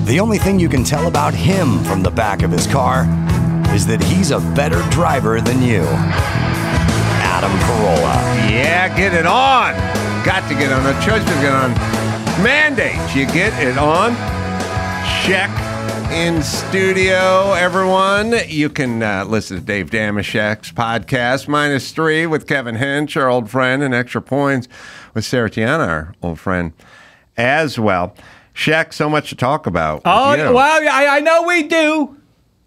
The only thing you can tell about him from the back of his car is that he's a better driver than you. Adam Carolla. Yeah, get it on. Got to get on. No choice to get on. Mandate. You get it on. Check in studio, everyone. You can listen to Dave Dameshek's podcast, -3 with Kevin Hinch, our old friend, and Extra Points with Sarah Tiana, our old friend, as well. Shek, so much to talk about. Oh, well, I know we do.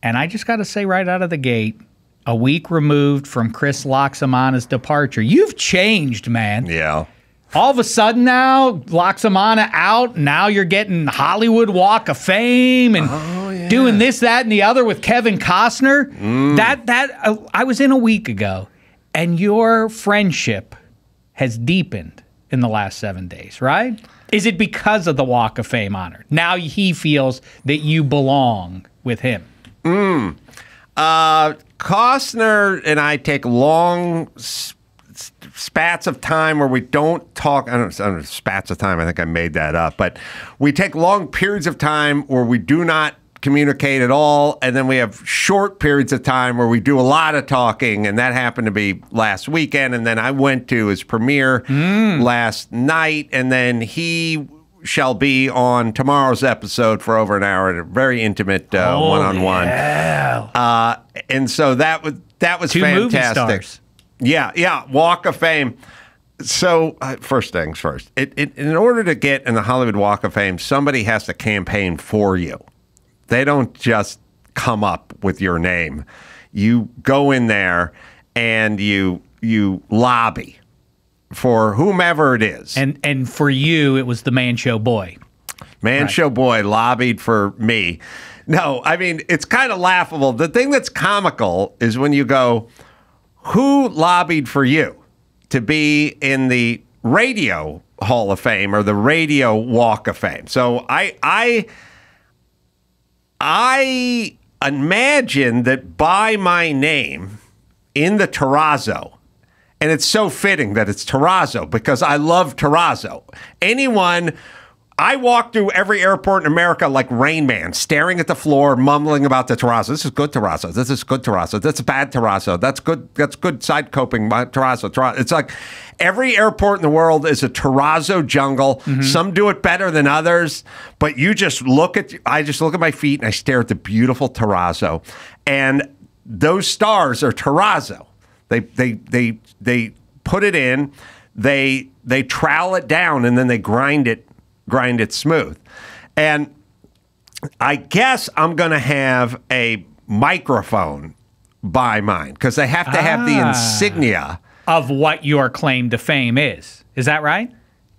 And I just got to say right out of the gate, a week removed from Chris Loxamana's departure, you've changed, man. Yeah. All of a sudden now, Loxamana out, now you're getting Hollywood Walk of Fame and doing this, that, and the other with Kevin Costner. I was in a week ago, and your friendship has deepened in the last 7 days, right? Is it because of the Walk of Fame honor? Now he feels that you belong with him. Costner and I take long spats of time where we don't talk. I don't know, spats of time. I think I made that up. But we take long periods of time where we do not communicate at all. And then we have short periods of time where we do a lot of talking. And that happened to be last weekend. And then I went to his premiere last night. And then he shall be on tomorrow's episode for over an hour, a very intimate one-on-one. Yeah. And so that was Two fantastic. movie stars. Yeah, Walk of Fame. So first things first, in order to get in the Hollywood Walk of Fame, somebody has to campaign for you. They don't just come up with your name. You go in there and you lobby for whomever it is. And for you, it was the Man Show Boy. Show Boy lobbied for me. No, I mean, it's kind of laughable. The thing that's comical is when you go, who lobbied for you to be in the Radio Hall of Fame or the Radio Walk of Fame? So I imagine that by my name in the terrazzo, and it's so fitting that it's terrazzo because I love terrazzo. I walk through every airport in America like Rain Man, staring at the floor, mumbling about the terrazzo. This is good terrazzo. This is good terrazzo. That's bad terrazzo. That's good side coping terrazzo. It's like every airport in the world is a terrazzo jungle. Some do it better than others, but I just look at my feet and I stare at the beautiful terrazzo. And those stars are terrazzo. They put it in, they trowel it down, and then they grind it smooth. And I guess I'm going to have a microphone by mine because they have to have the insignia of what your claim to fame is. Is that right?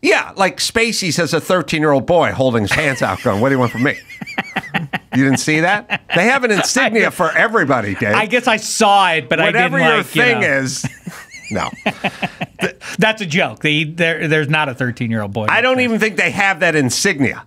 Yeah, like Spacey's as a 13-year-old boy holding his hands out going, what do you want from me? You didn't see that? They have an insignia for everybody, Dave. I guess I saw it, but whatever I didn't your thing is. No. That's a joke. There's not a 13-year-old boy. I don't even think they have that insignia.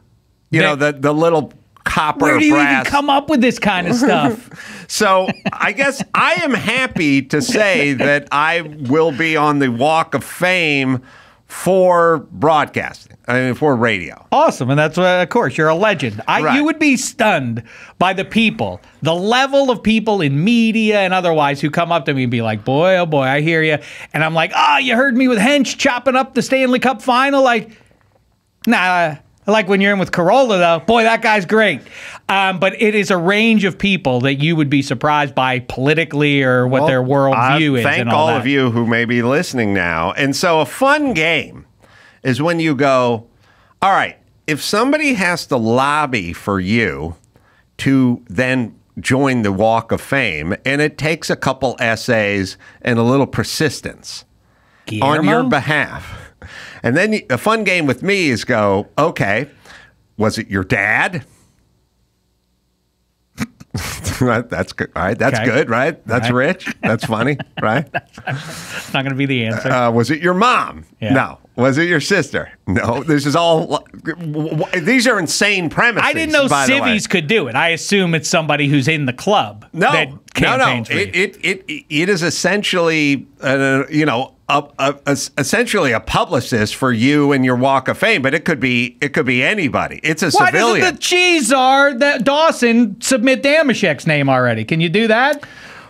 You know, the little copper Where do you brass. even come up with this kind of stuff? So I guess I am happy to say that I will be on the Walk of Fame for broadcasting, for radio. Awesome. And that's, of course, you're a legend. Right. You would be stunned by the people, the level of people in media and otherwise who come up to me and be like, boy, oh boy, I hear you. And I'm like, you heard me with Hench chopping up the Stanley Cup final? Like, nah. I like when you're in with Carolla, though. Boy, that guy's great. But it is a range of people that you would be surprised by politically or what their worldview is. Thank all of you who may be listening now. And so a fun game is when you go, all right, if somebody has to lobby for you to then join the Walk of Fame, and it takes a couple essays and a little persistence on your behalf. And then a fun game with me is go, okay, was it your dad? That's good, right? That's good, right? That's rich. That's funny, right? That's not going to be the answer. Was it your mom? Yeah. No. Was it your sister? No. This is all. These are insane premises. I didn't know civvies could do it. I assume it's somebody who's in the club. No, that campaigns for you. It is essentially, essentially a publicist for you and your Walk of Fame, but it could be anybody. It's a civilian. Why doesn't the cheese czar that Dawson submit Dameshek's name already? Can you do that?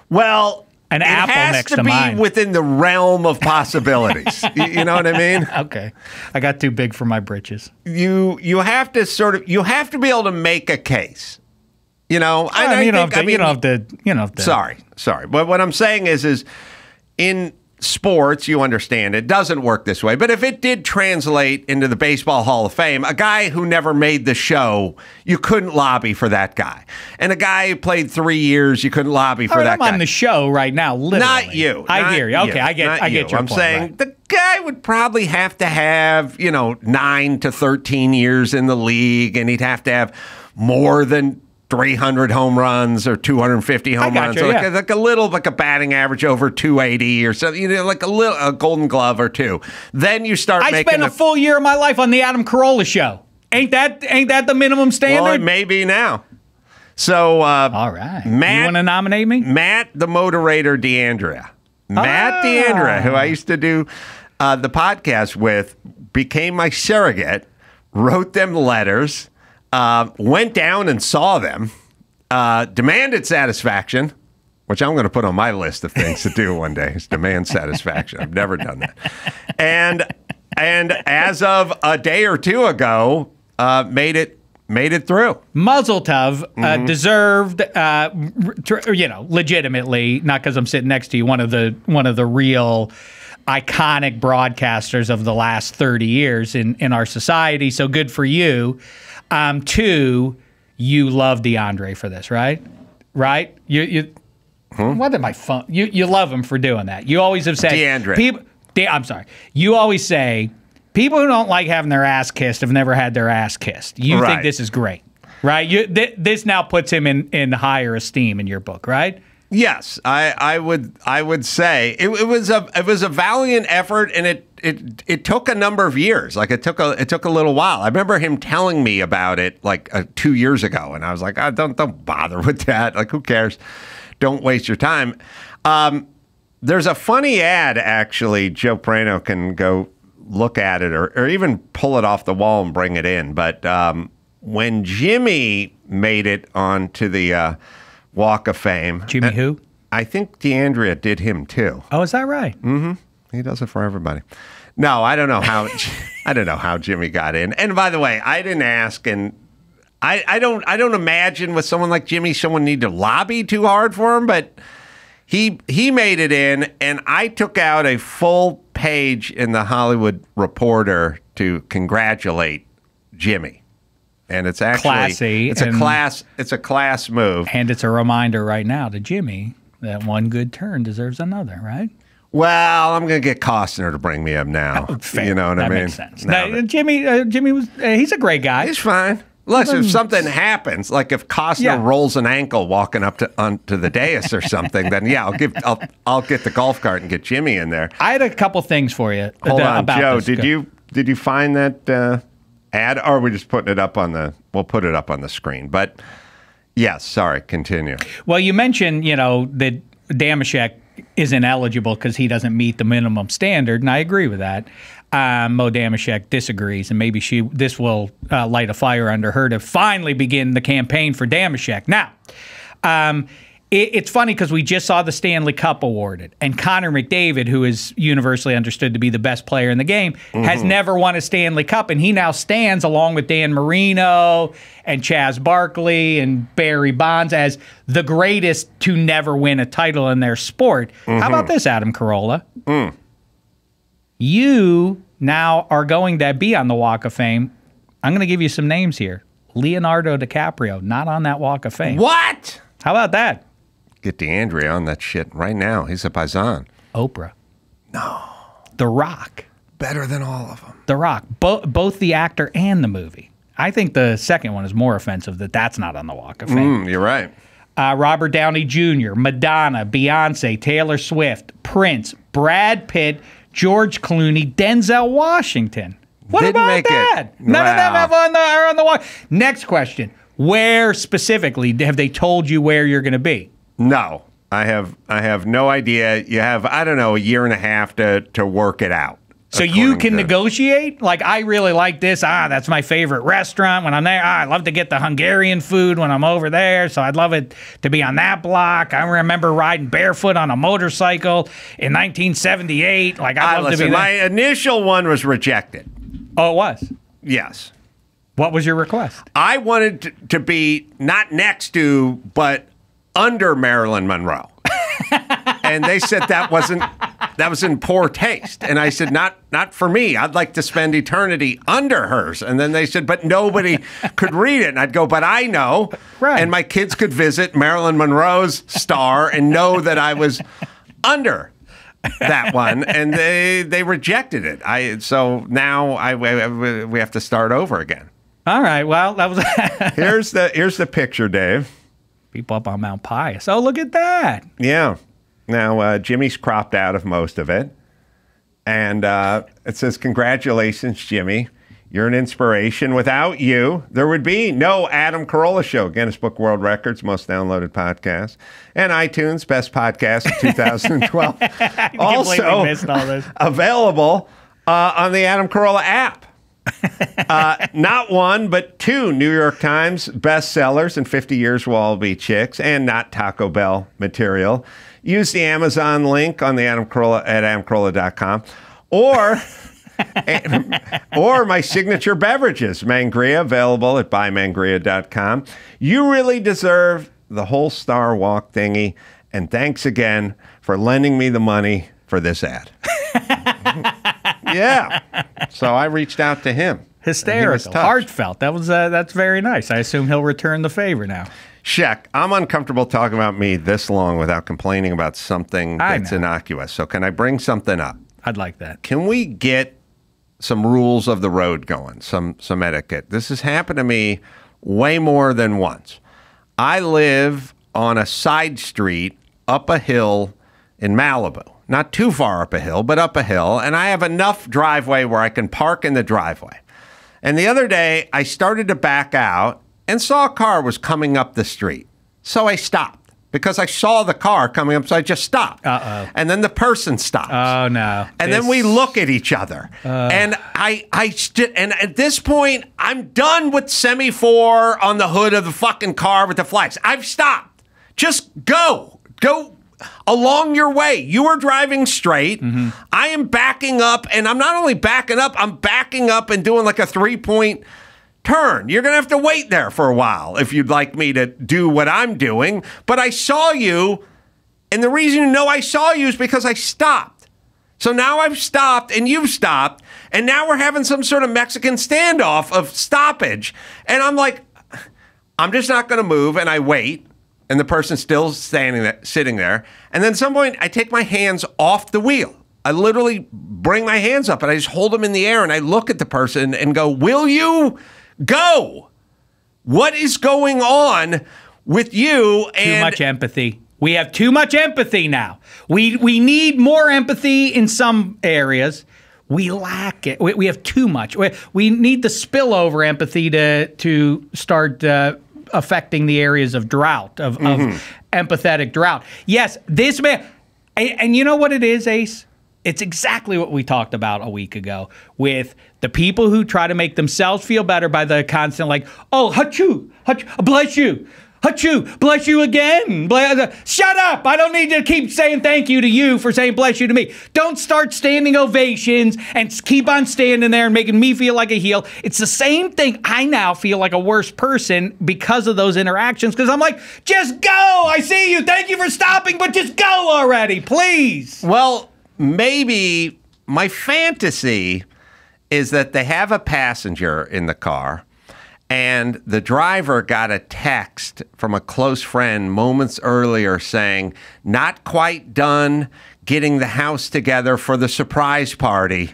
Well, an apple next to mine. It has to be within the realm of possibilities. You know what I mean? Okay, I got too big for my britches. You have to be able to make a case. You know, you don't have to. Sorry. But what I'm saying is in sports, you understand it doesn't work this way. But if it did translate into the Baseball Hall of Fame, a guy who never made the show, you couldn't lobby for that guy. And a guy who played 3 years, you couldn't lobby for that guy. I'm on the show right now, literally. Not you. I hear you. Okay, I get your I'm point, saying right. the guy would probably have to have, 9 to 13 years in the league, and he'd have to have more than 300 home runs or 250 home runs, like a batting average over 280 or something, like a Golden Glove or two. Then you start making. I spent a full year of my life on the Adam Carolla show. Ain't that the minimum standard? Well, it may be now. So, all right, Matt, you want to nominate me? Matt, the moderator, Matt D'Andrea, who I used to do the podcast with, became my surrogate, wrote them letters. Went down and saw them, demanded satisfaction, which I'm going to put on my list of things to do one day, is demand satisfaction. I've never done that. And as of a day or two ago, made it through. Muzzle tov, deserved, legitimately, not because I'm sitting next to you, one of the real iconic broadcasters of the last 30 years in our society. So good for you. Two, you love DeAndre for this, right? Right? What am I fun? You love him for doing that. You always have said DeAndre. I'm sorry. You always say people who don't like having their ass kissed have never had their ass kissed. You think this is great, right? This now puts him in higher esteem in your book, right? Yes, I would say it was a valiant effort, and it took a number of years. Like it took a little while. I remember him telling me about it like 2 years ago, and I was like, oh, don't bother with that. Like, who cares? Don't waste your time. There's a funny ad, actually. Joe Prano can go look at it or even pull it off the wall and bring it in. But when Jimmy made it onto the Walk of Fame. Jimmy who? I think D'Andrea did him too. Oh, is that right? Mm-hmm. He does it for everybody. No, I don't know how Jimmy got in. And by the way, I didn't ask, and I don't imagine with someone like Jimmy, someone need to lobby too hard for him, but he made it in, and I took out a full page in the Hollywood Reporter to congratulate Jimmy. And it's actually classy. It's a class move. And it's a reminder right now to Jimmy that one good turn deserves another, right? Well, I'm going to get Costner to bring me up now. Fair. You know what I mean? That makes sense. Now, Jimmy was he's a great guy. He's fine. Listen, if something happens, like if Costner rolls an ankle walking up onto the dais or something, then yeah, I'll get the golf cart and get Jimmy in there. I had a couple things for you. Hold on, about Joe. This. Did you find that ad, or are we just putting it up on the? We'll put it up on the screen. But yes, sorry. Continue. Well, you mentioned that Dameshek isn't eligible because he doesn't meet the minimum standard, and I agree with that. Mo Dameshek disagrees, and maybe this will light a fire under her to finally begin the campaign for Dameshek. Now, it's funny because we just saw the Stanley Cup awarded, and Connor McDavid, who is universally understood to be the best player in the game, has never won a Stanley Cup, and he now stands along with Dan Marino and Chaz Barkley and Barry Bonds as the greatest to never win a title in their sport. How about this, Adam Carolla? You now are going to be on the Walk of Fame. I'm going to give you some names here. Leonardo DiCaprio, not on that Walk of Fame. What? How about that? Get D'Andrea on that shit right now. He's a paisan. Oprah. No. The Rock. Better than all of them. The Rock. Both the actor and the movie. I think the second one is more offensive that's not on the Walk of Fame. You're right. Robert Downey Jr., Madonna, Beyonce, Taylor Swift, Prince, Brad Pitt, George Clooney, Denzel Washington. What Didn't about make that? it. None of them Wow. are on the Walk. Next question. Where specifically have they told you where you're going to be? No. I have no idea. You have, I don't know, a year and a half to work it out. So you can negotiate? Like, I really like this. That's my favorite restaurant when I'm there. I love to get the Hungarian food when I'm over there, so I'd love it to be on that block. I remember riding barefoot on a motorcycle in 1978. Like, I'd love to be there. My initial one was rejected. Oh, it was? Yes. What was your request? I wanted to be not next to, but under Marilyn Monroe. And they said that was in poor taste. And I said, not for me. I'd like to spend eternity under hers. And then they said, but nobody could read it. And I'd go, but I know. Right. And my kids could visit Marilyn Monroe's star and know that I was under that one. And they rejected it. So now we have to start over again. All right. Well, that was here's the picture, Dave. People up on Mount Pius. Oh, look at that. Yeah. Now, Jimmy's cropped out of most of it. And it says, congratulations, Jimmy. You're an inspiration. Without you, there would be no Adam Carolla Show. Guinness Book World Records, most downloaded podcast. And iTunes, best podcast of 2012. Also missed all this. Available on the Adam Carolla app. Not one, but 2 New York Times bestsellers in 50 Years Will All Be Chicks and not Taco Bell material. Use the Amazon link on the Adam Carolla at adamcarolla.com or my signature beverages, Mangria, available at buymangria.com. You really deserve the whole Star Walk thingy, and thanks again for lending me the money for this ad. Yeah. So I reached out to him. Hysterical. Heartfelt. That's very nice. I assume he'll return the favor now. Shek, I'm uncomfortable talking about me this long without complaining about something that's innocuous. So can I bring something up? I'd like that. Can we get some rules of the road going, some etiquette? This has happened to me way more than once. I live on a side street up a hill in Malibu. Not too far up a hill, but up a hill. And I have enough driveway where I can park in the driveway. And the other day, I started to back out and saw a car was coming up the street. So I stopped because I saw the car coming up, so I just stopped. Uh-oh. And then the person stops. Oh, no. And then we look at each other. And and at this point, I'm done with semaphore on the hood of the fucking car with the flags. I've stopped. Just go. Go along your way. You are driving straight. Mm-hmm. I am backing up, and I'm not only backing up, I'm backing up and doing like a 3-point turn. You're going to have to wait there for a while if you'd like me to do what I'm doing. But I saw you, and the reason you know I saw you is because I stopped. So now I've stopped, and you've stopped, and now we're having some sort of Mexican standoff of stoppage. And I'm like, I'm just not going to move, and I wait. And the person's still sitting there. And then at some point, I take my hands off the wheel. I literally bring my hands up, and I just hold them in the air, and I look at the person and go, will you go? What is going on with you? Too much empathy. We have too much empathy now. We need more empathy in some areas. We lack it. We have too much. We need the spillover empathy to start affecting the areas of drought, of empathetic drought. Yes, this man, and you know what it is, Ace? It's exactly what we talked about a week ago with the people who try to make themselves feel better by the constant like, oh, hachoo, bless you. Hachoo, bless you again. Shut up. I don't need to keep saying thank you to you for saying bless you to me. Don't start standing ovations and keep on standing there and making me feel like a heel. It's the same thing. I now feel like a worse person because of those interactions because I'm like, just go. I see you. Thank you for stopping, but just go already, please. Well, maybe my fantasy is that they have a passenger in the car and the driver got a text from a close friend moments earlier saying, not quite done getting the house together for the surprise party.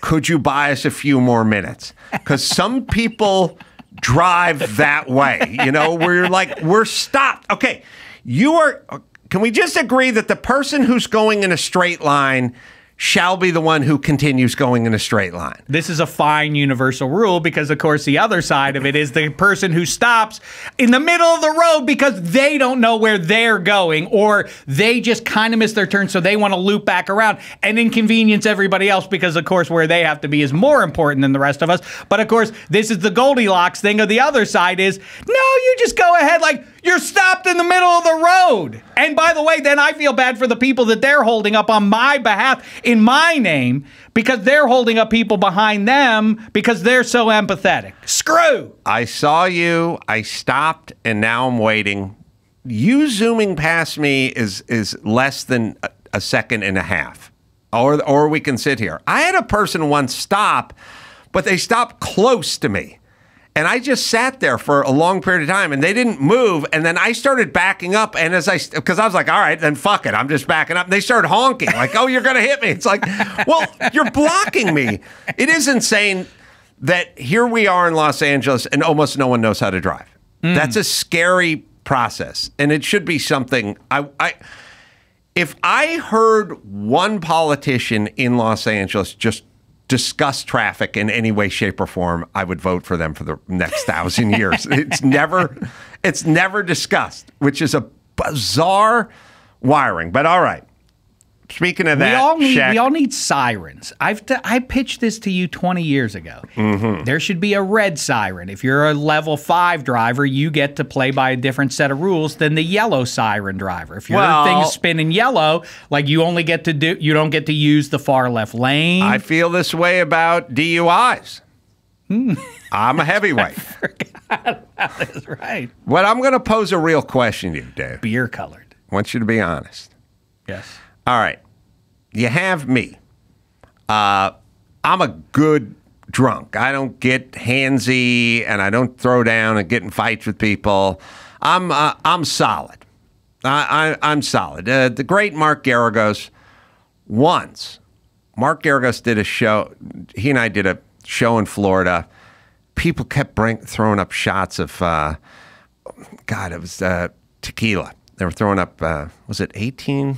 Could you buy us a few more minutes? Because some people drive that way, you know, where you're like, we're stopped. Okay, can we just agree that the person who's going in a straight line shall be the one who continues going in a straight line. This is a fine universal rule because, of course, the other side of it is the person who stops in the middle of the road because they don't know where they're going, or they just kind of miss their turn, so they want to loop back around and inconvenience everybody else because, of course, where they have to be is more important than the rest of us. But, of course, this is the Goldilocks thing of the other side is, no, you just go ahead like you're stopped in the middle of the road. And by the way, then I feel bad for the people that they're holding up on my behalf in my name because they're holding up people behind them because they're so empathetic. Screw. I saw you, I stopped, and now I'm waiting. You zooming past me is less than a second and a half. Or we can sit here. I had a person once stop, but they stopped close to me. And I just sat there for a long period of time, and they didn't move. And then I started backing up, and because I was like, all right, then fuck it, I'm just backing up. And they started honking, like, oh, you're going to hit me. It's like, well, you're blocking me. It is insane that here we are in Los Angeles, and almost no one knows how to drive. That's a scary process, and it should be something. If I heard one politician in Los Angeles just discuss traffic in any way, shape, or form, I would vote for them for the next 1,000 years. It's never discussed, which is a bizarre wiring. But all right. Speaking of that, we all need sirens. I pitched this to you 20 years ago. There should be a red siren. If you're a level 5 driver, you get to play by a different set of rules than the yellow siren driver. If your thing is spinning yellow, like you don't get to use the far left lane. I feel this way about DUIs. I'm a heavyweight. I forgot about this, right? But I'm going to pose a real question to you, Dave. Beer colored. I want you to be honest. Yes. All right. You have me. I'm a good drunk. I don't get handsy, and I don't throw down and get in fights with people. I'm solid. I'm solid. The great Mark Garagos, once, Mark Garagos did a show. He and I did a show in Florida. People kept throwing up shots of, God, it was tequila. They were throwing up, was it 18?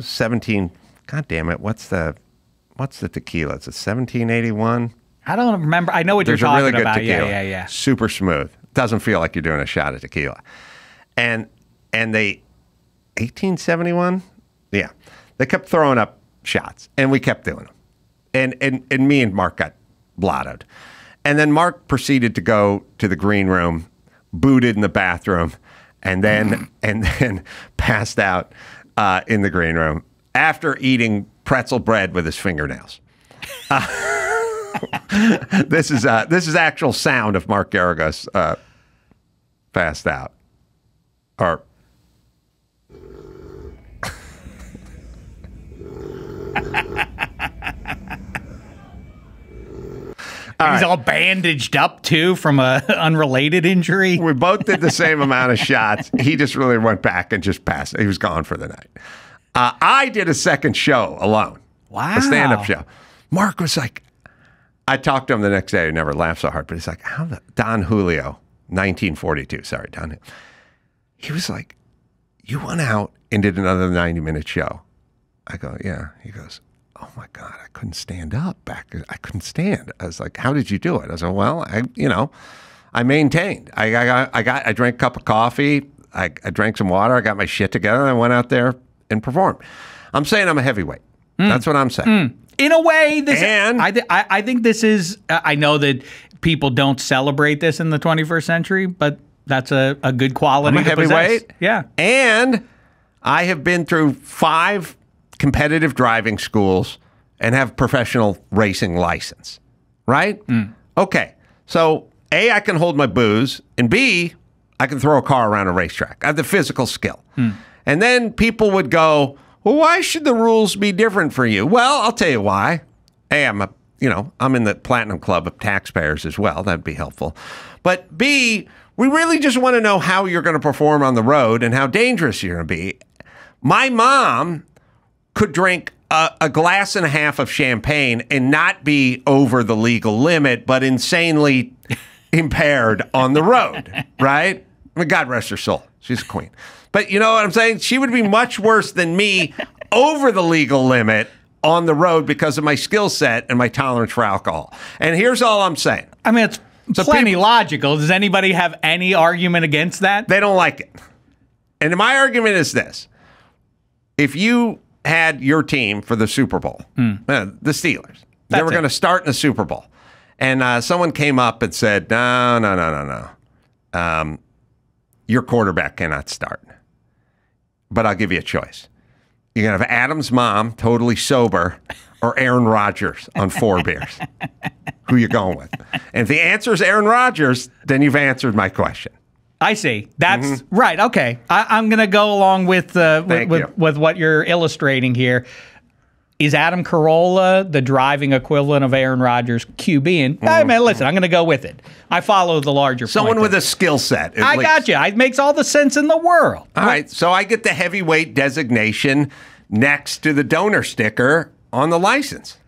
17. God damn it. What's the tequila? It's a 1781. I don't remember. I know what There's you're talking a really good about. Tequila. Yeah. Super smooth. Doesn't feel like you're doing a shot of tequila. And they 1871? Yeah. They kept throwing up shots, and we kept doing them. And me and Mark got blottoed. And then Mark proceeded to go to the green room, booted in the bathroom, and then passed out in the green room after eating pretzel bread with his fingernails. This is actual sound of Mark Garagos passed out. Or He's all bandaged up, too, from an unrelated injury. we both did the same amount of shots. He just really went back and just passed. He was gone for the night. I did a second show alone. Wow. A stand-up show. Mark was like, I talked to him the next day. He never laughed so hard, but he's like, Don Julio, 1942. Sorry, Don. He was like, you went out and did another 90-minute show. I go, yeah. He goes, oh my God, I couldn't stand up back. I couldn't stand. I was like, how did you do it? I was like, well, I maintained. I drank a cup of coffee. I drank some water. I got my shit together, and I went out there and performed. I'm saying I'm a heavyweight. That's what I'm saying. In a way, I think this is, I know that people don't celebrate this in the 21st century, but that's a good quality I'm a heavyweight. Possess. Yeah. And I have been through 5 competitive driving schools and have professional racing license, right? Okay. So A, I can hold my booze, and B, I can throw a car around a racetrack. I have the physical skill. And then people would go, well, why should the rules be different for you? Well, I'll tell you why. A, I'm in the Platinum Club of taxpayers as well. That'd be helpful. But B, we really just want to know how you're going to perform on the road and how dangerous you're going to be. My mom could drink a glass and a half of champagne and not be over the legal limit, but insanely impaired on the road, right? I mean, God rest her soul. She's a queen. But you know what I'm saying? She would be much worse than me over the legal limit on the road because of my skill set and my tolerance for alcohol. And here's all I'm saying. I mean, it's plenty logical. Does anybody have any argument against that? They don't like it. And my argument is this. If you had your team for the Super Bowl, the Steelers, they were going to start in the Super Bowl. And someone came up and said, no. Your quarterback cannot start. But I'll give you a choice. You're going to have Adam's mom, totally sober, or Aaron Rodgers on 4 beers. Who you going with? And if the answer is Aaron Rodgers, then you've answered my question. I see. That's right. Okay. I'm going to go along with what you're illustrating here. Is Adam Carolla the driving equivalent of Aaron Rodgers QB? And I mean, listen, I'm going to go with it. I follow the larger Someone with a skill set. I got you. It makes all the sense in the world. All right. So I get the heavyweight designation next to the donor sticker on the license.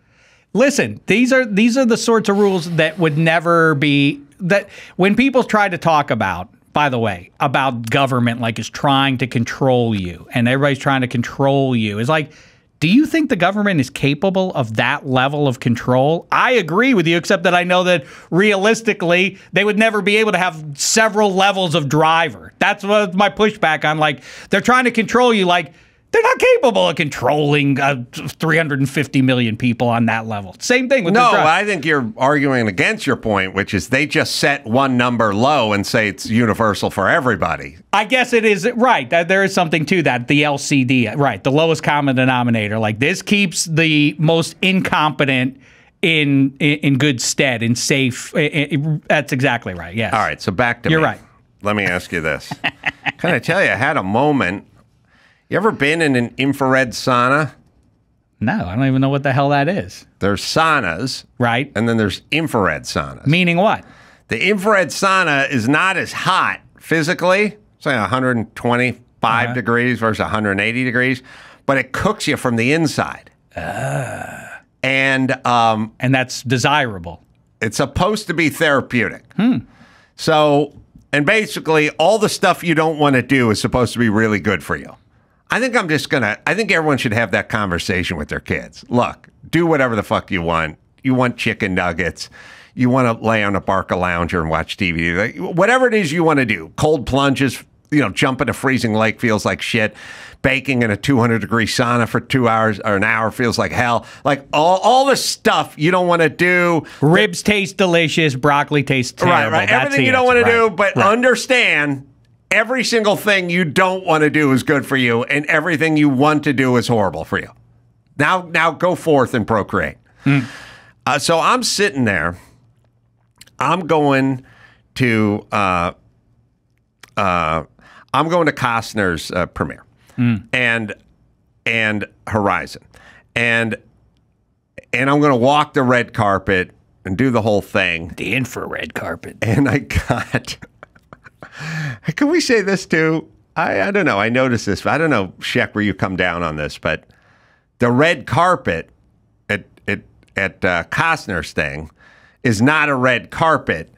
Listen, these are the sorts of rules that would never be, that when people try to talk about, by the way, about government like is trying to control you and everybody's trying to control you, it's like, do you think the government is capable of that level of control? I agree with you, except that I know that realistically, they would never be able to have several levels of driver. That's what my pushback on, like, they're trying to control you like, they're not capable of controlling 350 million people on that level. Same thing with the driver. I think you're arguing against your point, which is they just set one number low and say it's universal for everybody. I guess it is, right. That there is something to that. The LCD, right. The lowest common denominator. Like, this keeps the most incompetent in good stead, in safe. That's exactly right, yes. All right, so back to me. You're right. Let me ask you this. Can I tell you, I had a moment. You ever been in an infrared sauna? No, I don't even know what the hell that is. There's saunas. Right. And then there's infrared saunas. Meaning what? The infrared sauna is not as hot physically. It's like 125 degrees versus 180 degrees. But it cooks you from the inside. And that's desirable. It's supposed to be therapeutic. So, and basically, all the stuff you don't want to do is supposed to be really good for you. I think everyone should have that conversation with their kids. Look, do whatever the fuck you want. You want chicken nuggets. You want to lay on a Barca lounger and watch TV. Like, whatever it is you want to do. Cold plunges, jump in a freezing lake feels like shit. Baking in a 200-degree sauna for 2 hours or an hour feels like hell. Like, all the stuff you don't want to do. Ribs taste delicious. Broccoli tastes terrible. Right. Everything you don't want to do, but understand every single thing you don't want to do is good for you, and everything you want to do is horrible for you. Now go forth and procreate. So I'm sitting there. I'm going to Costner's premiere and Horizon, and I'm going to walk the red carpet and do the whole thing. The infrared carpet. And I got. Can we say this too? I don't know. I noticed this. I don't know, Shek, where you come down on this, but the red carpet at Costner's thing is not a red carpet.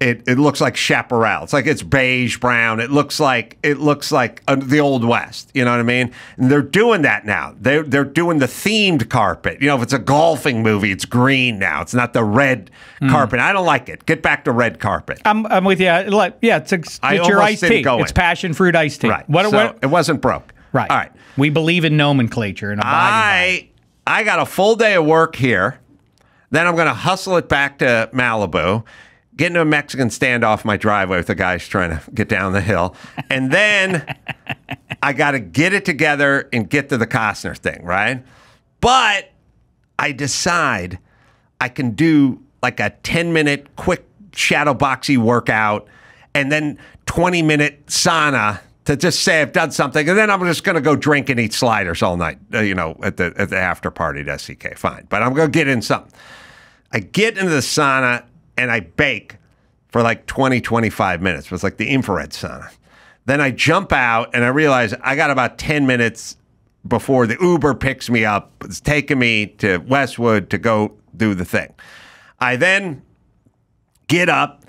It looks like chaparral. It's like it's beige brown. It looks like the Old West. You know what I mean? And they're doing that now. They're doing the themed carpet. If it's a golfing movie, it's green now. It's not the red carpet. I don't like it. Get back to red carpet. I'm with you. Yeah, it's your iced tea. It's passion fruit iced tea. Right. It wasn't broke. Right. All right. We believe in nomenclature and abiding by. I got a full day of work here. Then I'm going to hustle it back to Malibu. Get into a Mexican standoff my driveway with the guys trying to get down the hill. And then I got to get it together and get to the Costner thing, right? But I decide I can do like a 10-minute quick shadow boxy workout and then 20-minute sauna to just say I've done something. And then I'm just going to go drink and eat sliders all night, at the after party at SCK. Fine. But I'm going to get in something. I get into the sauna and I bake for like 20, 25 minutes. It was like the infrared sauna. Then I jump out and I realize I got about 10 minutes before the Uber picks me up. It's taking me to Westwood to go do the thing. I then get up.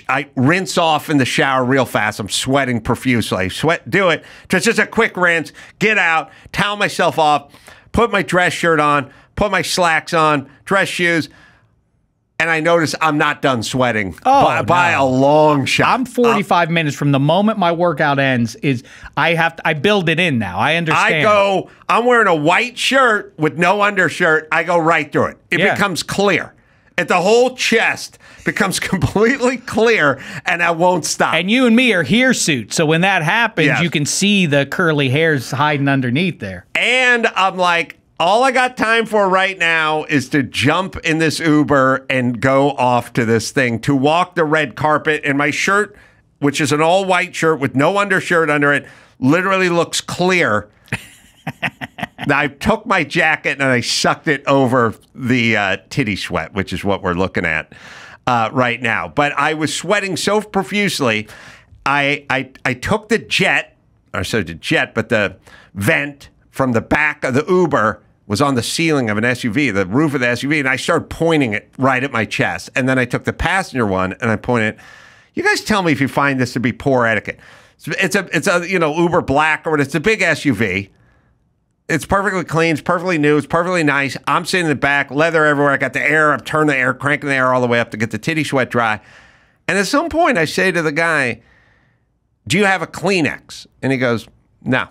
I rinse off in the shower real fast. I'm sweating profusely. Do it. Just a quick rinse. Get out. Towel myself off. put my dress shirt on, put my slacks on, dress shoes, and I notice I'm not done sweating by a long shot. I'm 45 minutes from the moment my workout ends. I build it in now. I understand. I'm wearing a white shirt with no undershirt. I go right through it. It becomes clear. And the whole chest becomes completely clear, and I won't stop. And you and me are hirsutes, so when that happens, you can see the curly hairs hiding underneath there. And I'm like, all I got time for right now is to jump in this Uber and go off to this thing, to walk the red carpet. And my shirt, which is an all-white shirt with no undershirt under it, literally looks clear. Now, I took my jacket and I sucked it over the titty sweat, which is what we're looking at right now. But I was sweating so profusely, I took the but the vent from the back of the Uber was on the ceiling of an SUV, the roof of the SUV, and I started pointing it right at my chest. And then I took the passenger one and I pointed. You guys tell me if you find this to be poor etiquette. It's a Uber Black or it's a big SUV. It's perfectly clean. It's perfectly new. It's perfectly nice. I'm sitting in the back, leather everywhere. I got the air. I'm turning the air, cranking the air all the way up to get the titty sweat dry. And at some point, I say to the guy, "Do you have a Kleenex?" And he goes, "No."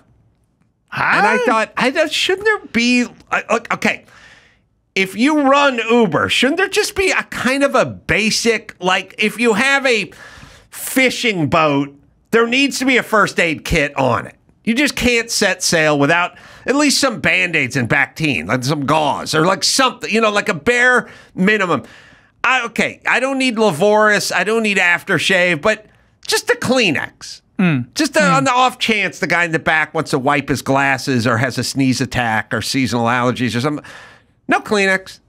And I thought, shouldn't there be, okay, if you run Uber, shouldn't there just be a kind of a basic, like if you have a fishing boat, there needs to be a first aid kit on it. You just can't set sail without at least some Band-Aids and Bactine, like some gauze or like something, like a bare minimum. I don't need Lavoris. I don't need aftershave, but just a Kleenex. Just on the off chance the guy in the back wants to wipe his glasses or has a sneeze attack or seasonal allergies or something. No Kleenex.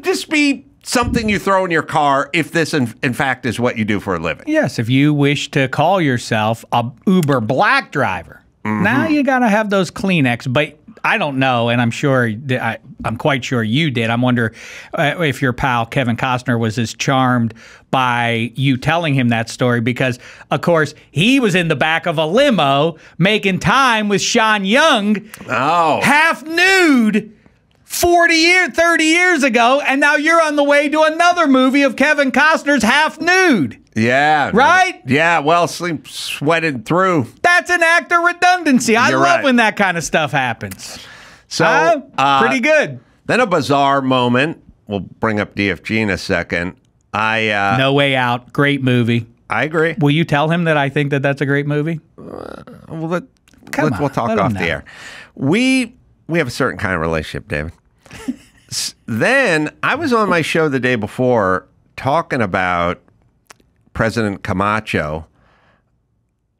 Just be something you throw in your car if this, in fact, is what you do for a living. Yes, if you wish to call yourself a Uber Black driver, now you got to have those Kleenex. But I don't know, and I'm sure I'm quite sure you did. I'm wondering if your pal Kevin Costner was as charmed by you telling him that story because, of course, he was in the back of a limo making time with Sean Young, half nude, 30 years ago, and now you're on the way to another movie of Kevin Costner's half nude. Yeah. Right? Yeah, well, sweated through. That's an act of redundancy. I love when that kind of stuff happens. So, pretty good. Then a bizarre moment. We'll bring up DFG in a second. No Way Out. Great movie. I agree. Will you tell him that I think that that's a great movie? We'll talk off the air. We have a certain kind of relationship, David. Then I was on my show the day before talking about President Camacho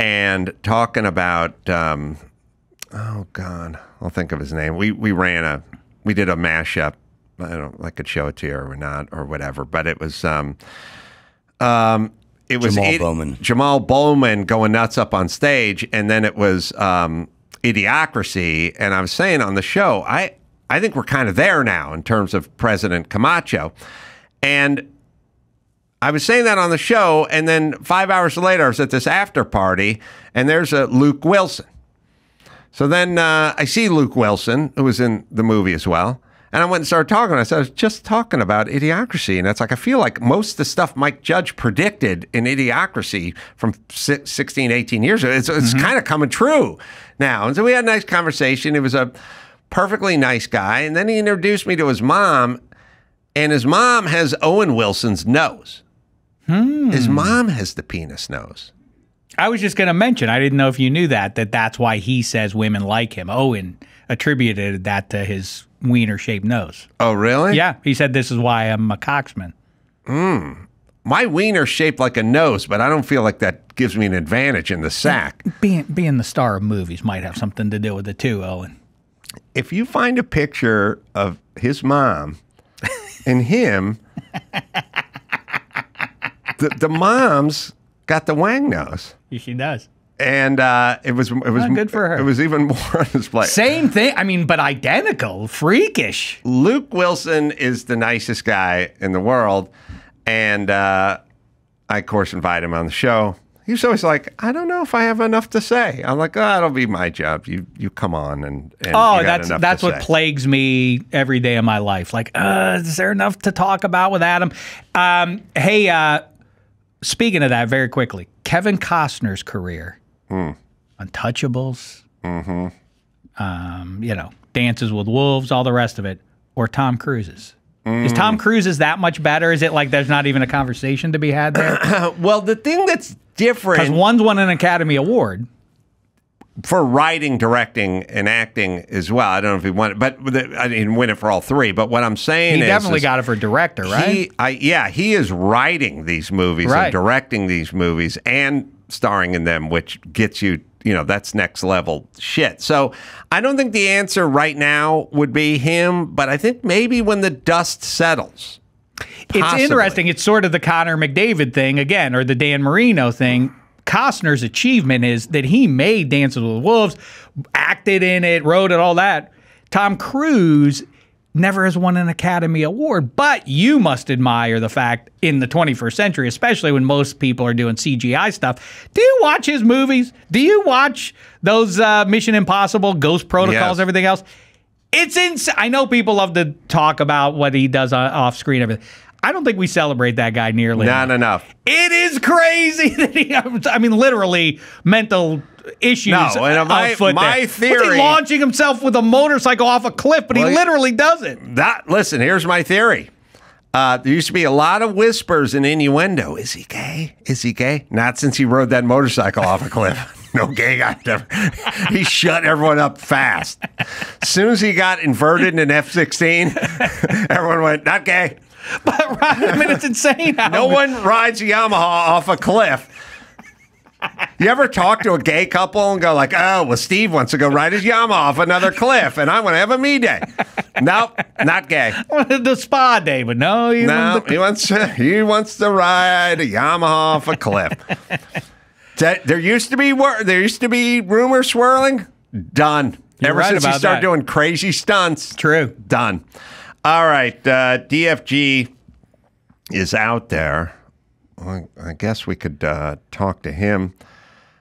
and talking about oh God, I'll think of his name. We did a mashup. I don't know, I could show it to you or not or whatever, but it was Jamal Bowman going nuts up on stage, and then it was Idiocracy, and I was saying on the show, I think we're kind of there now in terms of President Camacho, and I was saying that on the show, and then 5 hours later, I was at this after party, and there's a Luke Wilson. So then I see Luke Wilson, who was in the movie as well, and I went and started talking. I said, I was just talking about Idiocracy, and it's like I feel like most of the stuff Mike Judge predicted in Idiocracy from 16, 18 years ago, it's kind of coming true now. And so we had a nice conversation. He was a perfectly nice guy, and then he introduced me to his mom, and his mom has Owen Wilson's nose. His mom has the penis nose. I was just going to mention, I didn't know if you knew that's why he says women like him. Owen attributed that to his wiener-shaped nose. Oh, really? Yeah, he said this is why I'm a cocksman. My wiener's shaped like a nose, but I don't feel like that gives me an advantage in the sack. Being the star of movies might have something to do with it too, Owen. If you find a picture of his mom and him, the mom's got the wang nose. Yeah, she does. And it was good for her. It was even more on display. Same thing. I mean, but identical, freakish. Luke Wilson is the nicest guy in the world, and I of course invited him on the show. He's always like, I don't know if I have enough to say. I'm like, oh, it'll be my job. You come on and oh, you got that's what plagues me every day of my life. Like, is there enough to talk about with Adam? Hey, speaking of that, very quickly, Kevin Costner's career, Untouchables, you know, Dances with Wolves, all the rest of it, or Tom Cruise's. Is Tom Cruise's that much better? Is it like there's not even a conversation to be had there? Well, the thing that's different, because one's won an Academy Award for writing, directing, and acting as well. I don't know if he won it, but I didn't win it for all three. But what I'm saying is, he definitely got it for director, right? He is writing these movies and directing these movies and starring in them, which gets you, you know, that's next level shit. So I don't think the answer right now would be him, but I think maybe when the dust settles. Possibly. It's interesting. It's sort of the Connor McDavid thing again, or the Dan Marino thing. Costner's achievement is that he made Dances with Wolves, acted in it, wrote it, all that. Tom Cruise never has won an Academy Award, but you must admire the fact in the 21st century, especially when most people are doing CGI stuff. Do you watch his movies? Do you watch those Mission Impossible, Ghost Protocols, everything else? It's insane. I know people love to talk about what he does off screen, everything. I don't think we celebrate that guy nearly enough. It is crazy that he, I mean, literally mental issues. No, and my theory. Was he launching himself with a motorcycle off a cliff, but he literally does it. Listen, here's my theory. There used to be a lot of whispers and innuendo. Is he gay? Is he gay? Not since he rode that motorcycle off a cliff. No gay guy ever. He shut everyone up fast. As soon as he got inverted in an F-16, everyone went, not gay. But I mean, it's insane. No one rides a Yamaha off a cliff. You ever talk to a gay couple and go like, oh, well, Steve wants to go ride his Yamaha off another cliff, and I want to have a me day. Nope, not gay. I wanted the spa day, but no. He wants to ride a Yamaha off a cliff. There used to be rumors swirling. Done. Ever since he started doing crazy stunts. True. Done. All right, DFG is out there. Well, I guess we could talk to him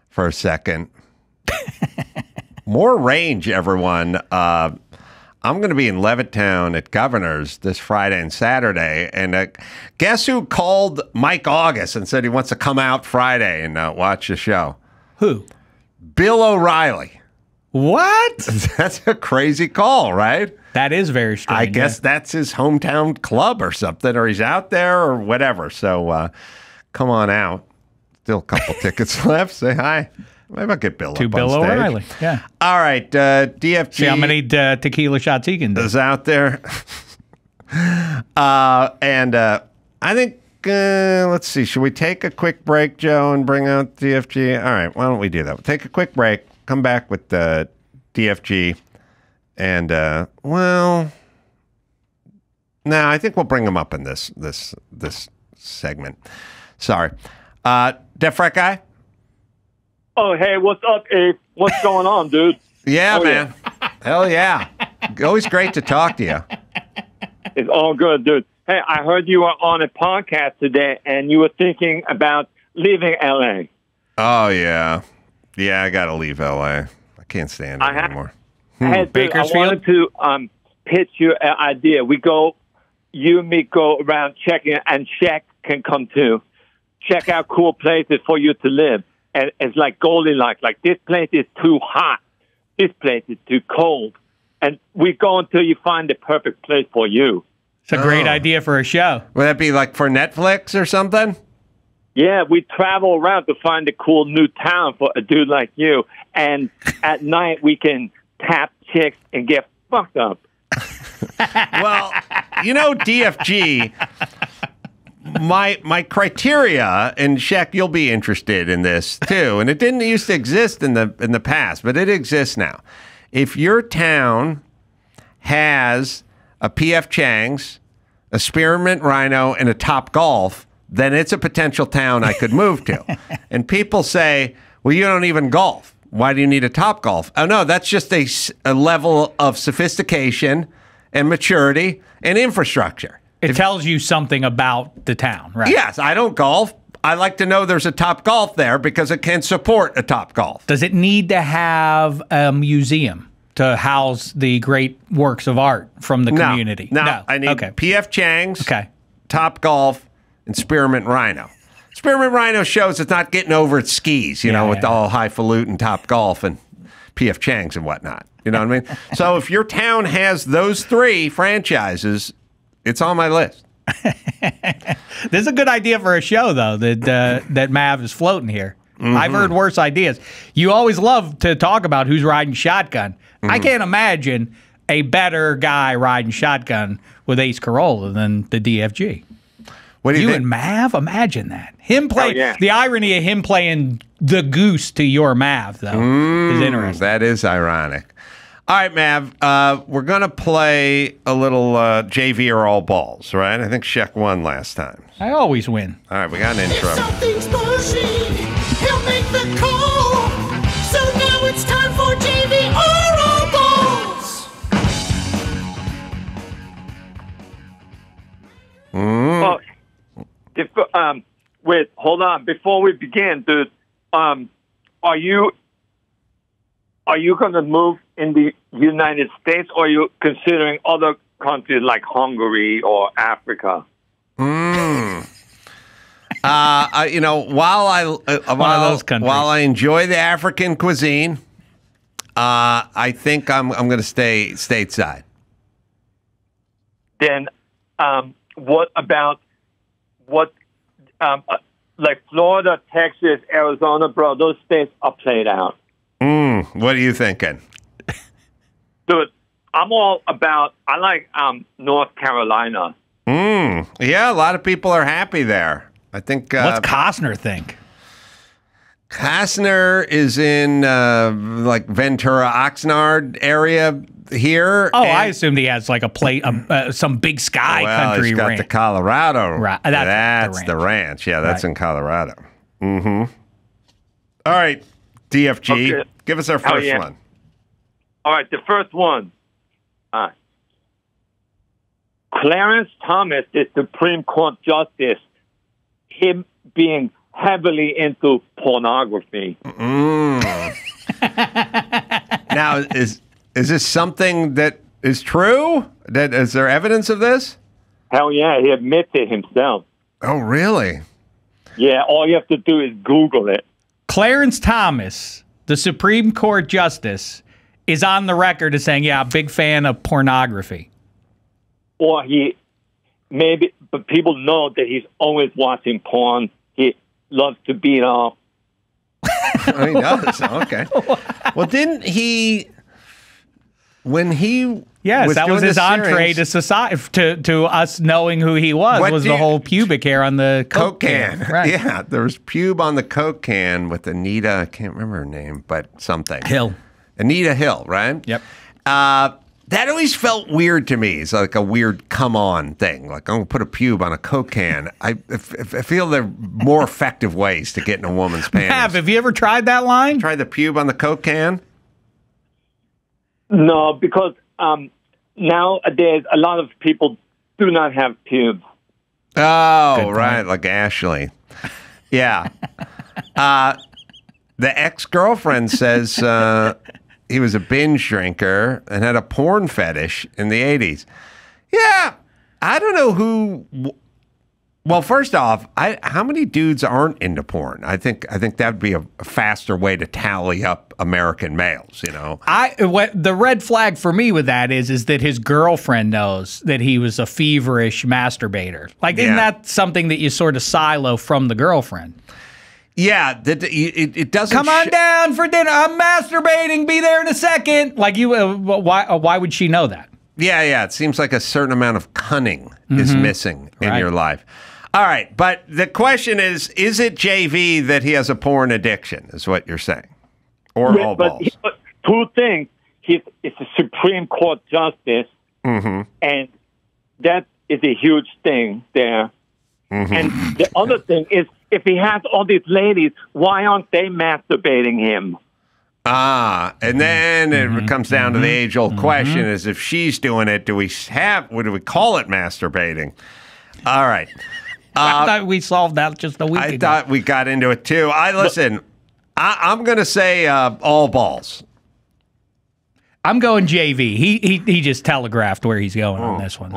for a second. More range, everyone. I'm going to be in Levittown at Governor's this Friday and Saturday. And guess who called Mike August and said he wants to come out Friday and watch the show? Who? Bill O'Reilly. What? That's a crazy call, right? That is very strange. I guess that's his hometown club or something, or he's out there or whatever. So come on out. Still a couple tickets left. Say hi. Maybe I'll get Bill up on Bill stage. O'Reilly. Yeah. All right. DFG. See how many tequila shots he can do. Is out there. I think, let's see. Should we take a quick break, Joe, and bring out DFG? All right. Why don't we do that? We'll take a quick break. Come back with the DFG. And, well, no, I think we'll bring him up in this segment. Sorry. Frat Guy? Oh, hey, what's up, Abe? What's going on, dude? Yeah, man. Yeah. Hell yeah. Always great to talk to you. It's all good, dude. Hey, I heard you were on a podcast today, and you were thinking about leaving L.A. Oh, yeah. Yeah, I got to leave L.A. I can't stand it anymore. I wanted to pitch you an idea. You and me go around checking, and Shaq can come too. Check out cool places for you to live. And it's like Goldilocks. Like, this place is too hot. This place is too cold. And we go until you find the perfect place for you. It's a great idea for a show. Would that be like for Netflix or something? Yeah, we travel around to find a cool new town for a dude like you. And at night, we can tap chicks and get fucked up. Well, you know, DFG, my criteria, and Shaq, you'll be interested in this too, and it didn't used to exist in the past, but it exists now. If your town has a P.F. Chang's, a Spearmint Rhino, and a Top Golf, then it's a potential town I could move to. And people say, well, you don't even golf. Why do you need a Top Golf? Oh, no, that's just a level of sophistication and maturity and infrastructure. It tells you something about the town, right? Yes, I don't golf. I like to know there's a Top Golf there because it can support a Top Golf. Does it need to have a museum to house the great works of art from the community? No. I need Okay. P.F. Chang's, Okay. Top Golf, and Spearmint Rhino. Spearmint Rhino shows it's not getting over its skis, with all highfalutin Top Golf and P.F. Chang's and whatnot. You know what I mean? So if your town has those 3 franchises, it's on my list. This is a good idea for a show, though, that Mav is floating here. I've heard worse ideas. You always love to talk about who's riding shotgun. I can't imagine a better guy riding shotgun with Ace Carolla than the DFG. What do you think? And Mav, imagine that. Him playing yeah. the irony of him playing the goose to your Mav, though, is interesting. That is ironic. All right, Mav, we're going to play a little JV or all balls, right? I think Sheck won last time. I always win. All right, we got an intro. If something's bushy, he'll make the call. So now it's time for JV or all balls. Well, wait, hold on. Before we begin, dude, are you going to move in the United States, or are you considering other countries like Hungary or Africa? While I enjoy the African cuisine, I think I'm going to stay stateside. Then, what about like Florida, Texas, Arizona, bro? Those states are played out. What are you thinking? Dude, I'm all about. I like North Carolina. Yeah, a lot of people are happy there. I think. What's Costner think? Costner is in like Ventura, Oxnard area here. Oh, I assumed he has like a some big sky country he's got ranch. the Colorado. Right, that's the ranch. Yeah, that's in Colorado. All right, DFG, Okay. give us our first one. All right, the first one. Clarence Thomas, the Supreme Court Justice, him being heavily into pornography. Now, is this something that is true? Is there evidence of this? Hell yeah, he admits it himself. Oh, really? Yeah, all you have to do is Google it. Clarence Thomas, the Supreme Court Justice, is on the record as saying, yeah, big fan of pornography. Or but people know that he's always watching porn. He loves to beat off. Oh, he does. Okay. Well, didn't he, when he Yes, that was his entree series, to society, to us knowing who he was the whole pubic hair on the Coke can. Right. Yeah, there was pube on the Coke can with Anita, I can't remember her name, but something. Hill. Anita Hill, right? Yep. That always felt weird to me. It's like a weird come-on thing. Like, I'm going to put a pube on a Coke can. I feel there are more effective ways to get in a woman's pants. Have you ever tried that line? Try the pube on the Coke can? No, because nowadays a lot of people do not have pubes. Oh, right, like Ashley. Yeah. The ex-girlfriend says he was a binge drinker and had a porn fetish in the 80s. Yeah, I don't know who. Well, first off, how many dudes aren't into porn? I think that'd be a faster way to tally up American males. You know, the red flag for me with that is that his girlfriend knows that he was a feverish masturbator. Like, isn't that something that you sort of silo from the girlfriend? Yeah, it doesn't. Come on down for dinner. I'm masturbating. Be there in a second. Like you, why would she know that? Yeah. It seems like a certain amount of cunning is missing in your life. All right, but the question is it JV that he has a porn addiction, is what you're saying? Or all balls? But two things. It's a Supreme Court justice, and that is a huge thing there. And the other thing is, if he has all these ladies, why aren't they masturbating him? And then it comes down to the age-old question: is if she's doing it, do we call it masturbating? All right. I thought we solved that just a week ago. I thought we got into it too. I'm going to say all balls. I'm going JV. He just telegraphed where he's going on this one.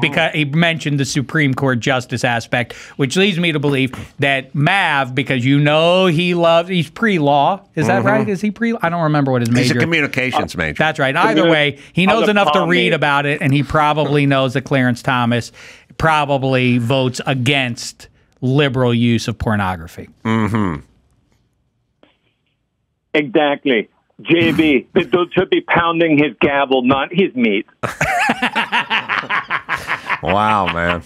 Because he mentioned the Supreme Court justice aspect, which leads me to believe that Mav, because he's pre-law. Is that right? Is he pre? I don't remember what his major. He's a communications major. That's right. Either way, he knows enough to read about it, and he probably knows that Clarence Thomas probably votes against liberal use of pornography. Exactly. JB, the dude should be pounding his gavel, not his meat. Wow, man.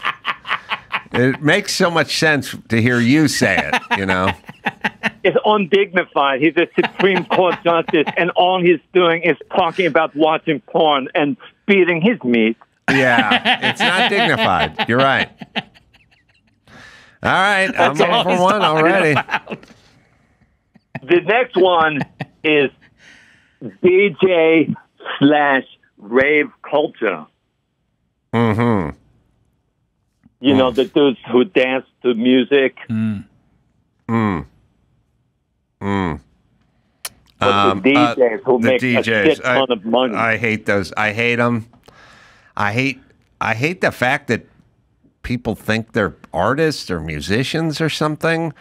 It makes so much sense to hear you say it, you know? It's undignified. He's a Supreme Court justice, and all he's doing is talking about watching porn and beating his meat. Yeah, it's not dignified. You're right. All right, I'm all over he's one talking already. about. The next one is DJ/rave culture. You know, the dudes who dance to music. But the DJs who make a shit ton of money. I hate those. I hate them. I hate the fact that people think they're artists or musicians or something.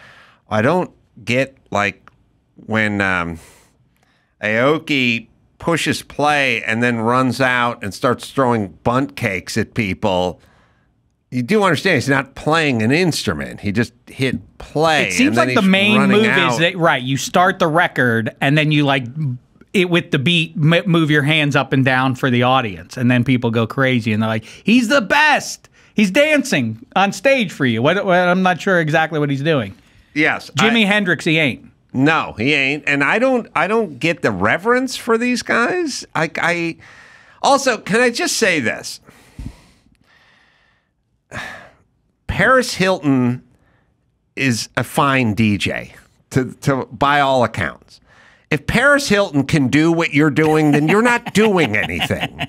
I don't get, like, when Aoki pushes play and then runs out and starts throwing bunt cakes at people. You do understand he's not playing an instrument. He just hit play. It seems like the main move is that, right, you start the record and then you, like, it with the beat, move your hands up and down for the audience. And then people go crazy and they're like, he's the best. He's dancing on stage for you. I'm not sure exactly what he's doing. Yes. Jimi Hendrix, he ain't. No, he ain't. And I don't get the reverence for these guys. I also, can I just say this? Paris Hilton is a fine DJ to by all accounts. If Paris Hilton can do what you're doing, then you're not doing anything.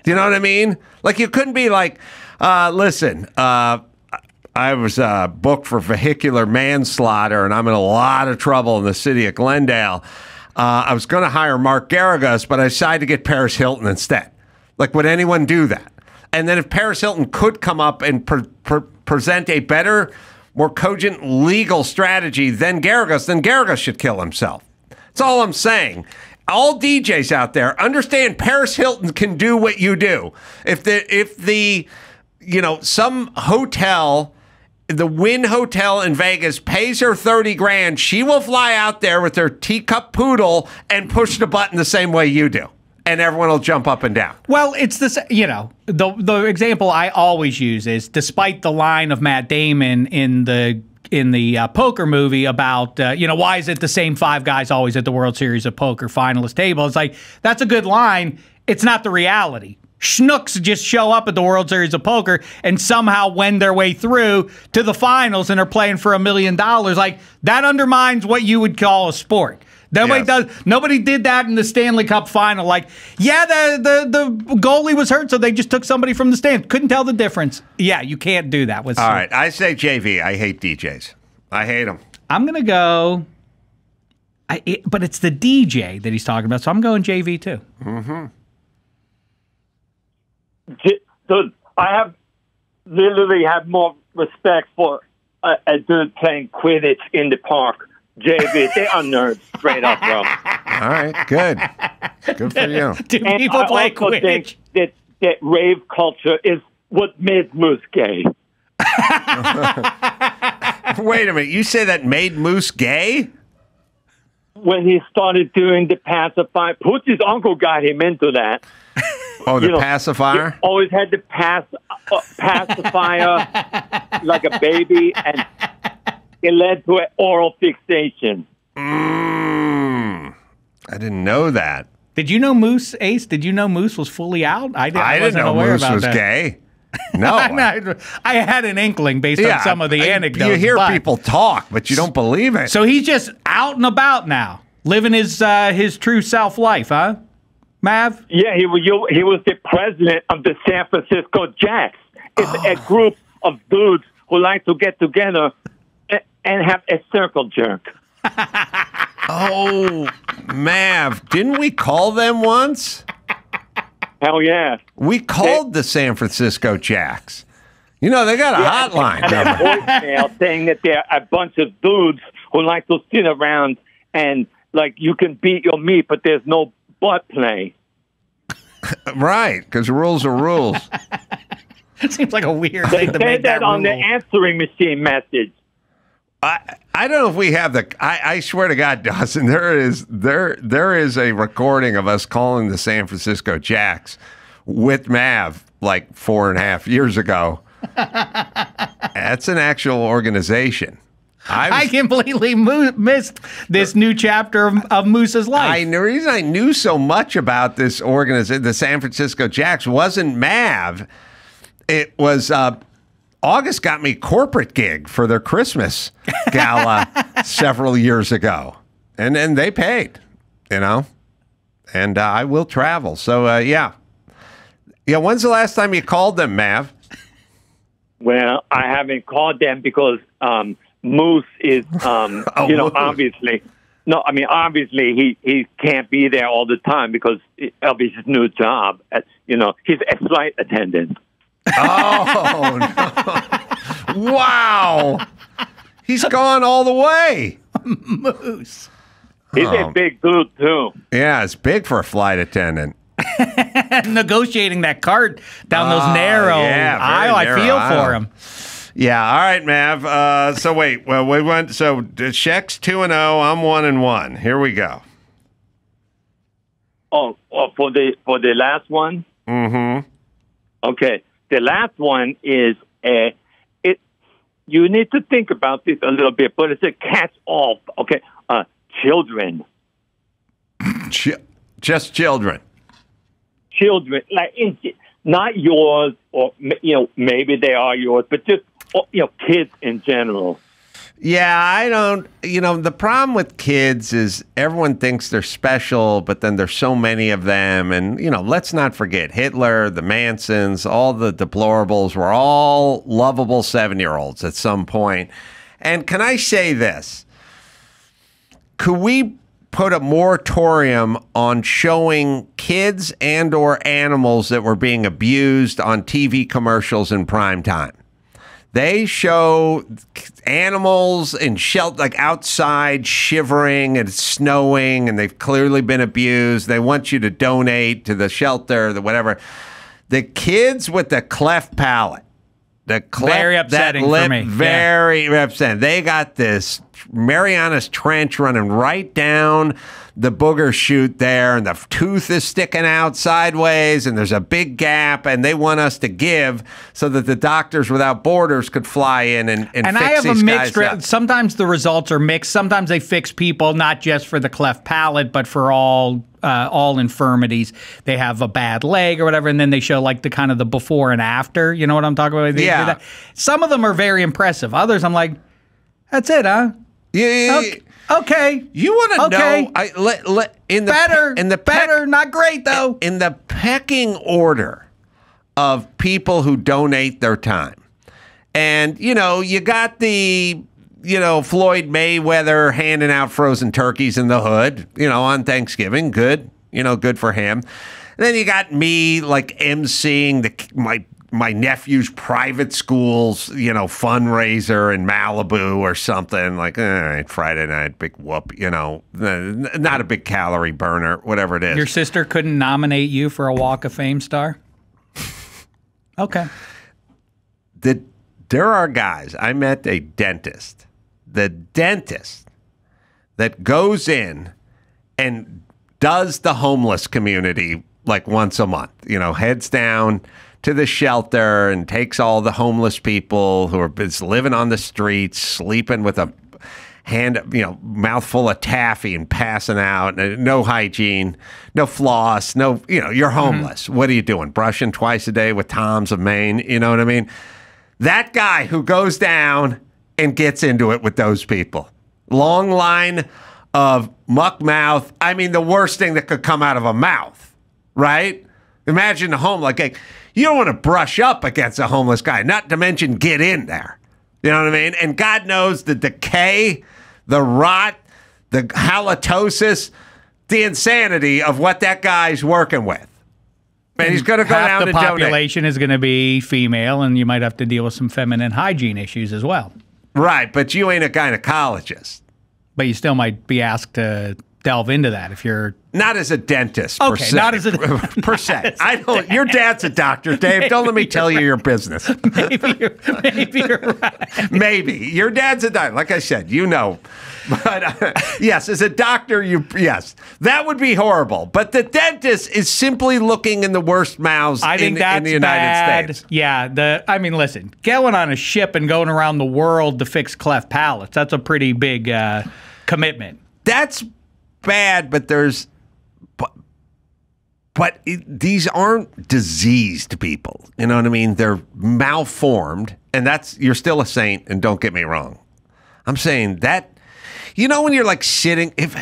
Do you know what I mean? Like, you couldn't be like, listen, I was booked for vehicular manslaughter, and I'm in a lot of trouble in the city of Glendale. I was going to hire Mark Garrigus, but I decided to get Paris Hilton instead. Like, would anyone do that? And then if Paris Hilton could come up and present a better, more cogent legal strategy than Garrigus should kill himself. That's all I'm saying. All DJs out there, understand Paris Hilton can do what you do. If the some hotel, the Wynn Hotel in Vegas pays her $30,000, she will fly out there with her teacup poodle and push the button the same way you do. And everyone will jump up and down. Well, it's this, the example I always use is, despite the line of Matt Damon in the poker movie about, why is it the same five guys always at the World Series of Poker finalist table? It's like, that's a good line. It's not the reality. Schnooks just show up at the World Series of Poker and somehow wend their way through to the finals and are playing for $1 million. Like, that undermines what you would call a sport. Nobody did that in the Stanley Cup final. Like, the goalie was hurt, so they just took somebody from the stand. Couldn't tell the difference. Yeah, you can't do that. All right, I say JV. I hate DJs. I hate them. I'm going to go, but it's the DJ that he's talking about, so I'm going JV too. Dude, I literally have more respect for a dude playing Quidditch in the park. JV, they are nerds, straight up, bro. All right, good. Good for you. Do people play Quidditch? Think that rave culture is what made Moose gay. Wait a minute, you say that made Moose gay? When he started doing the pacifier, Pucci's uncle got him into that. Oh, the pacifier? He always had the pacifier like a baby, and it led to an oral fixation. I didn't know that. Did you know Moose, Ace? Did you know Moose was fully out? I didn't know Moose was gay. No. I had an inkling based on some of the anecdotes. You hear people talk, but you don't believe it. So he's just out and about now, living his true self life, huh, Mav? Yeah, he was the president of the San Francisco Jacks. It's a group of dudes who like to get together and have a circle jerk. Oh, Mav, didn't we call them once? Hell yeah. We called the San Francisco Jacks. You know, they got a hotline And a number. voicemail saying that they're a bunch of dudes who like to sit around and, like, you can beat your meat, but there's no butt play. Right, because rules are rules. It seems like a weird They thing to say make that on the rule. answering machine message. I don't know if we have the. I swear to God, Dawson, there is a recording of us calling the San Francisco Jacks with Mav like 4.5 years ago. That's an actual organization. I completely missed this new chapter of Moose's life. The reason I knew so much about this organization, the San Francisco Jacks, wasn't Mav. It was August got me corporate gig for their Christmas gala several years ago, and then they paid, you know, and I will travel. So yeah. When's the last time you called them, Mav? Well, I haven't called them because Moose is, obviously. No, I mean, obviously he can't be there all the time because of his new job. He's a flight attendant. Oh, no. Wow. He's gone all the way. Moose. He's a big dude, too. Yeah, it's big for a flight attendant. Negotiating that cart down those narrow aisle. I feel for him. Yeah, all right, Mav. So wait, well, we went. So Shek's 2-0. I'm 1-1. Here we go. Oh, for the last one. Mm-hmm. Okay, the last one is you need to think about this a little bit, but it's a catch-all. Okay, children. Just children. Children, like not yours, or maybe they are yours, but just kids in general. Yeah, I don't. The problem with kids is everyone thinks they're special, but then there's so many of them, and let's not forget Hitler, the Mansons, all the deplorables were all lovable 7-year-olds at some point. And can I say this? Could we put a moratorium on showing kids and or animals that were being abused on TV commercials in prime time? They show animals in shelter, like outside shivering and it's snowing and they've clearly been abused. They want you to donate to the shelter, the whatever. The kids with the cleft palate. Very upsetting for me. Very upsetting. They got this Marianas Trench running right down the booger chute there, and the tooth is sticking out sideways, and there's a big gap, and they want us to give so that the Doctors Without Borders could fly in and fix I have these a mixed. guys up. Sometimes the results are mixed. Sometimes they fix people not just for the cleft palate, but for all infirmities. They have a bad leg or whatever, and then they show like the kind of the before and after. You know what I'm talking about? They do that. Some of them are very impressive. Others, I'm like, that's it, huh? Yeah. Okay. You want to know? Better, not great though. In the pecking order of people who donate their time, and you got the Floyd Mayweather handing out frozen turkeys in the hood, on Thanksgiving. Good, good for him. And then you got me like emceeing my nephew's private school's, fundraiser in Malibu or something. Like, all right, Friday night, big whoop, not a big calorie burner, whatever it is. Your sister couldn't nominate you for a Walk of Fame star? Okay. There are guys. I met a dentist. The dentist that goes in and does the homeless community like once a month, heads down to the shelter and takes all the homeless people who are living on the streets, sleeping with a mouthful of taffy and passing out, no hygiene, no floss, you're homeless. What are you doing? Brushing twice a day with Toms of Maine? You know what I mean? That guy who goes down and gets into it with those people. Long line of muck mouth. I mean, the worst thing that could come out of a mouth, right? Imagine the you don't want to brush up against a homeless guy, not to mention get in there, You know what I mean? And God knows the decay, the rot, the halitosis, the insanity of what that guy's working with. And he's going to go down to donate. Half the population is going to be female, and you might have to deal with some feminine hygiene issues as well. Right, but you ain't a gynecologist. But you still might be asked to delve into that if you're not as a dentist. Per okay, se. not as a per se. I don't. Your dad's a doctor, Dave. Don't let me tell you your business. maybe you're right. Maybe your dad's a doctor. Like I said, you know. But yes, as a doctor, yes, that would be horrible. But the dentist is simply looking in the worst mouths in the United States. Yeah, I mean, listen, going on a ship and going around the world to fix cleft palates—that's a pretty big commitment. That's bad, but these aren't diseased people. You know what I mean? They're malformed, and you're still a saint. And don't get me wrong, I'm saying that. You know when you're like sitting, if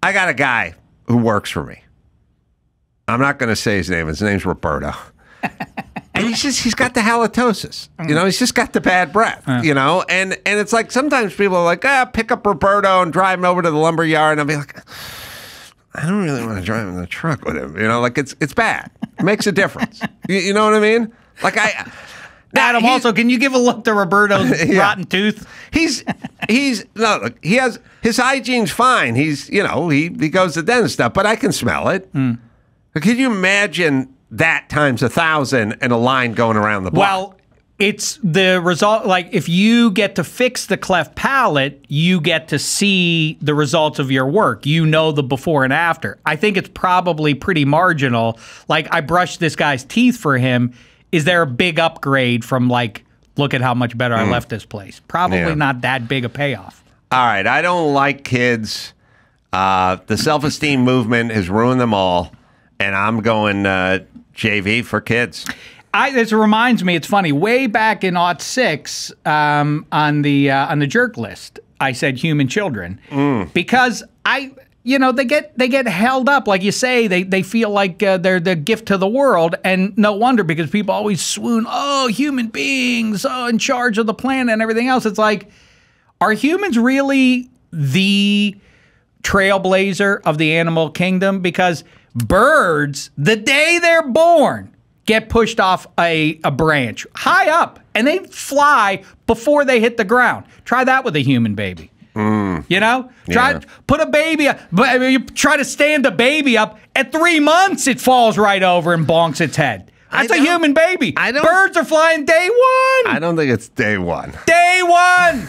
I got a guy who works for me, I'm not going to say his name. His name's Roberto, and he's got the halitosis. You know, he's just got the bad breath. You know, and it's like sometimes people are like, pick up Roberto and drive him over to the lumber yard, and I'll be like, I don't really want to drive in the truck with him. You know, like it's bad. It makes a difference. You know what I mean? Like Adam, also, can you give a look to Roberto's rotten tooth? Look, he has his hygiene's fine. He goes to the dentist stuff, but I can smell it. Could you imagine that times 1,000 and a line going around the block? Well, it's the result. Like if you get to fix the cleft palate, you get to see the results of your work. You know the before and after. I think it's probably pretty marginal. Like I brushed this guy's teeth for him. Is there a big upgrade from like, look at how much better I left this place? Probably not that big a payoff. All right. I don't like kids. The self-esteem movement has ruined them all. And I'm going JV for kids. This reminds me, it's funny, way back in '06 on the jerk list, I said human children. Because they get held up, like you say, they feel like they're the gift to the world, and no wonder, because people always swoon, oh, human beings, oh, in charge of the planet and everything else. It's like, are humans really the trailblazer of the animal kingdom? Because birds, the day they're born, get pushed off a branch high up, and they fly before they hit the ground. Try that with a human baby. You know, put a baby up, but you try to stand a baby up. At 3 months, it falls right over and bonks its head. That's a human baby. Birds are flying day one. I don't think it's day one. Day one.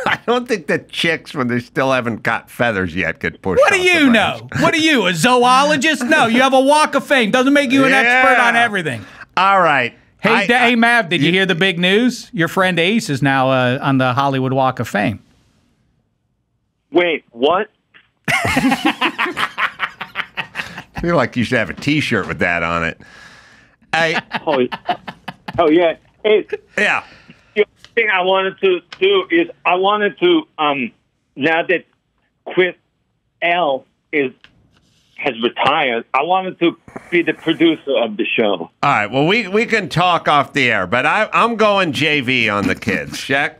I don't think that chicks, when they still haven't got feathers yet, get pushed. What do you know? What are you, a zoologist? No, you have a walk of fame. Doesn't make you an expert on everything. All right. Hey, Mav, did you hear the big news? Your friend Ace is now on the Hollywood Walk of Fame. Wait, what? I feel like you should have a T-shirt with that on it. Oh yeah. Hey, yeah. The thing I wanted to do is now that Chris L has retired, I wanted to be the producer of the show. All right. Well, we can talk off the air, but I'm going JV on the kids. Shaq?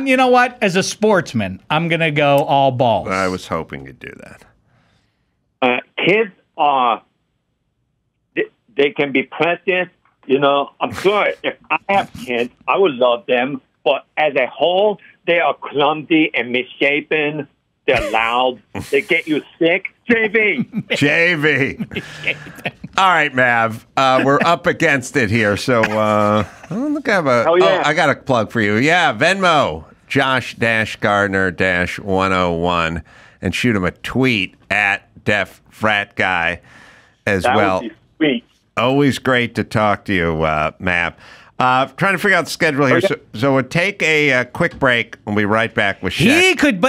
You know what? As a sportsman, I'm going to go all balls. I was hoping you'd do that. Kids are, they can be practiced. You know, I'm sure if I have kids, I would love them. But as a whole, they are clumsy and misshapen. They're loud. They get you sick. JV. JV. All right, Mav. We're up against it here. So, look, I got a plug for you. Yeah, Venmo, Josh-Gardner-101, and shoot him a tweet at Def Frat Guy as well. Would be sweet. Always great to talk to you, Mav. Trying to figure out the schedule here. Okay. So we'll take a quick break and we'll be right back with Shaq. He could,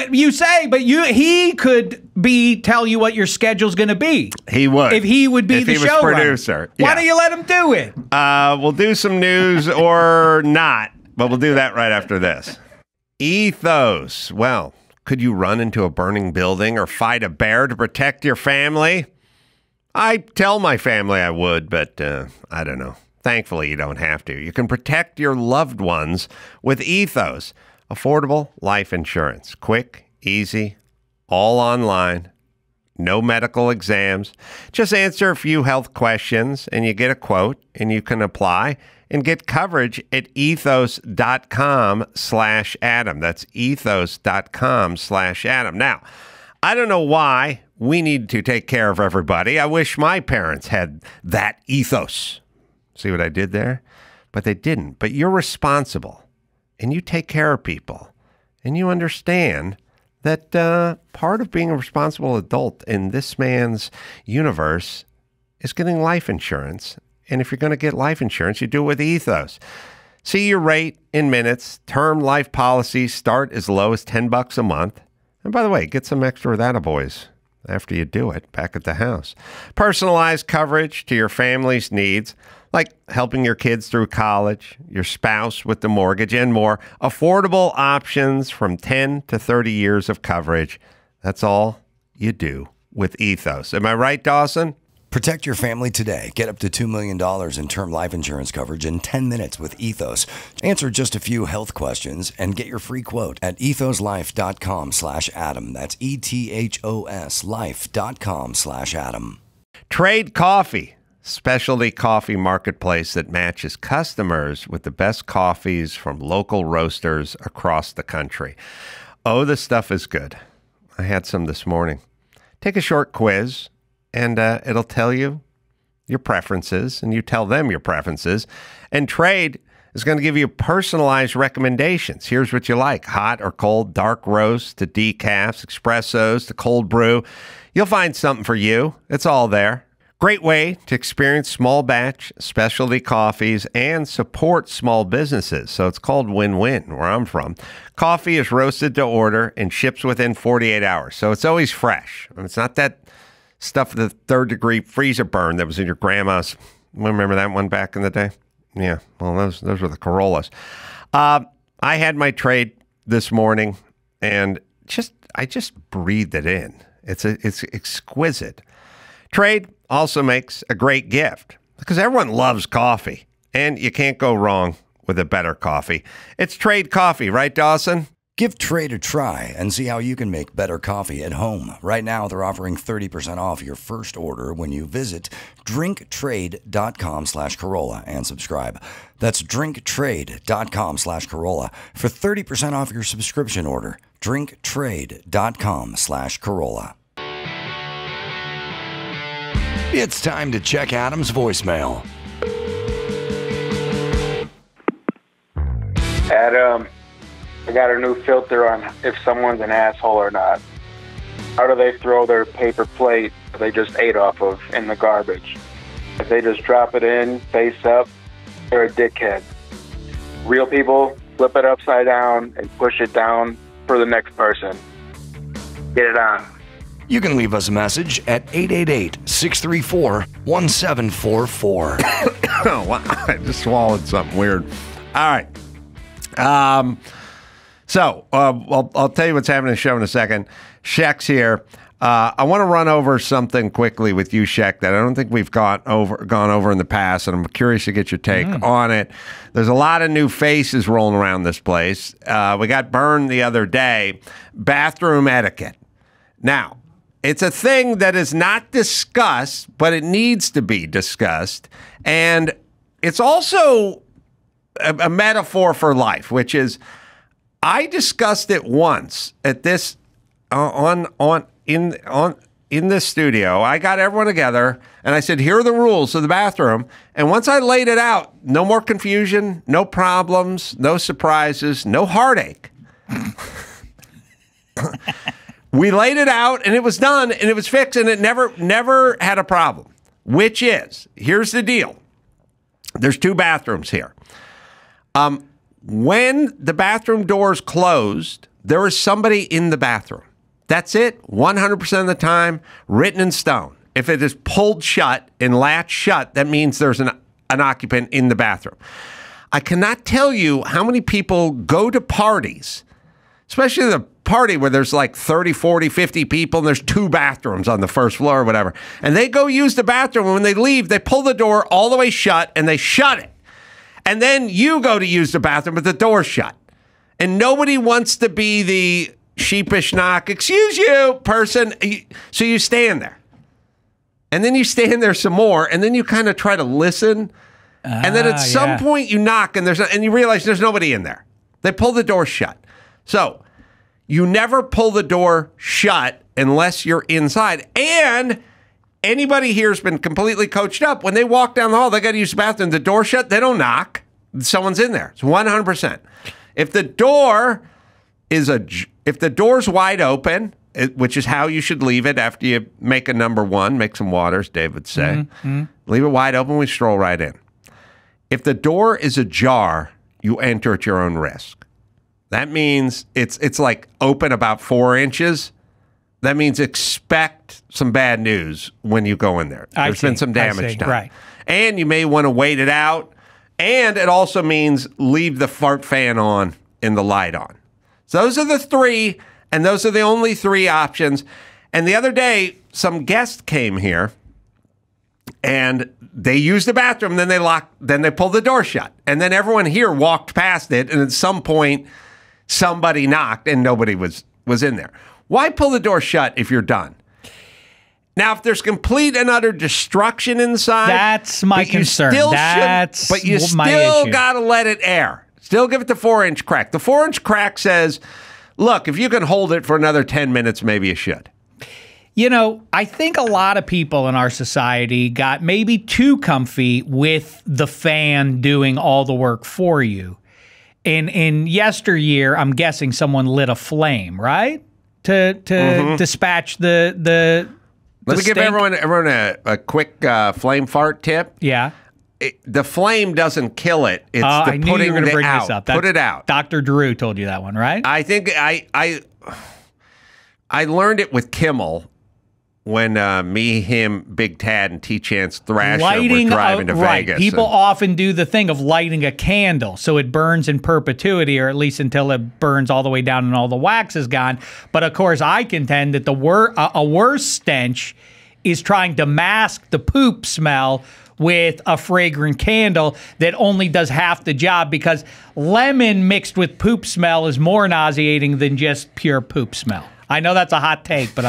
he could tell you what your schedule's going to be. He would. If he would be the showrunner. Producer. Why don't you let him do it? We'll do some news or not, but we'll do that right after this. Ethos. Well, could you run into a burning building or fight a bear to protect your family? I tell my family I would, but I don't know. Thankfully, you don't have to. You can protect your loved ones with Ethos. Affordable life insurance. Quick, easy, all online. No medical exams. Just answer a few health questions and you get a quote and you can apply and get coverage at ethos.com/Adam. That's ethos.com/Adam. Now, I don't know why we need to take care of everybody. I wish my parents had that ethos. See what I did there? But they didn't. But you're responsible and you take care of people and you understand that part of being a responsible adult in this man's universe is getting life insurance. And if you're going to get life insurance, you do it with Ethos. See your rate in minutes. Term life policies start as low as $10 a month. And by the way, get some extra of that, boys, after you do it back at the house. Personalized coverage to your family's needs, like helping your kids through college, your spouse with the mortgage, and more. Affordable options from 10 to 30 years of coverage. That's all you do with Ethos. Am I right, Dawson? Protect your family today. Get up to $2 million in term life insurance coverage in 10 minutes with Ethos. Answer just a few health questions and get your free quote at ethoslife.com/Adam. That's ETHOS life.com/Adam. Trade Coffee, specialty coffee marketplace that matches customers with the best coffees from local roasters across the country. Oh, the stuff is good. I had some this morning. Take a short quiz, and it'll tell you your preferences, and you tell them your preferences. And Trade is going to give you personalized recommendations. Here's what you like: hot or cold, dark roast to decafs, espressos to cold brew. You'll find something for you. It's all there. Great way to experience small batch specialty coffees and support small businesses. So it's called win-win where I'm from. Coffee is roasted to order and ships within 48 hours. So it's always fresh. And it's not that stuff the third-degree freezer burn that was in your grandma's. Remember that one back in the day? Yeah, well, those were the Carollas. I had my Trade this morning, and I just breathed it in. It's exquisite. Trade also makes a great gift because everyone loves coffee, and you can't go wrong with a better coffee. It's Trade Coffee, right, Dawson? Give Trade a try and see how you can make better coffee at home. Right now, they're offering 30% off your first order when you visit drinktrade.com/Carolla and subscribe. That's drinktrade.com/Carolla for 30% off your subscription order. drinktrade.com/Carolla. It's time to check Adam's voicemail. Adam, I got a new filter on if someone's an asshole or not. How do they throw their paper plate that they just ate off of in the garbage? If they just drop it in, face up, they're a dickhead. Real people flip it upside down and push it down for the next person. Get it on. You can leave us a message at 888-634-1744. Oh, wow. I just swallowed something weird. All right. So I'll tell you what's happening in the show in a second. Shek's here. I want to run over something quickly with you, Shek, that I don't think we've gone over in the past, and I'm curious to get your take on it. There's a lot of new faces rolling around this place. We got burned the other day. Bathroom etiquette. Now, it's a thing that is not discussed, but it needs to be discussed. And it's also a metaphor for life, which is I discussed it once at this in this studio. I got everyone together and I said, here are the rules of the bathroom. And once I laid it out, no more confusion, no problems, no surprises, no heartache. We laid it out and it was done and it was fixed and it never had a problem, which is, here's the deal. There's two bathrooms here. When the bathroom doors closed, there is somebody in the bathroom. That's it, 100% of the time, written in stone. If it is pulled shut and latched shut, that means there's an occupant in the bathroom. I cannot tell you how many people go to parties, especially the party where there's like 30, 40, 50 people and there's 2 bathrooms on the first floor or whatever. And they go use the bathroom. And when they leave, they pull the door all the way shut and they shut it. And then you go to use the bathroom, but the door's shut. And nobody wants to be the sheepish knock, excuse you, person. So you stand there. And then you stand there some more, and then you kind of try to listen. And then at some point you knock, and you realize there's nobody in there. They pull the door shut. So you never pull the door shut unless you're inside. And anybody here has been completely coached up. When they walk down the hall, they got to use the bathroom. The door shut, they don't knock. Someone's in there. It's 100%. If the door's wide open, which is how you should leave it after you make a number 1, make some waters, Dave would say. Leave it wide open, we stroll right in. If the door is ajar, you enter at your own risk. That means it's like open about 4 inches. That means expect some bad news when you go in there. There's been some damage done. Right. And you may want to wait it out. And it also means leave the fart fan on and the light on. So those are the 3, and those are the only 3 options. And the other day, some guest came here, and they used the bathroom, then they pulled the door shut. And then everyone here walked past it, and at some point, somebody knocked, and nobody was in there. Why pull the door shut if you're done? Now, if there's complete and utter destruction inside, that's my concern. But you still got to let it air. Still give it the 4-inch crack. The 4-inch crack says, look, if you can hold it for another 10 minutes, maybe you should. You know, I think a lot of people in our society got maybe too comfy with the fan doing all the work for you. In yesteryear, I'm guessing someone lit a flame, right? To dispatch the Let me give everyone a quick flame fart tip. Yeah. The flame doesn't kill it. It's the putting it out. Put it out. Dr. Drew told you that one, right? I think I learned it with Kimmel when me, him, Big Tad, and T-Chance Thrasher were driving to Vegas. People often do the thing of lighting a candle so it burns in perpetuity, or at least until it burns all the way down and all the wax is gone. But of course, I contend that a worse stench is trying to mask the poop smell with a fragrant candle that only does half the job, because lemon mixed with poop smell is more nauseating than just pure poop smell. I know that's a hot take, but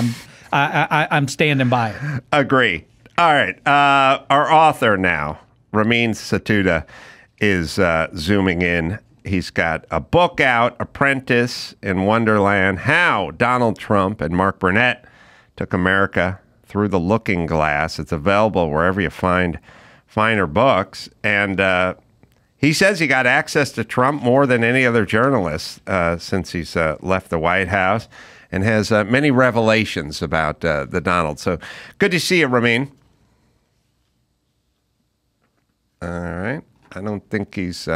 I'm standing by it. Agree. All right. Our author now, Ramin Setoodeh, is zooming in. He's got a book out, Apprentice in Wonderland, How Donald Trump and Mark Burnett Took America Through the Looking Glass. It's available wherever you find finer books. And he says he got access to Trump more than any other journalist since he's left the White House, and has many revelations about the Donald. So good to see you, Ramin. All right. I don't think he's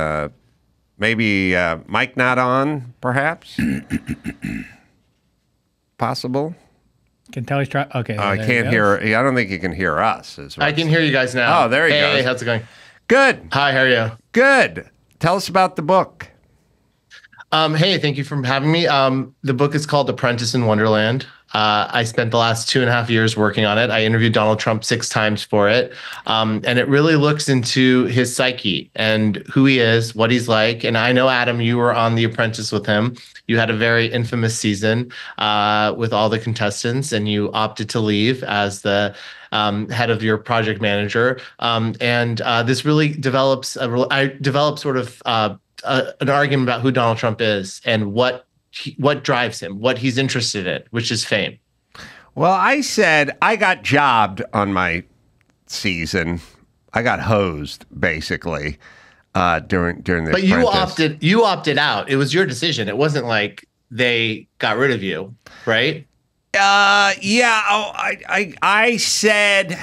maybe mic not on, perhaps. Possible. Can tell he's trying. Okay. I can't hear. I don't think he can hear us. I can hear you guys now. Oh, there you go. Hey, how's it going? Good. Hi, how are you? Good. Tell us about the book. Hey, thank you for having me. The book is called Apprentice in Wonderland. I spent the last 2.5 years working on it. I interviewed Donald Trump 6 times for it. And it really looks into his psyche and who he is, what he's like. And I know, Adam, you were on The Apprentice with him. You had a very infamous season with all the contestants, and you opted to leave as the head of your project manager. This really develops sort of an argument about who Donald Trump is and what drives him, what he's interested in, which is fame. Well, I said I got jobbed on my season. I got hosed, basically, during the But Apprentice. you opted out. It was your decision. It wasn't like they got rid of you, right? Yeah. Oh, I said,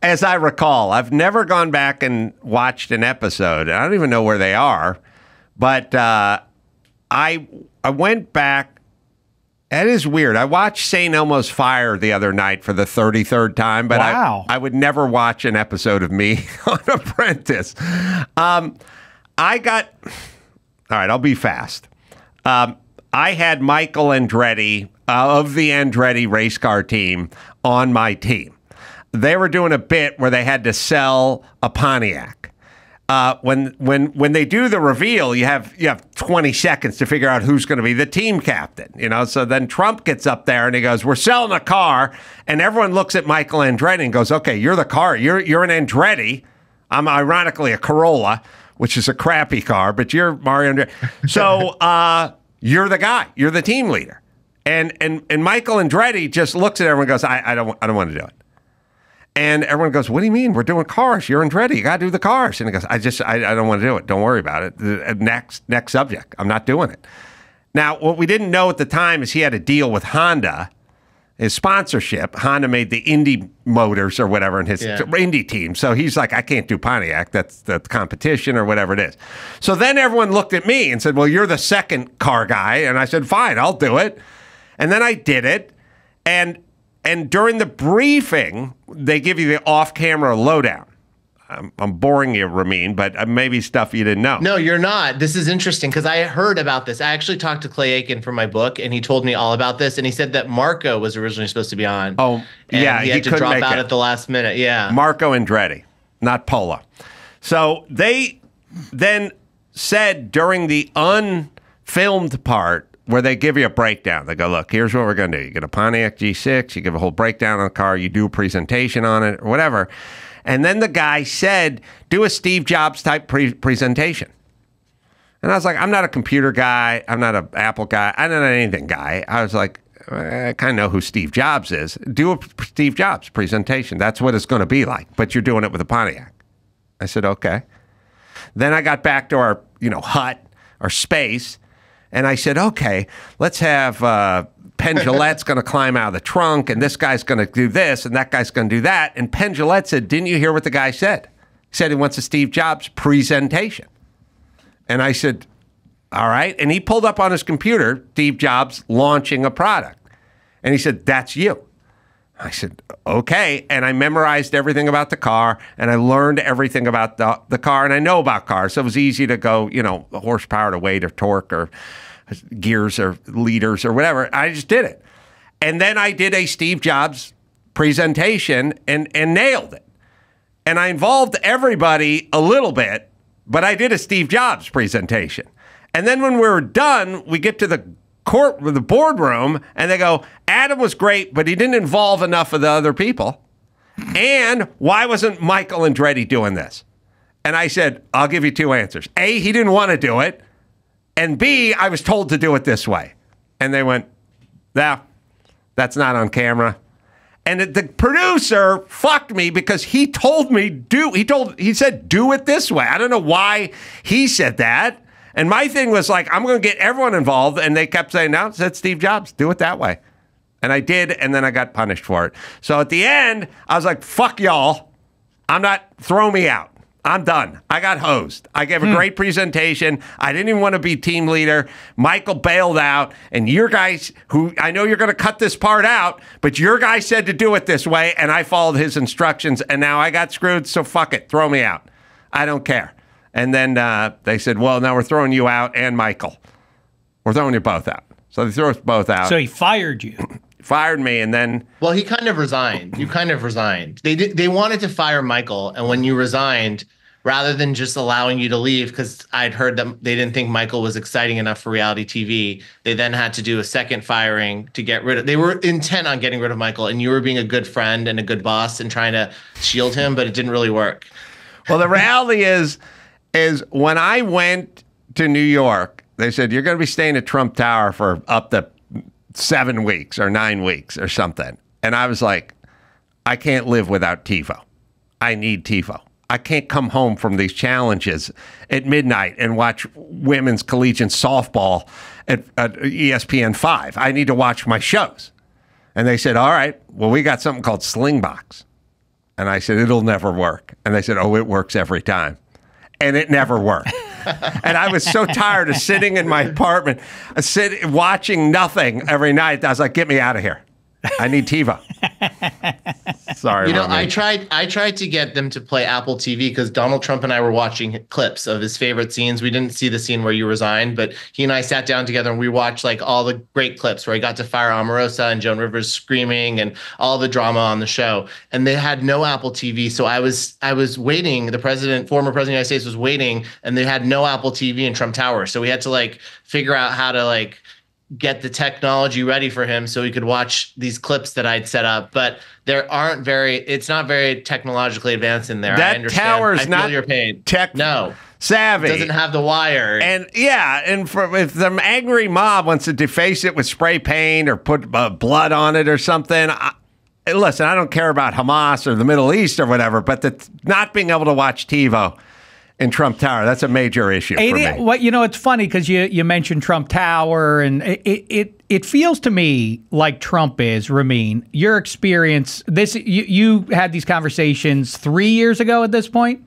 as I recall, I've never gone back and watched an episode. I don't even know where they are, but I went back. It is weird. I watched St. Elmo's Fire the other night for the 33rd time, but wow. I would never watch an episode of me on Apprentice. All right, I'll be fast. I I had Michael Andretti of the Andretti race car team on my team. They were doing a bit where they had to sell a Pontiac. When they do the reveal, you have 20 seconds to figure out who's going to be the team captain. So then Trump gets up there and he goes, "We're selling a car," and everyone looks at Michael Andretti and goes, "Okay, you're the car. You're an Andretti. I'm ironically a Carolla, which is a crappy car, but you're Mario Andretti. So you're the guy. You're the team leader." And Michael Andretti just looks at everyone and goes, "I don't want to do it." And everyone goes, "What do you mean? We're doing cars. You're Andretti. You got to do the cars." And he goes, I don't want to do it. Don't worry about it. Next subject. I'm not doing it. Now, what we didn't know at the time is he had a deal with Honda, his sponsorship. Honda made the Indy Motors or whatever in his Indy team. So he's like, "I can't do Pontiac. That's the competition," or whatever it is. So then everyone looked at me and said, "Well, you're the second car guy." And I said, "Fine, I'll do it." And then I did it. And during the briefing, they give you the off-camera lowdown. I'm boring you, Ramin, but maybe stuff you didn't know. No, you're not. This is interesting because I heard about this. I actually talked to Clay Aiken for my book, and he told me all about this. And he said that Marco was originally supposed to be on. Oh, yeah. He had to drop out at the last minute. Yeah. Marco Andretti, not Polo. So they then said during the unfilmed part, where they give you a breakdown. They go, "Look, here's what we're going to do. You get a Pontiac G6, you give a whole breakdown on the car, you do a presentation on it, or whatever." And then the guy said, "Do a Steve Jobs type presentation." And I was like, I'm not a computer guy. I'm not an Apple guy. I'm not an anything guy. I was like, I kind of know who Steve Jobs is. Do a Steve Jobs presentation. That's what it's going to be like, but you're doing it with a Pontiac. I said, okay. Then I got back to our, hut, our space, and I said, okay, let's have Penn Jillette's going to climb out of the trunk, and this guy's going to do this, and that guy's going to do that. And Penn Jillette said, didn't you hear what the guy said? He said he wants a Steve Jobs presentation. And I said, all right. And he pulled up on his computer, Steve Jobs launching a product. And he said, that's you. I said, okay. And I memorized everything about the car, and I learned everything about the car, and I know about cars. So it was easy to go, horsepower to weight or torque or gears or liters or whatever. I just did it. And then I did a Steve Jobs presentation and nailed it. And I involved everybody a little bit, but I did a Steve Jobs presentation. And then when we were done, we get to the boardroom, and they go, Adam was great, but he didn't involve enough of the other people. And why wasn't Michael Andretti doing this? And I said, I'll give you two answers. A, he didn't want to do it. And B, I was told to do it this way. And they went, no, that's not on camera. And the producer fucked me because he told me he said, do it this way. I don't know why he said that. And my thing was like, I'm going to get everyone involved. And they kept saying, no, it said Steve Jobs, do it that way. And I did, and then I got punished for it. So at the end, I was like, fuck y'all. Throw me out. I'm done. I got hosed. I gave a great presentation. I didn't even want to be team leader. Michael bailed out. And your guys, who I know you're going to cut this part out, but your guy said to do it this way, and I followed his instructions, and now I got screwed, so fuck it. Throw me out. I don't care. And then they said, well, now we're throwing you out and Michael. We're throwing you both out. So they threw us both out. So he fired you. Fired me, and then... Well, he kind of resigned. You kind of resigned. They wanted to fire Michael, and when you resigned, rather than just allowing you to leave, because I'd heard that they didn't think Michael was exciting enough for reality TV, they then had to do a second firing to get rid of... They were intent on getting rid of Michael, and you were being a good friend and a good boss and trying to shield him, but it didn't really work. Well, the reality is when I went to New York, they said, you're going to be staying at Trump Tower for up to 7 weeks or 9 weeks or something. And I was like, I can't live without TiVo. I need TiVo. I can't come home from these challenges at midnight and watch women's collegiate softball at ESPN 5. I need to watch my shows. And they said, all right, well, we got something called Slingbox. And I said, it'll never work. And they said, oh, it works every time. And it never worked. And I was so tired of sitting in my apartment, watching nothing every night. I was like, get me out of here. I need TiVo. Sorry, You know, Ramin. I tried to get them to play Apple TV because Donald Trump and I were watching clips of his favorite scenes. We didn't see the scene where you resigned, but he and I sat down together and we watched like all the great clips where he got to fire Omarosa and Joan Rivers screaming and all the drama on the show. And they had no Apple TV, so I was waiting. The former president of the United States was waiting, and they had no Apple TV in Trump Tower. So we had to like figure out how to like get the technology ready for him so he could watch these clips that I'd set up. But it's not very technologically advanced in there. That I understand. tower is I feel not your pain. savvy. It doesn't have the wire. And if the angry mob wants to deface it with spray paint or put blood on it or something, listen, I don't care about Hamas or the Middle East or whatever, but not being able to watch TiVo in Trump Tower, that's a major issue for me. Well, you know, it's funny because you mentioned Trump Tower, and it feels to me like Trump is, Ramin. Your experience, you had these conversations 3 years ago at this point?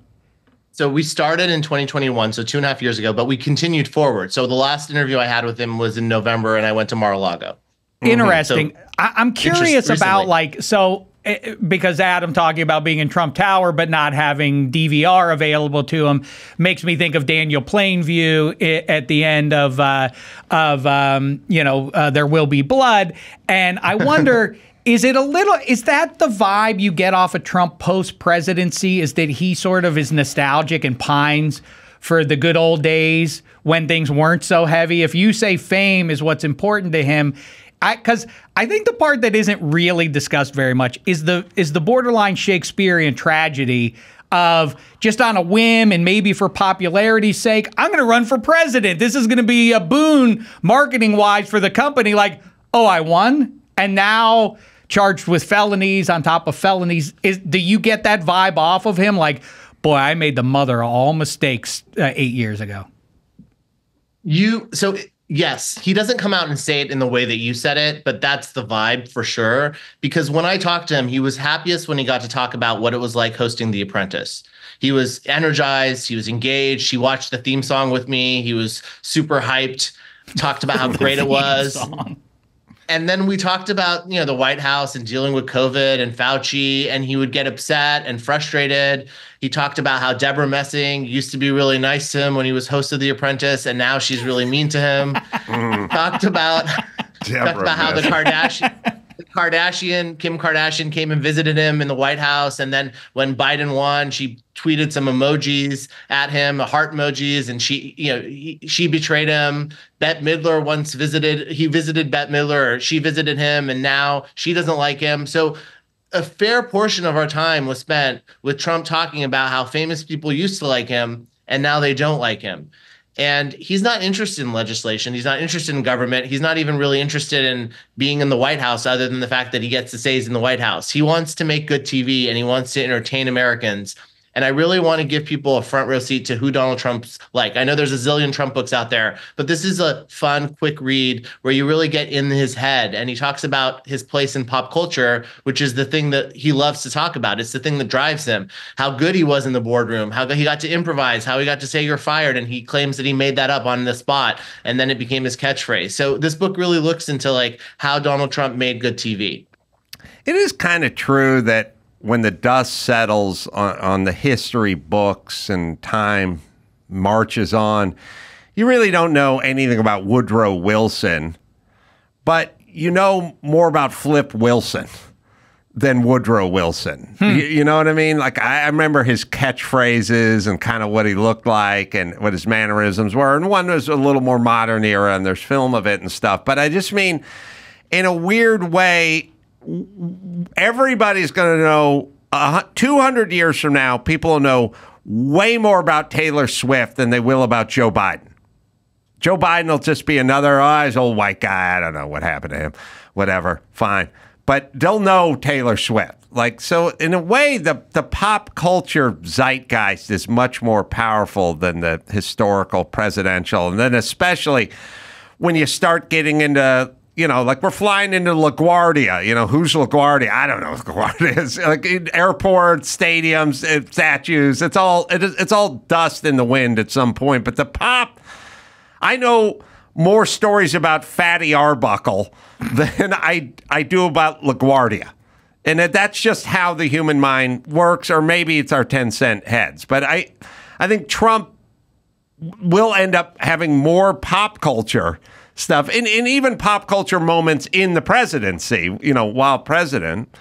So we started in 2021, so 2.5 years ago, but we continued forward. So the last interview I had with him was in November, and I went to Mar-a-Lago. Interesting. So, I'm curious about because Adam talking about being in Trump Tower but not having DVR available to him makes me think of Daniel Plainview at the end of There Will Be Blood, and I wonder. Is that the vibe you get off of Trump post-presidency, is that he sort of is nostalgic and pines for the good old days when things weren't so heavy? If you say fame is what's important to him, because I think the part that isn't really discussed very much is the borderline Shakespearean tragedy of just on a whim and maybe for popularity's sake, I'm going to run for president. This is going to be a boon marketing-wise for the company. Like, oh, I won, and now charged with felonies on top of felonies. Do you get that vibe off of him? Like, boy, I made the mother of all mistakes 8 years ago. Yes, he doesn't come out and say it in the way that you said it, but that's the vibe for sure. Because when I talked to him, he was happiest when he got to talk about what it was like hosting The Apprentice. He was energized. He was engaged. He watched the theme song with me. He was super hyped, talked about how great it was. And then we talked about, the White House and dealing with COVID and Fauci, and he would get upset and frustrated. He talked about how Deborah Messing used to be really nice to him when he was host of The Apprentice, and now she's really mean to him. Talked about how the Kim Kardashian came and visited him in the White House, and then when Biden won, she tweeted some emojis at him, heart emojis, and she betrayed him. Bette Midler he visited Bette Midler, or she visited him, and now she doesn't like him. So a fair portion of our time was spent with Trump talking about how famous people used to like him, and now they don't like him. And he's not interested in legislation. He's not interested in government. He's not even really interested in being in the White House, other than the fact that he gets to say he's in the White House. He wants to make good TV, and he wants to entertain Americans. And I really want to give people a front row seat to who Donald Trump's like. I know there's a zillion Trump books out there, but this is a fun, quick read where you really get in his head. And he talks about his place in pop culture, which is the thing that he loves to talk about. It's the thing that drives him. How good he was in the boardroom, how he got to improvise, how he got to say you're fired. And he claims that he made that up on the spot, and then it became his catchphrase. So this book really looks into like how Donald Trump made good TV. It is kind of true that when the dust settles on the history books and time marches on, you really don't know anything about Woodrow Wilson, but you know more about Flip Wilson than Woodrow Wilson. You know what I mean? Like, I remember his catchphrases and kind of what he looked like and what his mannerisms were. And one was a little more modern era, and there's film of it and stuff. But I just mean, in a weird way, everybody's going to know 200 years from now, people will know way more about Taylor Swift than they will about Joe Biden. Joe Biden will just be another, he's an old white guy. I don't know what happened to him. Whatever. Fine. But they'll know Taylor Swift. Like, so in a way, the pop culture zeitgeist is much more powerful than the historical presidential. And then especially when you start getting into, like we're flying into LaGuardia. Who's LaGuardia? I don't know what LaGuardia is. Like airports, stadiums, statues. It's all dust in the wind at some point. But the pop, I know more stories about Fatty Arbuckle than I do about LaGuardia. And that's just how the human mind works, or maybe it's our 10-cent heads. But I think Trump will end up having more pop culture stuff, and even pop culture moments in the presidency, while president.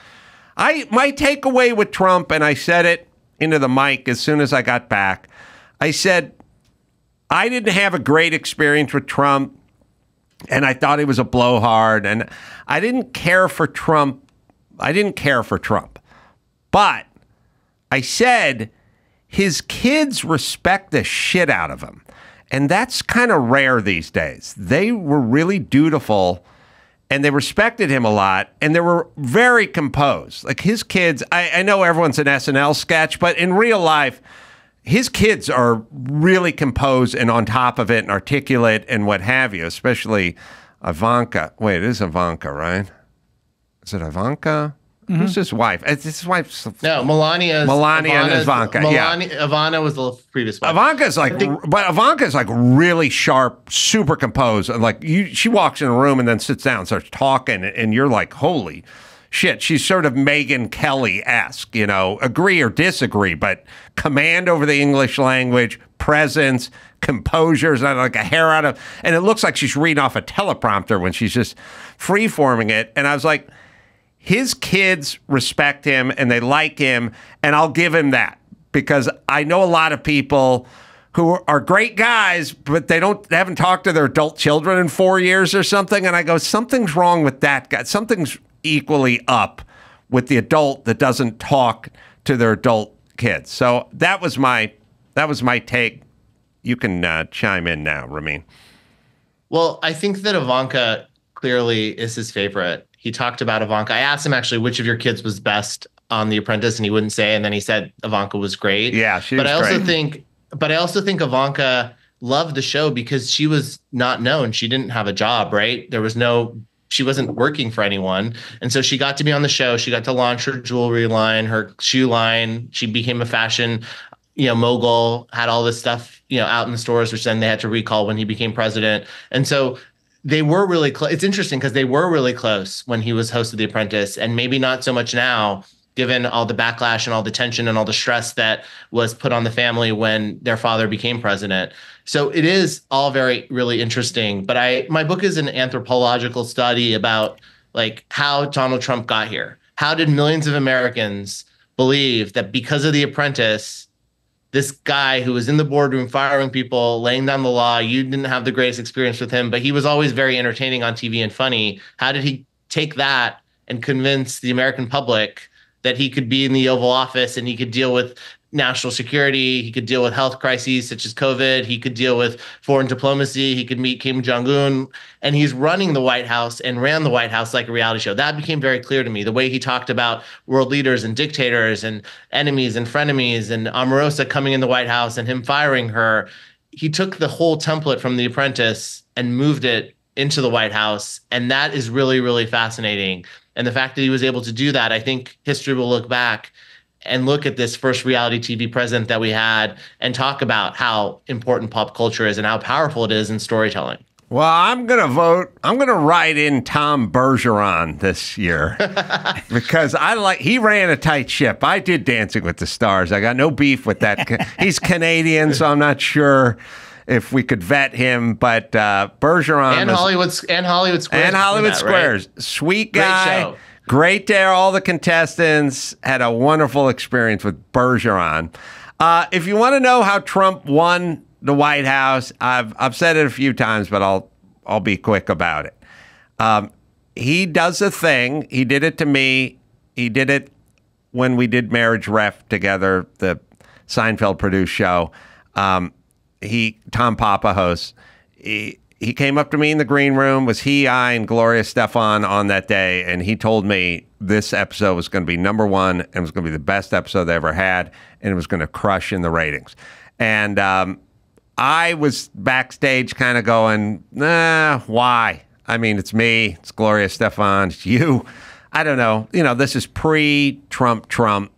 My takeaway with Trump, and I said it into the mic as soon as I got back, I said, I didn't have a great experience with Trump, and I thought he was a blowhard, and I didn't care for Trump. But I said his kids respect the shit out of him. And that's kind of rare these days. They were really dutiful and they respected him a lot, and they were very composed. Like his kids, I know everyone's an SNL sketch, but in real life, his kids are really composed and on top of it and articulate and what have you, especially Ivanka. Wait, it is Ivanka, right? Is it Ivanka? Mm-hmm. Who's his wife? It's his wife's. No, Melania and Ivanka. Ivana was the previous wife. Ivanka's like really sharp, super composed, and like she walks in a room and then sits down and starts talking, and you're like, holy shit. She's sort of Megyn Kelly-esque, agree or disagree, but command over the English language, presence, composure's not like a hair out of, and it looks like she's reading off a teleprompter when she's just free-forming it. And I was like, his kids respect him and they like him, and I'll give him that, because I know a lot of people who are great guys, but they haven't talked to their adult children in 4 years or something. And I go, something's wrong with that guy. Something's equally up with the adult that doesn't talk to their adult kids. So that was my take. You can chime in now, Ramin. Well, I think that Ivanka clearly is his favorite. He talked about Ivanka. I asked him actually which of your kids was best on The Apprentice, and he wouldn't say. And then he said Ivanka was great. Yeah, she was great. But I also think Ivanka loved the show because she was not known. She didn't have a job, right? She wasn't working for anyone. And so she got to be on the show. She got to launch her jewelry line, her shoe line. She became a fashion, mogul, had all this stuff, out in the stores, which then they had to recall when he became president. And so they were really close. It's interesting because they were really close when he was host of The Apprentice, and maybe not so much now, given all the backlash and all the tension and all the stress that was put on the family when their father became president. So it is all really interesting. But my book is an anthropological study about like how Donald Trump got here. How did millions of Americans believe that because of The Apprentice, this guy who was in the boardroom firing people, laying down the law, you didn't have the greatest experience with him, but he was always very entertaining on TV and funny. How did he take that and convince the American public that he could be in the Oval Office and he could deal with national security, he could deal with health crises such as COVID, he could deal with foreign diplomacy, he could meet Kim Jong-un, and he's running the White House and ran the White House like a reality show. That became very clear to me. The way he talked about world leaders and dictators and enemies and frenemies, and Omarosa coming in the White House and him firing her, he took the whole template from The Apprentice and moved it into the White House, and that is really, really fascinating. And the fact that he was able to do that, I think history will look back and look at this first reality TV president that we had and talk about how important pop culture is and how powerful it is in storytelling. Well, I'm going to write in Tom Bergeron this year because he ran a tight ship. I did Dancing with the Stars. I got no beef with that. He's Canadian, so I'm not sure if we could vet him, but Bergeron and Hollywood Squares. Right? Sweet guy. Great show. Great there. All the contestants had a wonderful experience with Bergeron. If you want to know how Trump won the White House, I've said it a few times, but I'll be quick about it. He does a thing. He did it to me. He did it when we did Marriage Ref together, the Seinfeld produced show. Tom Papa hosts. He came up to me in the green room. I, and Gloria Stefan on that day, and he told me this episode was going to be number one, and it was going to be the best episode they ever had, and it was going to crush in the ratings. And I was backstage kind of going, why? I mean, it's me, it's Gloria Stefan, it's you. I don't know. This is pre-Trump. Trump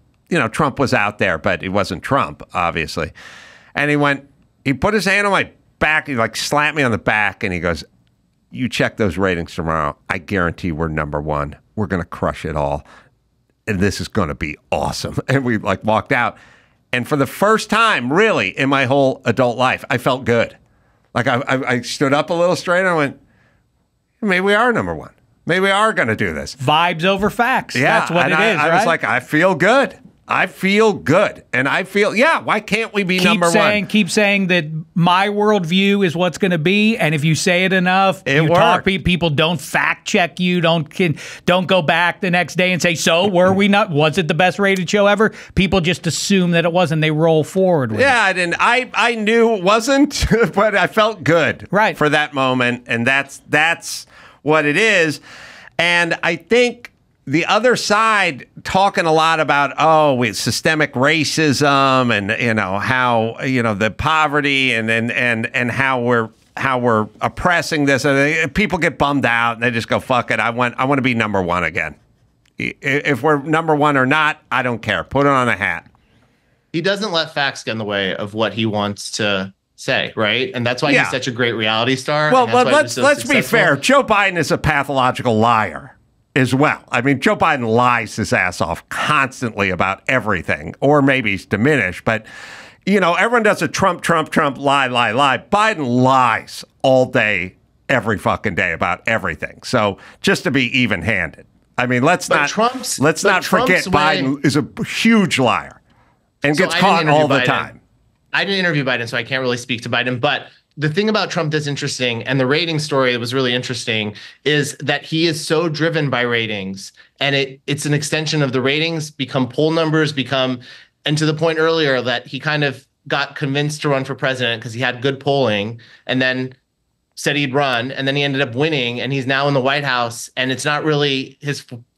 was out there, but it wasn't Trump, obviously. And he put his hand on my back, he slapped me on the back, and he goes, you check those ratings tomorrow. I guarantee we're number one. We're going to crush it all. and this is going to be awesome. And we like walked out. And for the first time, really, in my whole adult life, I felt good. Like I stood up a little straighter and I went, maybe we are number one. Maybe we are going to do this. Vibes over facts. Yeah, That's what it is, right? I was like, I feel good. I feel good. And I feel, yeah, why can't we be number one? Keep saying that my worldview is what's going to be. And if you say it enough, people don't fact check you. Don't go back the next day and say, so were we not? Was it the best rated show ever? People just assume that it wasn't. They roll forward with it. And I knew it wasn't, but I felt good for that moment. And that's what it is. And I think the other side talking a lot about, it's systemic racism and, how, the poverty and how we're oppressing this. And people get bummed out and they just go, fuck it. I want to be number one again. If we're number one or not, I don't care. Put it on a hat. He doesn't let facts get in the way of what he wants to say, right? And that's why he's such a great reality star. Well, but let's be fair. Joe Biden is a pathological liar as well. I mean, Joe Biden lies his ass off constantly about everything, or maybe he's diminished, but everyone does a Trump, lie. Biden lies all day, every fucking day about everything. So just to be even-handed. I mean, let's not forget Biden is a huge liar and gets caught all the time. I didn't interview Biden, so I can't really speak to Biden, but the thing about Trump that's interesting, and the rating story that was really interesting, is that he is so driven by ratings, and it's an extension of the ratings, become poll numbers, and to the point earlier that he kind of got convinced to run for president because he had good polling, and then said he'd run, and then he ended up winning, and he's now in the White House, and it's not really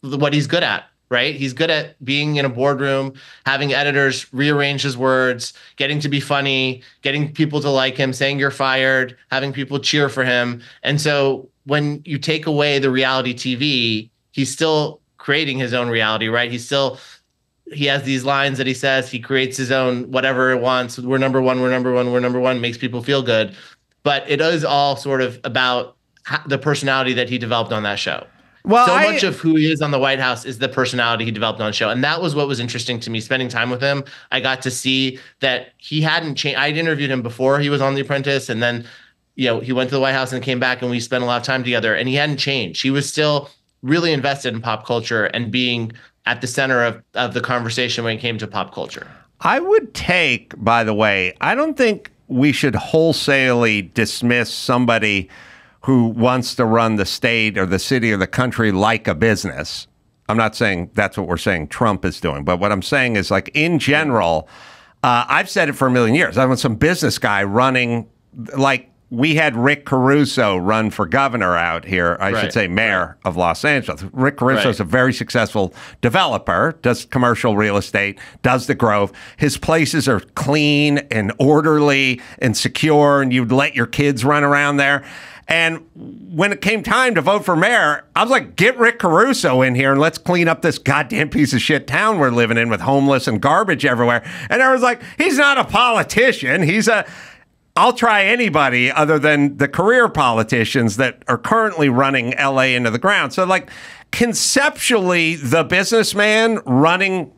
what he's good at. Right? He's good at being in a boardroom, having editors rearrange his words, getting to be funny, getting people to like him, saying you're fired, having people cheer for him. And so when you take away the reality TV, he's still creating his own reality, right? He has these lines that he says, he creates his own whatever it wants. We're number one, we're number one, we're number one, makes people feel good. But it is all sort of about the personality that he developed on that show. Well, much of who he is on the White House is the personality he developed on the show. And that was what was interesting to me, spending time with him. I got to see that he hadn't changed. I'd interviewed him before he was on The Apprentice. And then, he went to the White House and came back and we spent a lot of time together, and he hadn't changed. He was still really invested in pop culture and being at the center of the conversation when it came to pop culture. I would take, by the way, I don't think we should wholesalely dismiss somebody who wants to run the state or the city or the country like a business. I'm not saying that's what we're saying Trump is doing, but what I'm saying is, like, in general, I've said it for a million years. I want some business guy running, like we had Rick Caruso run for governor out here, I should say mayor of Los Angeles. Rick Caruso is a very successful developer, does commercial real estate, does the Grove. His places are clean and orderly and secure, and you'd let your kids run around there. And when it came time to vote for mayor, I was like, get Rick Caruso in here and let's clean up this goddamn piece of shit town we're living in with homeless and garbage everywhere. And I was like, he's not a politician. I'll try anybody other than the career politicians that are currently running LA into the ground. So, like, conceptually, the businessman running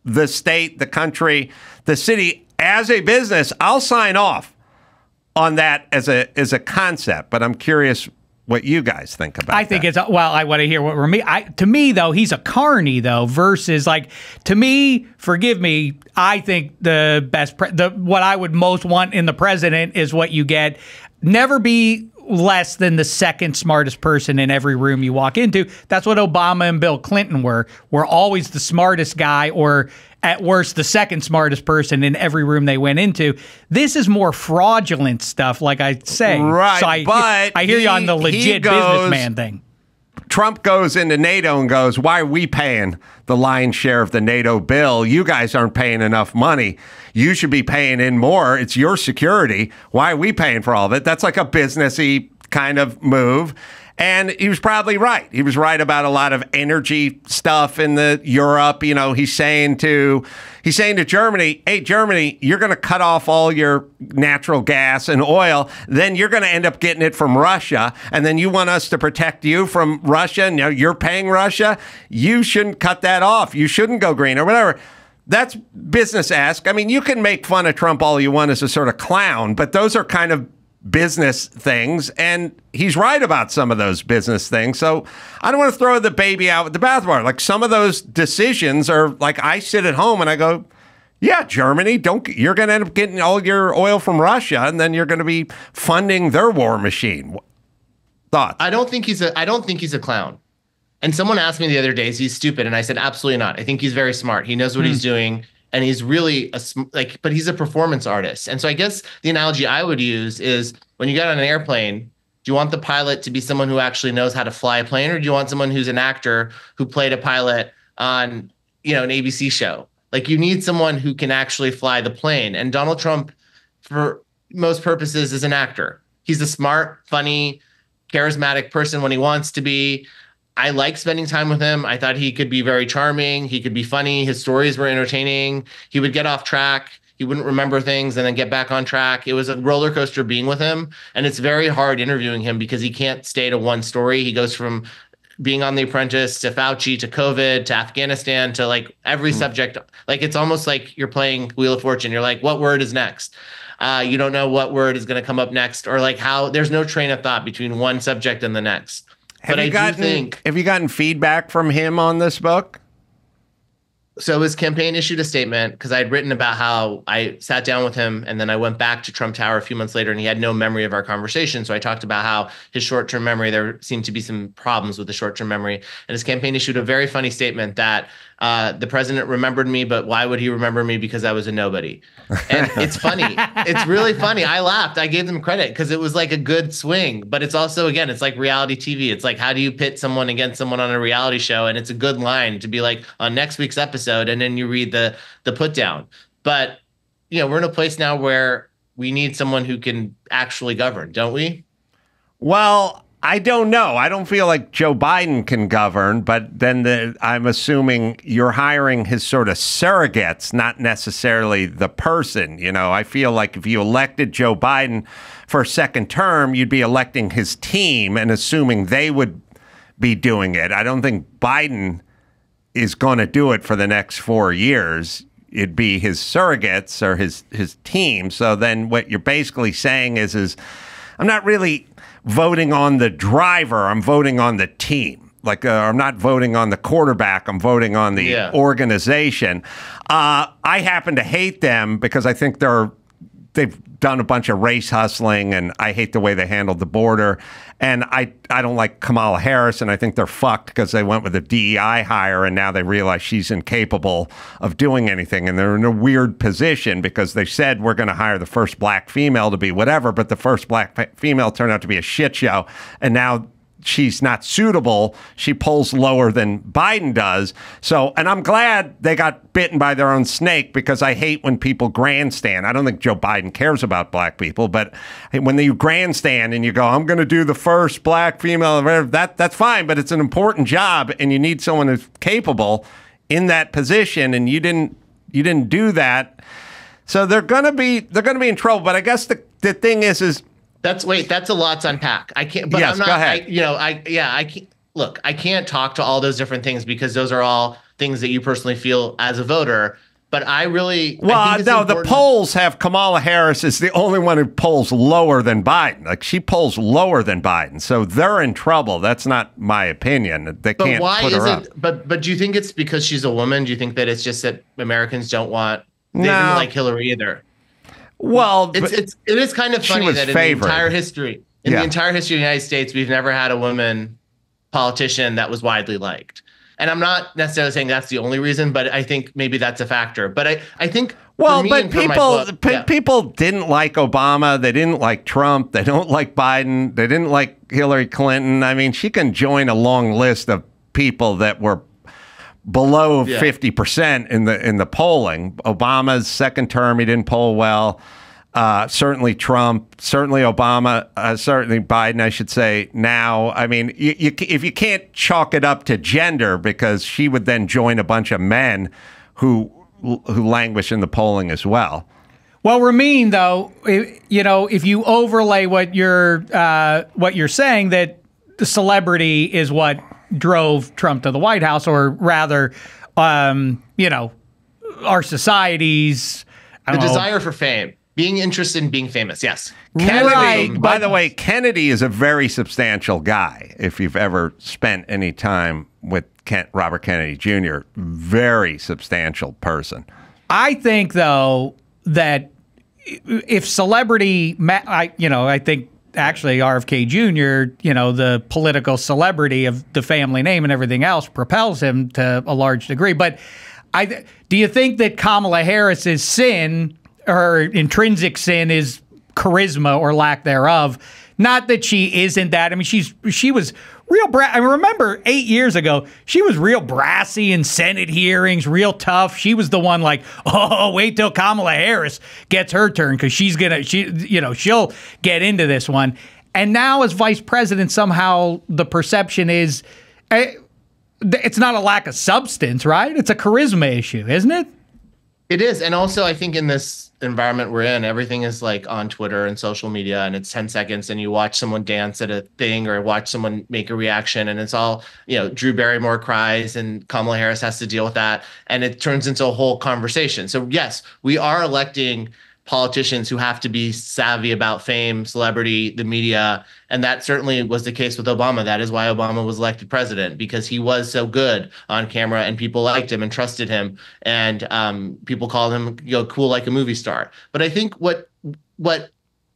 the state, the country, the city as a business, I'll sign off on that as a concept, but I'm curious what you guys think about that. I think I want to hear what Ramin. To me, though, he's a carny, though, versus, like, to me, forgive me, I think the best, what I would most want in the president is what you get. Never be less than the second smartest person in every room you walk into. That's what Obama and Bill Clinton were. We're always the smartest guy, or at worst, the second smartest person in every room they went into. This is more fraudulent stuff, like I say. Right, so but I hear you on the legit businessman thing. Trump goes into NATO and goes, why are we paying the lion's share of the NATO bill? You guys aren't paying enough money. You should be paying in more. It's your security. Why are we paying for all of it? That's like a businessy kind of move. And he was probably right. He was right about a lot of energy stuff in the Europe. You know, he's saying to Germany, hey, Germany, you're going to cut off all your natural gas and oil. Then you're going to end up getting it from Russia. And then you want us to protect you from Russia. And you're paying Russia. You shouldn't cut that off. You shouldn't go green or whatever. That's business-esque. I mean, you can make fun of Trump all you want as a sort of clown, but those are kind of business things, and he's right about some of those business things. So I don't want to throw the baby out with the bathwater. Like, some of those decisions are like, I sit at home and I go, yeah, Germany, you're going to end up getting all your oil from Russia, and then you're going to be funding their war machine. Thoughts? I don't think he's a clown. And someone asked me the other day, is he stupid? And I said, absolutely not. I think he's very smart. He knows what he's doing. And he's really but he's a performance artist. And so I guess the analogy I would use is, when you get on an airplane, do you want the pilot to be someone who actually knows how to fly a plane, or do you want someone who's an actor who played a pilot on, an ABC show? Like, you need someone who can actually fly the plane. And Donald Trump, for most purposes, is an actor. He's a smart, funny, charismatic person when he wants to be. I like spending time with him. I thought he could be very charming. He could be funny. His stories were entertaining. He would get off track. He wouldn't remember things and then get back on track. It was a roller coaster being with him. And it's very hard interviewing him because he can't stay to one story. He goes from being on The Apprentice to Fauci to COVID to Afghanistan to like every subject. Like, it's almost like you're playing Wheel of Fortune. You're like, what word is next? You don't know what word is going to come up next, or like how there's no train of thought between one subject and the next. Have you gotten feedback from him on this book? So his campaign issued a statement, because I had written about how I sat down with him and then I went back to Trump Tower a few months later and he had no memory of our conversation. So I talked about how his short-term memory, there seemed to be some problems with the short-term memory. And his campaign issued a very funny statement that the president remembered me, but why would he remember me? Because I was a nobody. And it's funny. It's really funny. I laughed. I gave them credit because it was like a good swing. But it's also, again, it's like reality TV. It's like, how do you pit someone against someone on a reality show? And it's a good line to be like, on next week's episode, and then you read the put down. But, we're in a place now where we need someone who can actually govern, don't we? Well, I don't know. I don't feel like Joe Biden can govern, but then I'm assuming you're hiring his sort of surrogates, not necessarily the person. I feel like if you elected Joe Biden for a second term, you'd be electing his team and assuming they would be doing it. I don't think Biden is going to do it for the next 4 years. It'd be his surrogates or his team. So then what you're basically saying is I'm not really voting on the driver, I'm voting on the team. Like, I'm not voting on the quarterback, I'm voting on the organization. I happen to hate them because I think they've done a bunch of race hustling, and I hate the way they handled the border. And I don't like Kamala Harris, and I think they're fucked because they went with a DEI hire, and now they realize she's incapable of doing anything. And they're in a weird position because they said we're going to hire the first black female to be whatever, but the first black female turned out to be a shit show. And now she's not suitable. She polls lower than Biden does. So, and I'm glad they got bitten by their own snake, because I hate when people grandstand. I don't think Joe Biden cares about black people, but when you grandstand and you go, I'm going to do the first black female, that's fine, but it's an important job and you need someone who's capable in that position, and you didn't do that. So they're going to be in trouble. But I guess the thing is that's a lot to unpack. I can't, but yes, I'm not, go ahead. I can't, look, I can't talk to all those different things because those are all things that you personally feel as a voter. But the polls have Kamala Harris is the only one who polls lower than Biden. Like, she polls lower than Biden. So they're in trouble. That's not my opinion. They can't put her up. But do you think it's because she's a woman? Do you think that it's just that Americans they didn't like Hillary either? Well, it is kind of funny that in the entire history of the United States, we've never had a woman politician that was widely liked. And I'm not necessarily saying that's the only reason, but I think maybe that's a factor. But I think people didn't like Obama, they didn't like Trump, they don't like Biden, they didn't like Hillary Clinton. I mean, she can join a long list of people that were below 50% in the polling. Obama's second term, he didn't poll well. certainly Trump, certainly Obama, certainly Biden, I should say now. I mean, if you can't chalk it up to gender, because she would then join a bunch of men who languish in the polling as well. Well, Ramin, though, if you overlay what you're saying, that the celebrity is what drove Trump to the White House, or rather, our society's desire for fame. Being interested in being famous, yes. Kennedy, Right, by the way, Kennedy is a very substantial guy. If you've ever spent any time with Robert Kennedy Jr., very substantial person. I think, though, that if celebrity, I think actually RFK Jr., the political celebrity of the family name and everything else propels him to a large degree. But do you think that Kamala Harris's sin, her intrinsic sin, is charisma or lack thereof? Not that she isn't that. I mean, she was real I remember 8 years ago, she was real brassy in Senate hearings, real tough. She was the one like, oh, wait till Kamala Harris gets her turn, because she'll get into this one. And now as vice president, somehow the perception is it's not a lack of substance, right? It's a charisma issue, isn't it? It is. And also, I think in this environment we're in, everything is like on Twitter and social media, and it's 10 seconds and you watch someone dance at a thing or watch someone make a reaction, and it's all, Drew Barrymore cries and Kamala Harris has to deal with that, and it turns into a whole conversation. So yes, we are electing politicians who have to be savvy about fame, celebrity, the media. And that certainly was the case with Obama. That is why Obama was elected president, because he was so good on camera and people liked him and trusted him. And people called him cool like a movie star. But I think what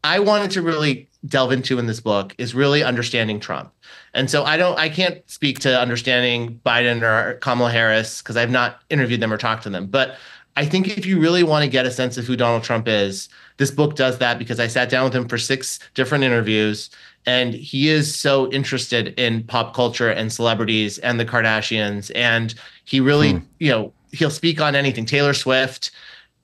I wanted to really delve into in this book is really understanding Trump. And so I can't speak to understanding Biden or Kamala Harris because I've not interviewed them or talked to them. But I think if you really want to get a sense of who Donald Trump is, this book does that, because I sat down with him for 6 different interviews, and he is so interested in pop culture and celebrities and the Kardashians. And he really, he'll speak on anything. Taylor Swift.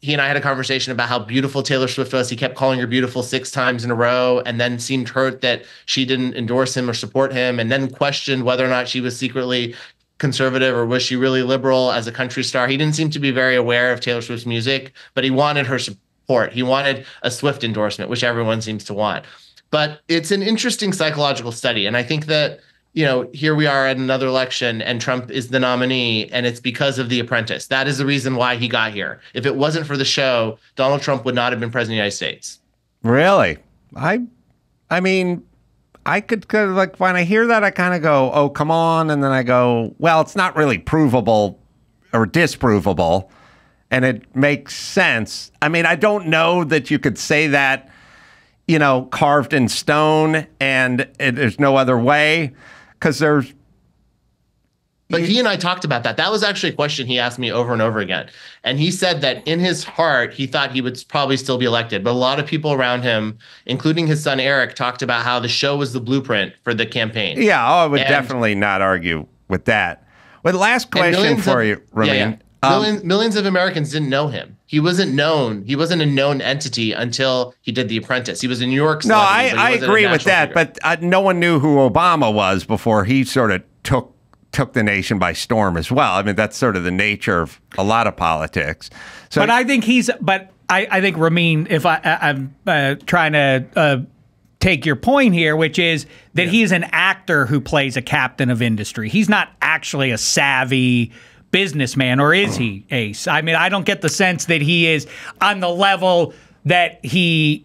He and I had a conversation about how beautiful Taylor Swift was. He kept calling her beautiful 6 times in a row, and then seemed hurt that she didn't endorse him or support him, and then questioned whether or not she was secretly conservative or was she really liberal as a country star. He didn't seem to be very aware of Taylor Swift's music, but he wanted her support. He wanted a Swift endorsement, which everyone seems to want. But it's an interesting psychological study. And I think that, here we are at another election and Trump is the nominee, and it's because of The Apprentice. That is the reason why he got here. If it wasn't for the show, Donald Trump would not have been president of the United States. Really? I mean, I could like, when I hear that, I kind of go, oh, come on. And then I go, well, it's not really provable or disprovable. And it makes sense. I mean, I don't know that you could say that, carved in stone and there's no other way, because there's. But he and I talked about that. That was actually a question he asked me over and over again. And he said that in his heart, he thought he would probably still be elected. But a lot of people around him, including his son Eric, talked about how the show was the blueprint for the campaign. Yeah, I would definitely not argue with that. Well, the last question for you, Ramin. Millions of Americans didn't know him. He wasn't known. He wasn't a known entity until he did The Apprentice. He was a New York celebrity. No, I agree with that. Figure. But no one knew who Obama was before he sort of took the nation by storm as well. I mean, that's sort of the nature of a lot of politics. So, but I think I think Ramin, if I'm trying to take your point here, which is that he's an actor who plays a captain of industry. He's not actually a savvy businessman, or is he, Ace? I mean, I don't get the sense that he is on the level that he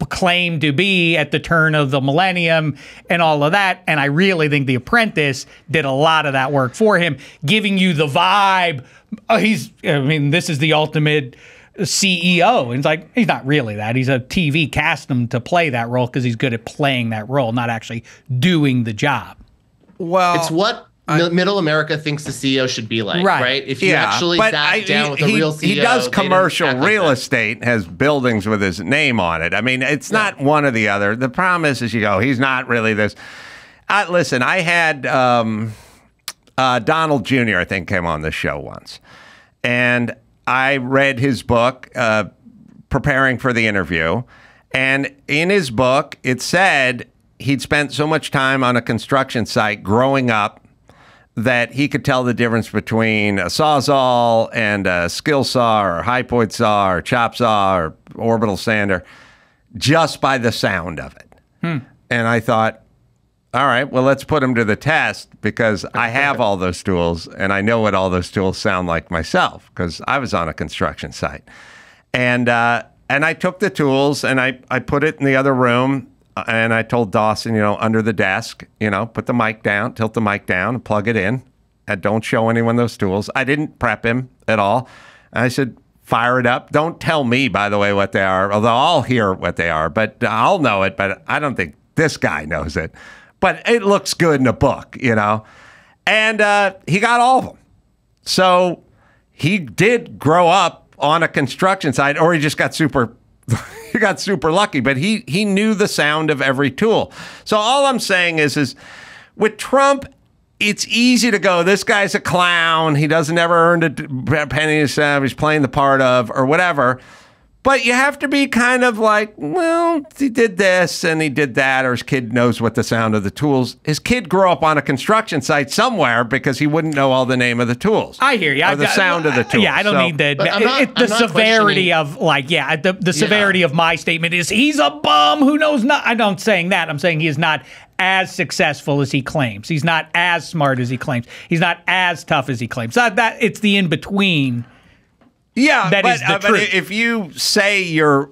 claimed to be at the turn of the millennium and all of that. And I really think The Apprentice did a lot of that work for him, giving you the vibe. This is the ultimate CEO. And it's like, he's not really that. He's a TV cast him to play that role because he's good at playing that role, not actually doing the job. Well, it's what middle America thinks the CEO should be like, right? If you actually sat down with a real CEO. He does commercial real estate, has buildings with his name on it. I mean, it's not one or the other. The problem is you go, he's not really this. Listen, I had Donald Jr., I think, came on the show once. And I read his book, preparing for the interview. And in his book, it said he'd spent so much time on a construction site growing up that he could tell the difference between a Sawzall and a skill saw or a high point saw or chop saw or orbital sander just by the sound of it. And I thought, all right, well, let's put him to the test because I have all those tools and I know what all those tools sound like myself because I was on a construction site. And I took the tools and I put it in the other room and I told Dawson, under the desk, put the mic down, tilt the mic down, and plug it in, and don't show anyone those tools. I didn't prep him at all. And I said, fire it up. Don't tell me, by the way, what they are, although I'll hear what they are, but I'll know it, but I don't think this guy knows it. But it looks good in a book, And he got all of them. So he did grow up on a construction site, or he just got super lucky, but he knew the sound of every tool. So all I'm saying is with Trump, it's easy to go, this guy's a clown. He doesn't ever earn a penny himself. He's playing the part of or whatever. But you have to be kind of like, well, he did this and he did that, or his kid knows what the sound of the tools. His kid grew up on a construction site somewhere because he wouldn't know all the name of the tools. I hear you. Or the sound of the tools. Yeah, I don't need the severity of the severity of my statement is he's a bum who knows not. I'm not saying that. I'm saying he is not as successful as he claims. He's not as smart as he claims. He's not as tough as he claims. That it's the in between. Yeah, but if you say you're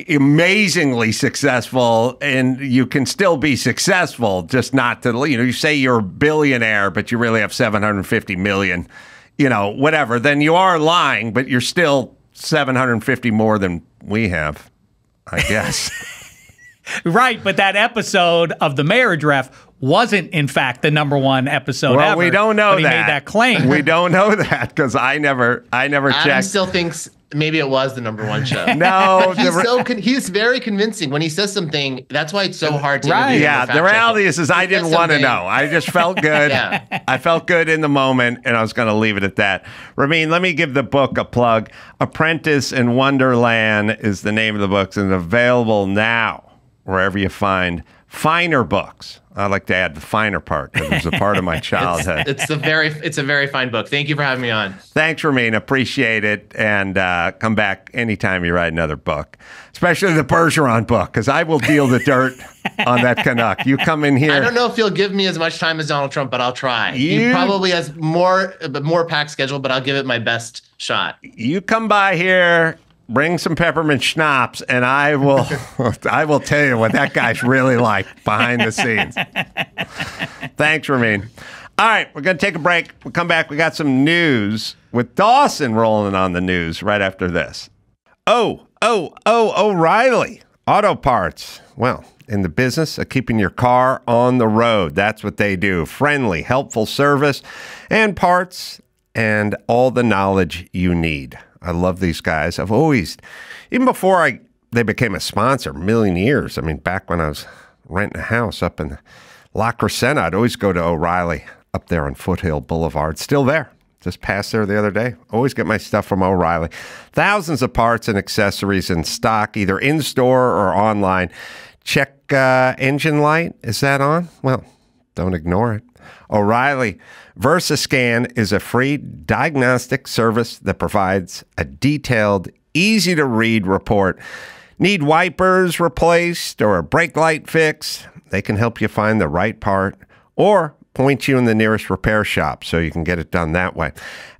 amazingly successful and you can still be successful, just not to, you say you're a billionaire, but you really have 750 million, whatever, then you are lying, but you're still 750 more than we have, I guess. Right, but that episode of the marriage ref wasn't, in fact, the #1 episode ever. We don't know but that. He made that claim. We don't know that because I never Adam checked. still thinks maybe it was the #1 show. No. He's very convincing. When he says something, that's why it's so hard to Right. Yeah, the reality is I didn't want to know. I just felt good. Yeah. I felt good in the moment, and I was going to leave it at that. Ramin, let me give the book a plug. Apprentice in Wonderland is the name of the book, and available now wherever you find finer books. I like to add the finer part because it was a part of my childhood. It's a very fine book. Thank you for having me on. Thanks, Ramin. Appreciate it. And come back anytime you write another book, especially the Bergeron book, because I will deal the dirt on that Canuck. You come in here. I don't know if you'll give me as much time as Donald Trump, but I'll try. He probably has more packed schedule, but I'll give it my best shot. You come by here. Bring some peppermint schnapps, and I will tell you what that guy's really like behind the scenes. Thanks, Ramin. All right, we're going to take a break. We'll come back. We got some news with Dawson rolling on the news right after this. O'Reilly Auto Parts. Well, in the business of keeping your car on the road. That's what they do. Friendly, helpful service and parts and all the knowledge you need. I love these guys. I've always, even before they became a sponsor, a million years. I mean, back when I was renting a house up in La Crescenta, I'd always go to O'Reilly up there on Foothill Boulevard. Still there. Just passed there the other day. Always get my stuff from O'Reilly. Thousands of parts and accessories in stock, either in-store or online. Check engine light. Is that on? Well, don't ignore it. O'Reilly VersaScan is a free diagnostic service that provides a detailed, easy-to-read report. Need wipers replaced or a brake light fix? They can help you find the right part or point you in the nearest repair shop so you can get it done that way.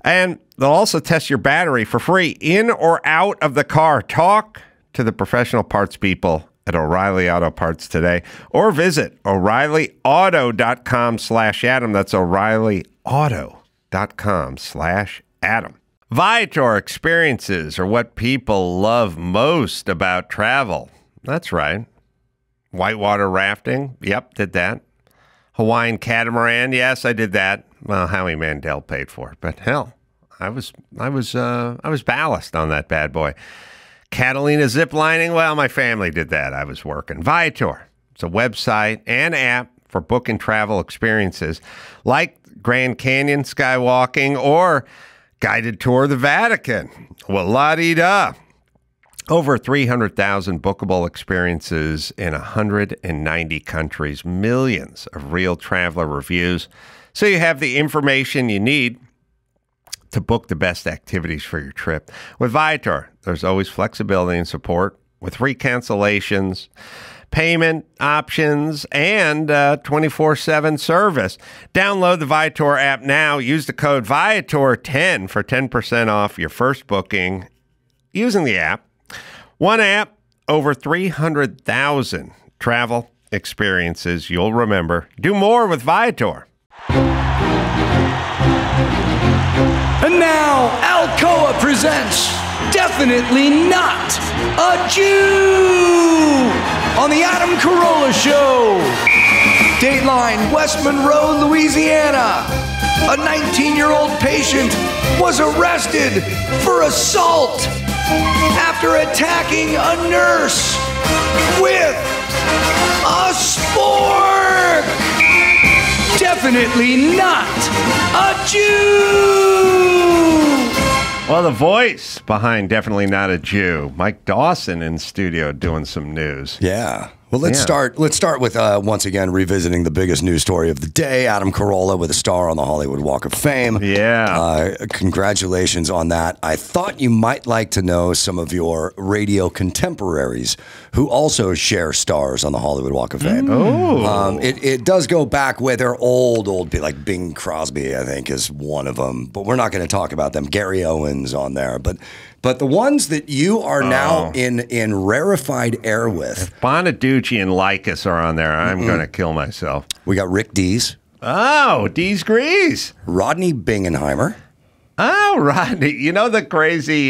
And they'll also test your battery for free in or out of the car. Talk to the professional parts people at O'Reilly Auto Parts today, or visit O'ReillyAuto.com/Adam. That's O'ReillyAuto.com/Adam. Viator experiences are what people love most about travel. That's right. Whitewater rafting. Yep, did that. Hawaiian catamaran. Yes, I did that. Well, Howie Mandel paid for it, but hell, I was ballast on that bad boy. Catalina ziplining, well, my family did that. I was working. Viator, it's a website and app for booking travel experiences like Grand Canyon skywalking or guided tour of the Vatican. Well, la-di-da. Over 300,000 bookable experiences in 190 countries, millions of real traveler reviews. So you have the information you need to book the best activities for your trip. With Viator, there's always flexibility and support with free cancellations, payment options, and 24/7 service. Download the Viator app now. Use the code Viator10 for 10% off your first booking using the app. One app, over 300,000 travel experiences you'll remember. Do more with Viator. And now, Alcoa presents Definitely Not a Jew on the Adam Carolla Show. Dateline, West Monroe, Louisiana. A 19-year-old patient was arrested for assault after attacking a nurse with a spork. Definitely not a Jew. Well, the voice behind Definitely Not a Jew, Mike Dawson in studio doing some news. Yeah. Well, let's start with once again revisiting the biggest news story of the day. Adam Carolla with a star on the Hollywood Walk of Fame. Yeah. Congratulations on that. I thought you might like to know some of your radio contemporaries who also share stars on the Hollywood Walk of Fame. Oh. It does go back where they're old people, like Bing Crosby, I think, is one of them. But we're not going to talk about them. Gary Owens on there. But the ones that you are now in rarefied air with. If Bonaducci and Lycus are on there, I'm going to kill myself. We got Rick Dees. Oh, Dees Grease. Rodney Bingenheimer. Oh, Rodney. You know the crazy,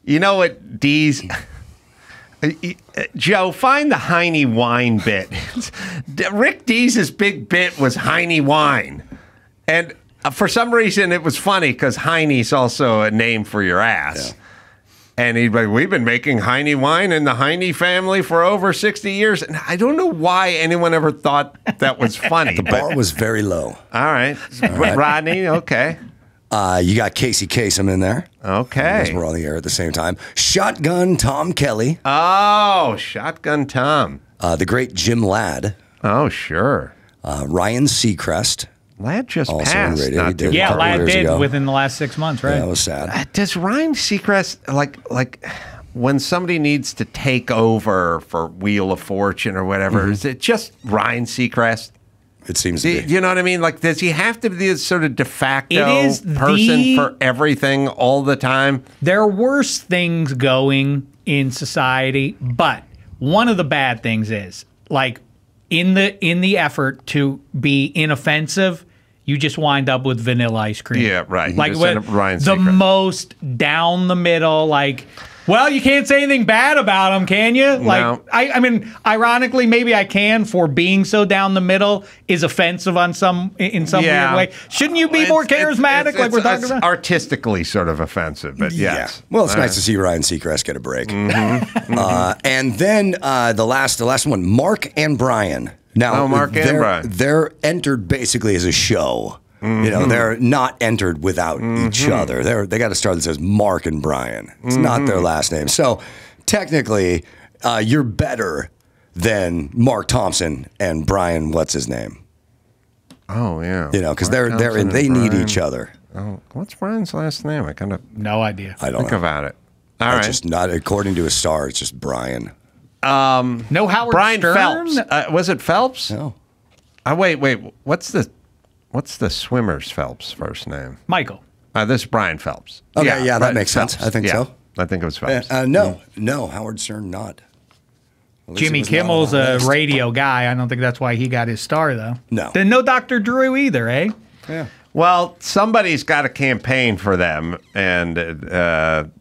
you know what Dees... Joe, find the Heine wine bit. Rick Dees' big bit was Heine wine. And... for some reason, it was funny because Heine's also a name for your ass. Yeah. And he'd be like, we've been making Heine wine in the Heine family for over 60 years. And I don't know why anyone ever thought that was funny. The bar was very low. All right. Rodney, okay. You got Casey Kasem in there. Okay. We're on the air at the same time. Shotgun Tom Kelly. Oh, Shotgun Tom. The great Jim Ladd. Oh, sure. Ryan Seacrest. Ladd just also passed. He did yeah, Ladd did within the last 6 months, right? Yeah, that was sad. Does Ryan Seacrest, like when somebody needs to take over for Wheel of Fortune or whatever, is it just Ryan Seacrest? It seems to be. You know what I mean? Like, does he have to be this sort of de facto person for everything all the time? There are worse things going in society, but one of the bad things is, like, in the effort to be inoffensive, you just wind up with vanilla ice cream. Yeah, right. Like the most down the middle, like, well, you can't say anything bad about him, can you? Like, no. I mean, ironically, maybe I can, for being so down the middle is offensive in some weird way. Shouldn't you be more charismatic, like we're talking about? Artistically sort of offensive, but yes. Yeah. Well, it's nice to see Ryan Seacrest get a break. And then the last one, Mark and Brian. Now, Mark and Brian. They're entered basically as a show. You know, they're not entered without each other. They got a star that says Mark and Brian. It's not their last name. So technically, you're better than Mark Thompson and Brian. What's his name? Oh yeah. You know, because they need each other. Oh, what's Brian's last name? I kind of no idea. I don't think know about it. All right. Just not according to a star. It's just Brian. No Howard Brian Stern? Phelps. Was it Phelps? No. Wait. What's the swimmer's Phelps' first name? Michael. This is Brian Phelps. Okay, yeah, that makes sense. I think so. I think it was Phelps. No, Howard Stern not. Jimmy Kimmel's a radio guy. I don't think that's why he got his star, though. No. Then no Dr. Drew either, eh? Yeah. Well, somebody's got a campaign for them, and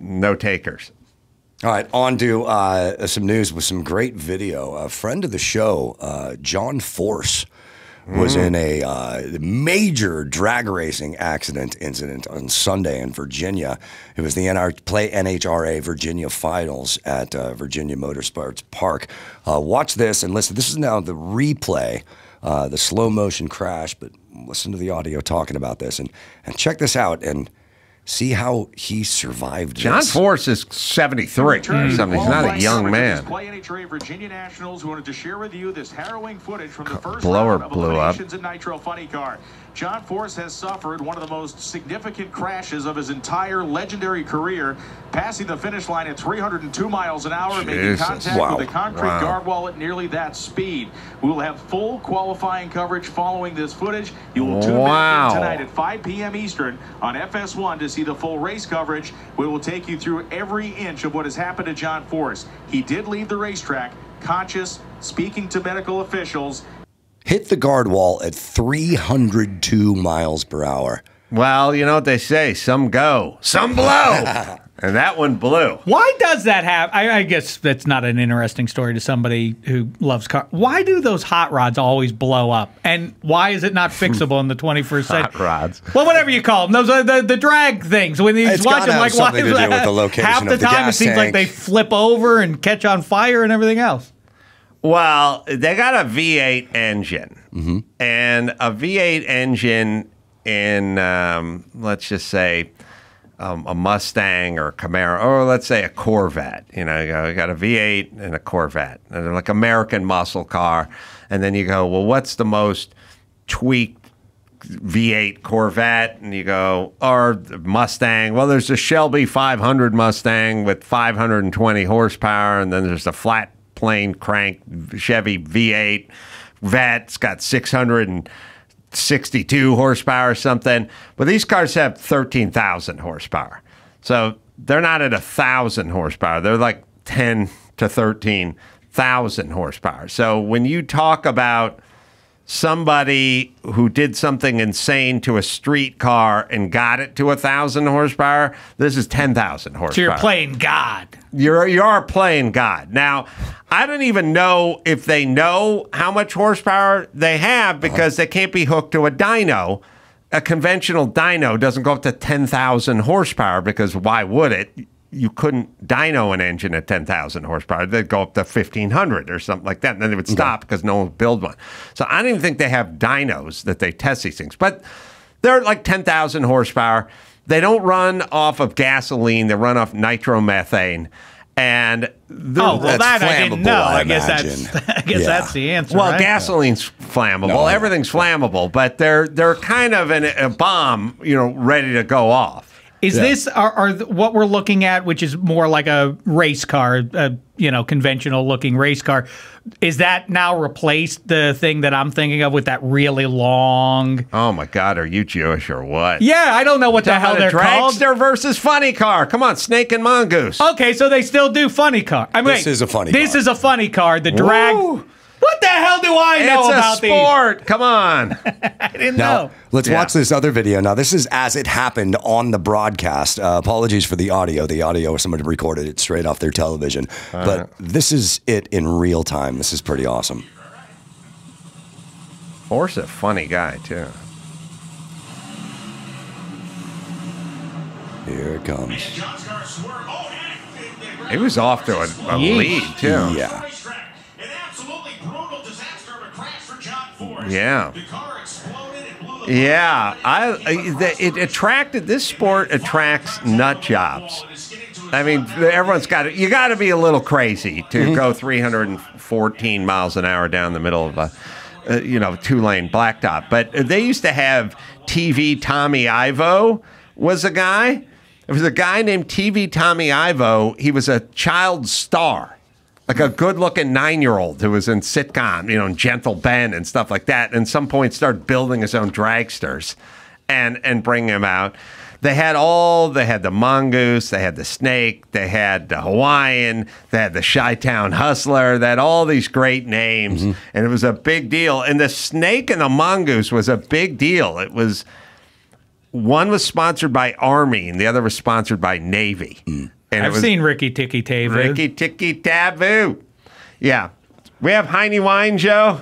no takers. All right, on to some news with some great video. A friend of the show, John Force, was in a major drag racing incident on Sunday in Virginia. It was the NHRA Virginia Finals at Virginia Motorsports Park. Watch this and listen. This is now the replay, the slow motion crash, but listen to the audio talking about this and check this out and See how he survived John this. Force is 73 or something. He's not a young man. Play NHRA Virginia Nationals, who wanted to share with you this harrowing footage from the first Blower round of blew up. eliminations in Nitro Funny Car. John Force has suffered one of the most significant crashes of his entire legendary career, passing the finish line at 302 miles an hour, making contact with a concrete guard wall at nearly that speed. We will have full qualifying coverage following this footage. You will tune in tonight at 5 p.m. Eastern on FS1 to see the full race coverage. We will take you through every inch of what has happened to John Force. He did leave the racetrack conscious, speaking to medical officials. Hit the guard wall at 302 miles per hour. Well, you know what they say, some go, some blow. And that one blew. Why does that happen? I guess that's not an interesting story to somebody who loves cars. Why do those hot rods always blow up? And why is it not fixable in the 21st century? Hot rods. Well, whatever you call them. Those are the drag things. When you watch them, like, why to do with the location half the of the time it gas seems like tank. they flip over and catch on fire and everything else. Well, they got a V8 engine. And a V8 engine in, let's just say, a Mustang or a Camaro, or let's say a Corvette. You know, you got a V8 and a Corvette, and they're like American muscle car. And then you go, well, what's the most tweaked V8 Corvette? And you go, or Mustang. Well, there's a Shelby 500 Mustang with 520 horsepower, and then there's a flat plane crank Chevy V8 Vet. It's got 662 horsepower or something. But these cars have 13,000 horsepower. So they're not at 1,000 horsepower. They're like 10 to 13,000 horsepower. So when you talk about somebody who did something insane to a street car and got it to 1,000 horsepower, this is 10,000 horsepower. So you're playing God. You are playing God. Now, I don't even know if they know how much horsepower they have because they can't be hooked to a dyno. A conventional dyno doesn't go up to 10,000 horsepower because why would it? You couldn't dyno an engine at 10,000 horsepower. They'd go up to 1,500 or something like that, and then they would stop because no one would build one. So I don't even think they have dynos that they test these things. But they're like 10,000 horsepower. They don't run off of gasoline. They run off nitromethane. And that I didn't know. I guess that's the answer. Well, right? gasoline's flammable. Everything's flammable, but they're kind of a bomb, ready to go off. Is this what we're looking at, which is more like a race car, conventional looking race car? Is that now replaced the thing that I'm thinking of with that really long? Oh my God, are you Jewish or what? Yeah, I don't know what the hell they're called. Dragster versus funny car. Come on, Snake and Mongoose. Okay, so they still do funny car. This is a funny car. This is a funny car. The drag. Woo. What the hell do I know about these? It's a sport. Come on. I didn't know. Let's watch this other video. Now, this is as it happened on the broadcast. Apologies for the audio. The audio, somebody recorded it straight off their television. But this is it in real time. This is pretty awesome. Force a funny guy, too. Here it comes. He was off to a lead, too. Yeah. Yeah. Yeah. This sport attracts nut jobs. I mean, you got to be a little crazy to go 314 miles an hour down the middle of a 2-lane blacktop. But they used to have TV Tommy Ivo was a guy. There was a guy named TV Tommy Ivo. He was a child star. Like a good-looking 9-year-old who was in sitcom, Gentle Ben and stuff like that. And at some point started building his own dragsters and bring them out. They had the Mongoose, they had the Snake, they had the Hawaiian, they had the Chi-Town Hustler, they had all these great names. And it was a big deal. And the Snake and the Mongoose was a big deal. One was sponsored by Army and the other was sponsored by Navy. And I've seen Ricky Tikki Tavu. Ricky Tikki Tavu. Yeah. We have Heine Wine, Joe.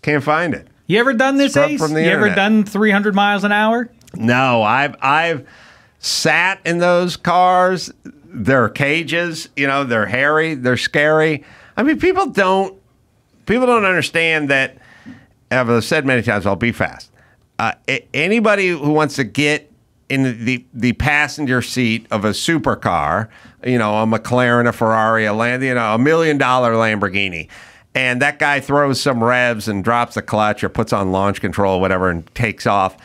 Can't find it. You ever done this, Ace? From the you internet. ever done 300 miles an hour? No, I've sat in those cars. They're cages, they're hairy, they're scary. I mean, people don't understand that. As I've said many times, I'll be fast. Anybody who wants to get in the passenger seat of a supercar, you know, a McLaren, a Ferrari, a $1 million Lamborghini. And that guy throws some revs and drops the clutch or puts on launch control or whatever and takes off.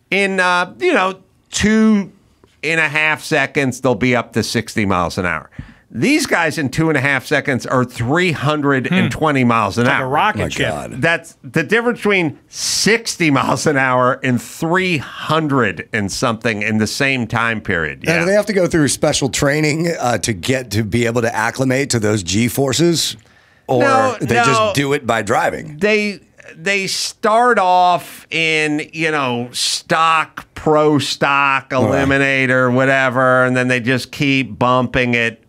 In, 2.5 seconds, they'll be up to 60 miles an hour. These guys in 2.5 seconds are 320 miles an hour. Like a rocket ship. That's the difference between 60 miles an hour and 300 and something in the same time period. Yeah. And do they have to go through special training to be able to acclimate to those G-forces? Or they just do it by driving? They start off in, stock, pro stock, eliminator, whatever, and then they just keep bumping it.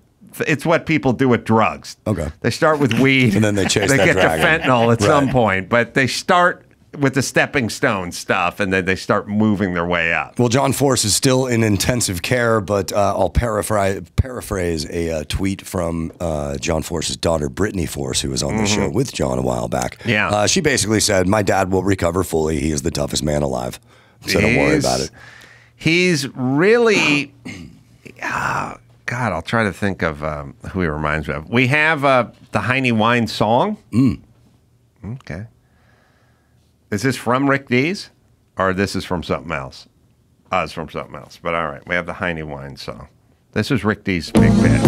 It's what people do with drugs. Okay. They start with weed. And then they chase They that get dragon. to fentanyl at some point, but they start with the stepping stone stuff, and then they start moving their way up. Well, John Force is still in intensive care, but I'll paraphrase a tweet from John Force's daughter, Brittany Force, who was on the show with John a while back. Yeah. She basically said, my dad will recover fully. He is the toughest man alive. So don't worry about it. He's really... God, I'll try to think of who he reminds me of. We have the Heine Wine song. Okay. Is this from Rick Dees? Or this is from something else? It's from something else. But all right, we have the Heine Wine song. This is Rick Dees' big bit.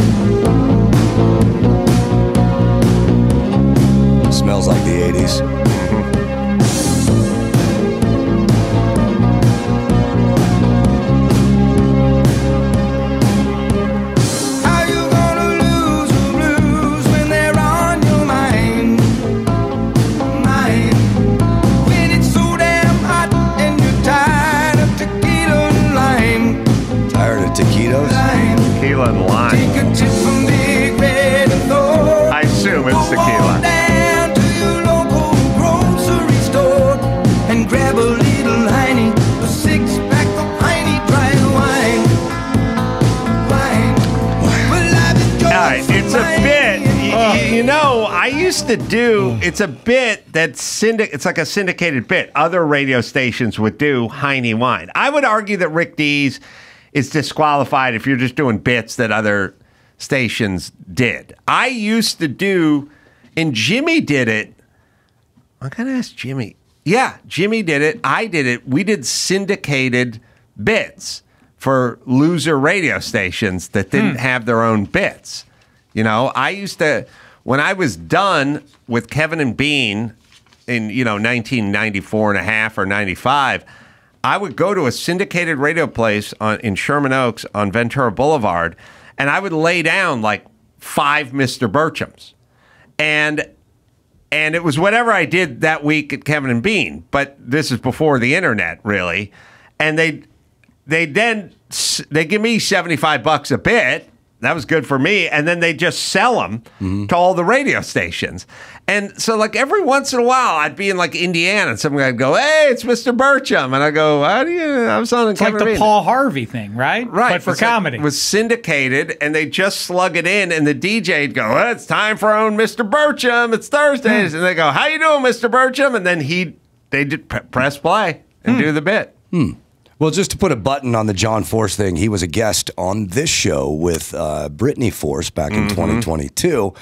Smells like the 80s. Tequila and lime. I assume it's tequila. Down to your local grocery store and grab a little Heine, a 6-pack of Heine dry wine. All right, it's a bit. I used to do. It's a bit that's it's like a syndicated bit. Other radio stations would do Heine wine. I would argue that Rick Dees is disqualified if you're just doing bits that other stations did. I used to do, and Jimmy did it. I gotta ask Jimmy. Yeah, Jimmy did it. I did it. We did syndicated bits for loser radio stations that didn't have their own bits. I used to, when I was done with Kevin and Bean in, 1994 and a half or 95, I would go to a syndicated radio place in Sherman Oaks on Ventura Boulevard, and I would lay down like 5 Mr. Burchams. And it was whatever I did that week at Kevin and Bean, but this is before the internet, really. And they give me $75 a bit. That was good for me. And then they just sell them to all the radio stations. And so, like, every once in a while, I'd be in, like, Indiana, and someone would go, hey, it's Mr. Burcham. And I go, how do you? I was on It's like the Paul Harvey thing, right? Right. But for comedy. It was syndicated, and they just slug it in, and the DJ'd go, well, it's time for our own Mr. Burcham. It's Thursdays. And they go, how you doing, Mr. Burcham? And then they did press play and do the bit. Well, just to put a button on the John Force thing, he was a guest on this show with Brittany Force back in 2022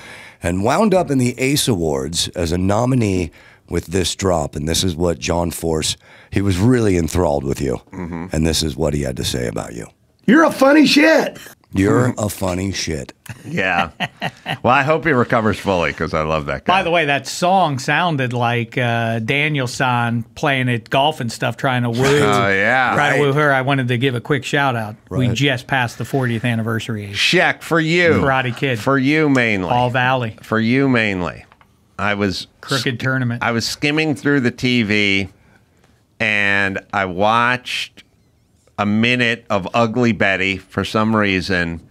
and wound up in the Ace Awards as a nominee with this drop. And this is what John Force, he was really enthralled with you. And this is what he had to say about you. You're a funny shit. You're a funny shit. Yeah. Well, I hope he recovers fully because I love that guy. By the way, that song sounded like Daniel-san playing at golf and stuff, trying to woo. Oh, yeah. Try to woo her. I wanted to give a quick shout out. Right. We just passed the 40th anniversary age. Sheck, for you. Karate Kid. For you mainly. All Valley. For you mainly. I was Crooked Tournament. I was skimming through the TV and I watched a minute of Ugly Betty for some reason.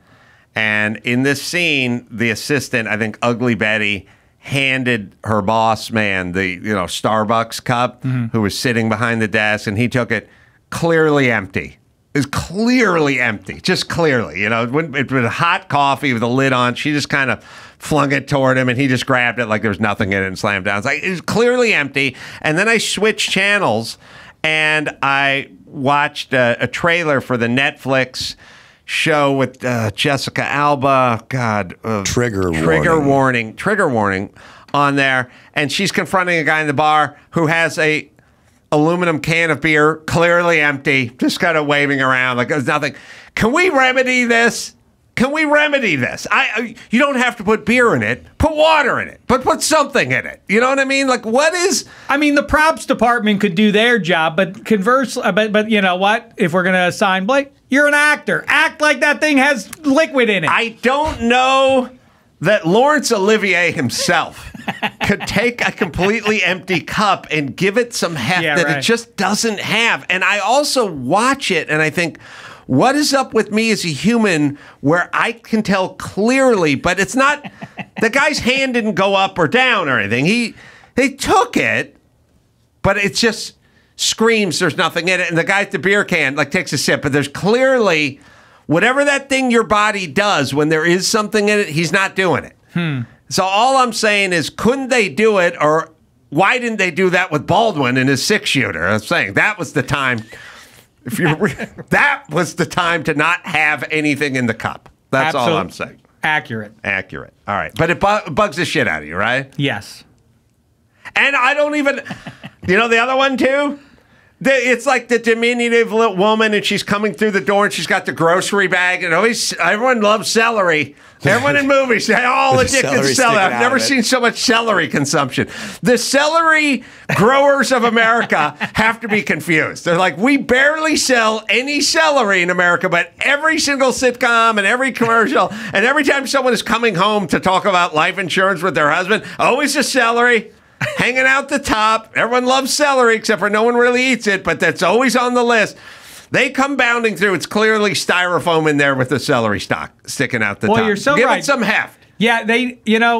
And in this scene, the assistant, I think Ugly Betty, handed her boss man the Starbucks cup, who was sitting behind the desk, and he took it clearly empty. It was clearly empty, just clearly. It was hot coffee with a lid on. She just kind of flung it toward him, and he just grabbed it like there was nothing in it and slammed down. It's like, it was clearly empty. And then I switched channels, and I watched a trailer for the Netflix show with Jessica Alba. God, Trigger warning on there, and she's confronting a guy in the bar who has a aluminum can of beer, clearly empty, just kind of waving around like there's nothing. Can we remedy this? Can we remedy this? You don't have to put beer in it. Put water in it. But put something in it. You know what I mean? Like, what is... I mean, the props department could do their job, but conversely, but you know what? If we're going to assign Blake, you're an actor. Act like that thing has liquid in it. I don't know that Laurence Olivier himself could take a completely empty cup and give it some heft that it just doesn't have. And I also watch it and I think, what is up with me as a human where I can tell clearly, but it's not, the guy's hand didn't go up or down or anything. They took it, but it just screams there's nothing in it. And the guy at the beer can like takes a sip, but there's clearly whatever that thing your body does when there is something in it, he's not doing it. So all I'm saying is, couldn't they do it, or why didn't they do that with Baldwin in his 6-shooter? I'm saying that was the time. That was the time to not have anything in the cup. That's all I'm saying. Accurate. All right, but it bugs the shit out of you, right? Yes. And I don't even. You know the other one too. It's like the diminutive little woman, and she's coming through the door, and she's got the grocery bag, and everyone loves celery. Everyone in movies, they're all addicted to celery. I've never seen so much celery consumption. The celery growers of America have to be confused. They're like, we barely sell any celery in America, but every single sitcom and every commercial, and every time someone is coming home to talk about life insurance with their husband, always a celery. Hanging out the top. Everyone loves celery, except for no one really eats it, but that's always on the list. They come bounding through. It's clearly styrofoam in there with the celery stalk sticking out the top. Well, you're so Give right. it some heft. Yeah,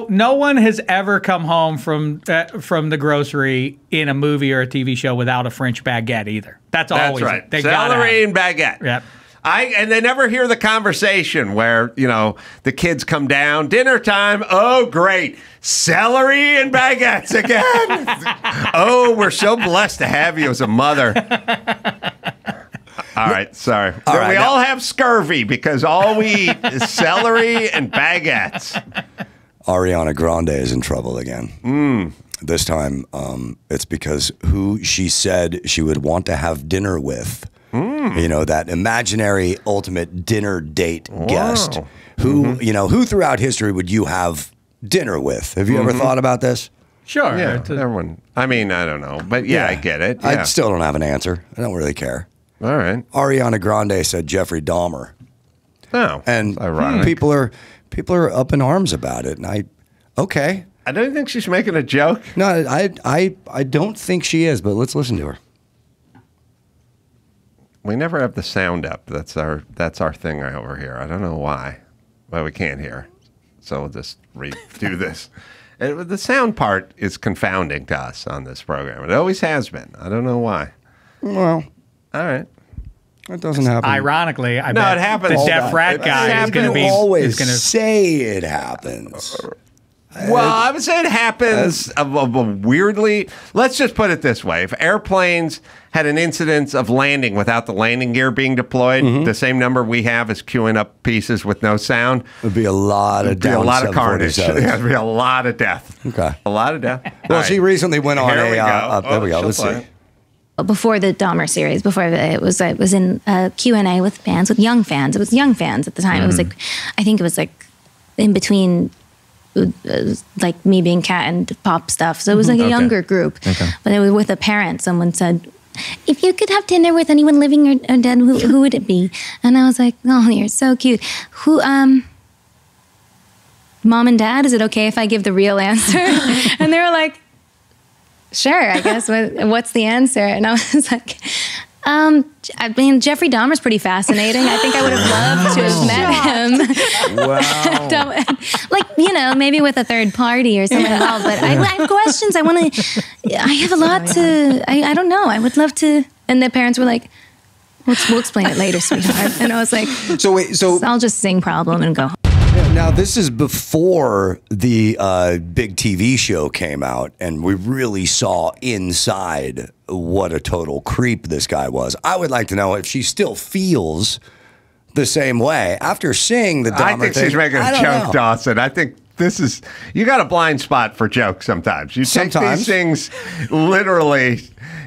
no one has ever come home from the grocery in a movie or a TV show without a French baguette either. That's always right. They celery and baguette. Yep. And they never hear the conversation where, the kids come down, dinner time, oh, great, celery and baguettes again. Oh, we're so blessed to have you as a mother. All right, sorry. We all have scurvy because all we eat is celery and baguettes. Ariana Grande is in trouble again. This time, it's because who she said she would want to have dinner with. That imaginary ultimate dinner date guest who throughout history would you have dinner with? Have you ever thought about this? Sure. Yeah, everyone. I mean, I don't know. But yeah, I get it. Yeah. I still don't have an answer. I don't really care. All right. Ariana Grande said Jeffrey Dahmer. Oh, and ironic. People are up in arms about it. And I don't think she's making a joke. No, I don't think she is, but let's listen to her. We never have the sound up. That's our thing over here. I don't know why. Well, we can't hear. So we'll just redo this. The sound part is confounding to us on this program. It always has been. I don't know why. Well, all right. It doesn't happen. Ironically, it happens. The deaf frat guy is going to be. Always say it happens. Well, I would say it happens weirdly. Let's just put it this way. If airplanes had an incidence of landing without the landing gear being deployed, the same number we have is queuing up pieces with no sound. It'd be a lot of carnage. It'd be a lot of death. Okay. A lot of death. Well, she recently went on there we go. There we go. Let's see. Before the Dahmer series, it was in Q&A with fans, with young fans. It was young fans at the time. It was I think it was in between like me being cat and pop stuff. So it was like a younger group. Okay. But it was with a parent. Someone said, if you could have dinner with anyone living or dead, who would it be? And I was like, oh, you're so cute. Who, mom and dad, is it okay if I give the real answer? And they were like, sure, I guess. What's the answer? And I was like, I mean, Jeffrey Dahmer's pretty fascinating. I think I would have loved to have met him. Maybe with a third party or something involved. But I have questions. I have a lot to, I don't know. I would love to. And the parents were like, we'll explain it later, sweetheart. And I was like, so I'll just sing problem and go home. Now, this is before the big TV show came out, and we really saw inside what a total creep this guy was. I would like to know if she still feels the same way after seeing the Dahmer I think thing. she's making a joke, Dawson. I think this is, you got a blind spot for jokes sometimes. You take these things literally,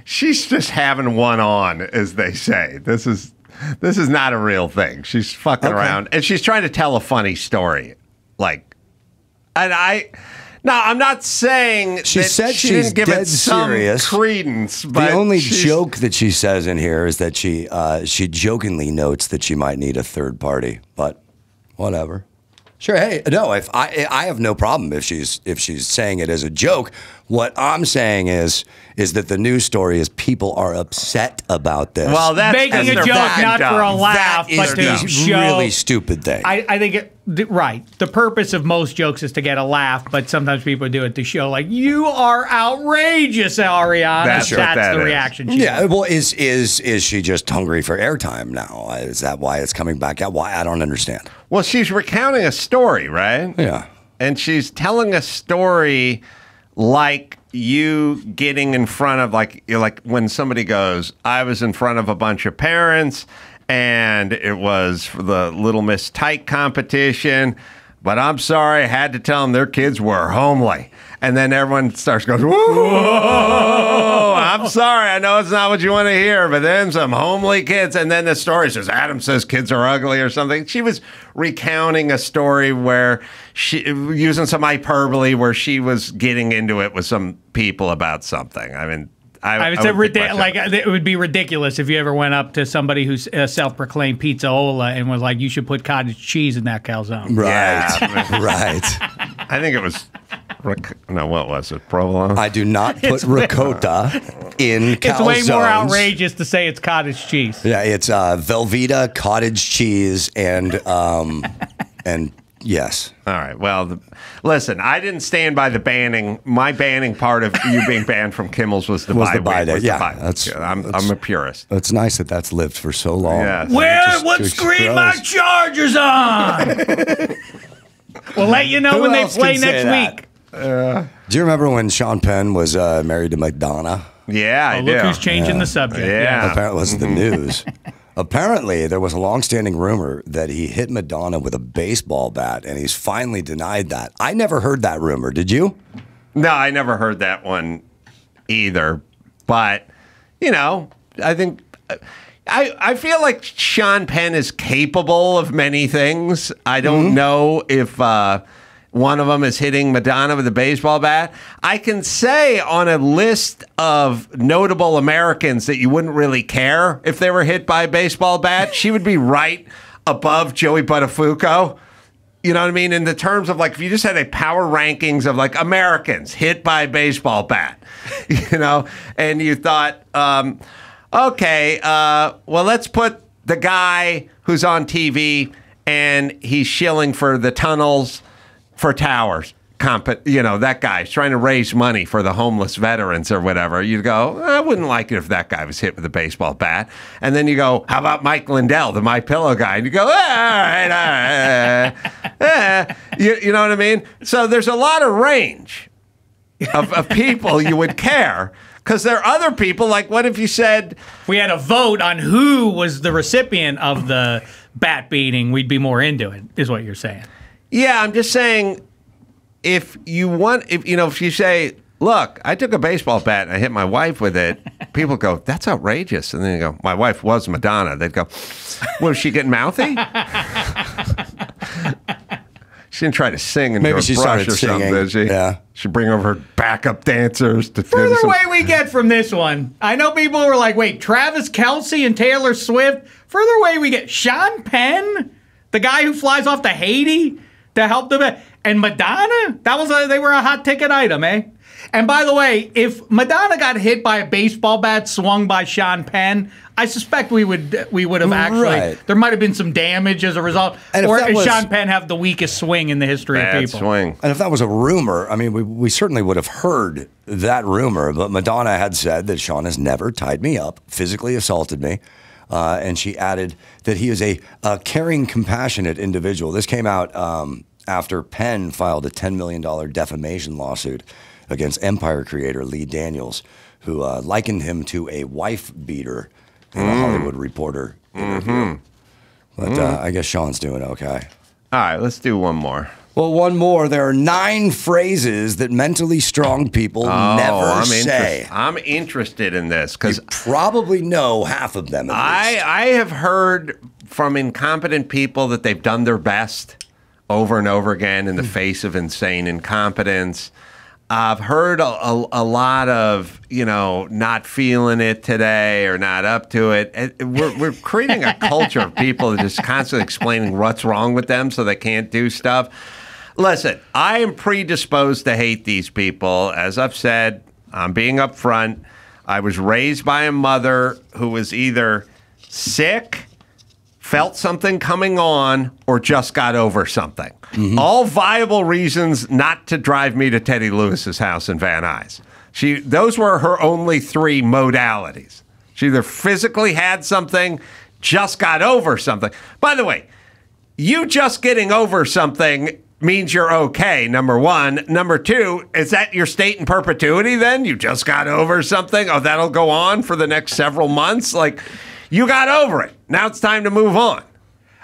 she's just having one on, as they say. This is not a real thing. She's fucking around, and she's trying to tell a funny story. Like, and I'm not saying she said she she's didn't give dead it some serious credence. But the only joke that she says in here is that she jokingly notes that she might need a third party, but whatever. Sure. Hey, no, if I have no problem if she's saying it as a joke. What I'm saying is that the news story is people are upset about this. Well, that's making a joke not for a laugh, but to show really stupid thing. I think right. The purpose of most jokes is to get a laugh, but sometimes people do it to show like you are outrageous, Ariana. That's the reaction. Yeah. Well, is she just hungry for airtime now? Is that why it's coming back out? Why? I don't understand. Well, she's recounting a story, right? Yeah. And she's telling a story like you getting in front of, like when somebody goes, I was in front of a bunch of parents and it was for the Little Miss Tyke competition, but I'm sorry, I had to tell them their kids were homely. And then everyone starts going, whoa, I'm sorry, I know it's not what you want to hear, but then some homely kids. And then the story says, Adam says kids are ugly or something. She was recounting a story where she, using some hyperbole, where she was getting into it with some people about something. I mean, I would say like it would be ridiculous if you ever went up to somebody who's self-proclaimed pizzaola and was like, you should put cottage cheese in that calzone. Right. Yeah. Right. I think it was, no, what was it? Provolone? I do not put ricotta in calzones. It's way more outrageous to say it's cottage cheese. Yeah, it's Velveeta, cottage cheese, and yes. All right. Well, listen, I didn't stand by the banning. My banning part of you being banned from Kimmel's was the buy day. Yeah, I'm a purist. It's nice that that's lived for so long. Yeah. What screen my Chargers on? We'll let you know Who when they else play can say next week. Do you remember when Sean Penn was married to Madonna? Yeah, I do. Look who's changing the subject. Yeah. Apparently, it was the news. Apparently, there was a long-standing rumor that he hit Madonna with a baseball bat, and he's finally denied that. I never heard that rumor. Did you? No, I never heard that one either. But, you know, I think... I feel like Sean Penn is capable of many things. I don't know if one of them is hitting Madonna with a baseball bat. I can say on a list of notable Americans that you wouldn't really care if they were hit by a baseball bat, she would be right above Joey Buttafuoco. You know what I mean? In the terms of, like, if you just had a power rankings of, like, Americans hit by a baseball bat, you know, and you thought... okay, well, let's put the guy who's on TV and he's shilling for the tunnels for towers. You know, that guy's trying to raise money for the homeless veterans or whatever. You'd go, I wouldn't like it if that guy was hit with a baseball bat. And then you go, how about Mike Lindell, the My Pillow guy? And you go, all right. You know what I mean? So there's a lot of range of people you would care. Because there are other people, like what if you said... we had a vote on who was the recipient of the bat beating, we'd be more into it, is what you're saying. Yeah, I'm just saying, if you say, look, I took a baseball bat and I hit my wife with it, people go, that's outrageous. And then you go, my wife was Madonna. They'd go, was she getting mouthy? She didn't try to sing into a brush or something, did she? Yeah. She'd bring over her backup dancers to further away we get from this one. I know people were like, wait, Travis Kelce and Taylor Swift. Further away we get Sean Penn, the guy who flies off to Haiti to help them. And Madonna, they were a hot ticket item, eh? And by the way, if Madonna got hit by a baseball bat swung by Sean Penn, I suspect we would have actually there might have been some damage as a result. And or did Sean Penn have the weakest swing in the history of people? Swing. And if that was a rumor, I mean, we certainly would have heard that rumor. But Madonna had said that Sean has never tied me up, physically assaulted me. And she added that he is a caring, compassionate individual. This came out after Penn filed a $10 million defamation lawsuit against Empire creator Lee Daniels, who likened him to a wife beater in a Hollywood Reporter interview. But I guess Sean's doing okay. All right, let's do one more. Well, one more. There are 9 phrases that mentally strong people never say. I'm interested in this because you probably know half of them. I have heard from incompetent people that they've done their best over and over again in the face of insane incompetence. I've heard a lot of, not feeling it today or not up to it. We're creating a culture of people that just constantly explaining what's wrong with them so they can't do stuff. Listen, I am predisposed to hate these people. As I've said, I'm being upfront. I was raised by a mother who was either sick, felt something coming on, or just got over something. All viable reasons not to drive me to Teddy Lewis's house in Van Nuys. Those were her only 3 modalities. She either physically had something, just got over something. By the way, you just getting over something means you're okay, number one. Number two, is that your state in perpetuity then? You just got over something? Oh, that'll go on for the next several months? Like, you got over it. Now it's time to move on.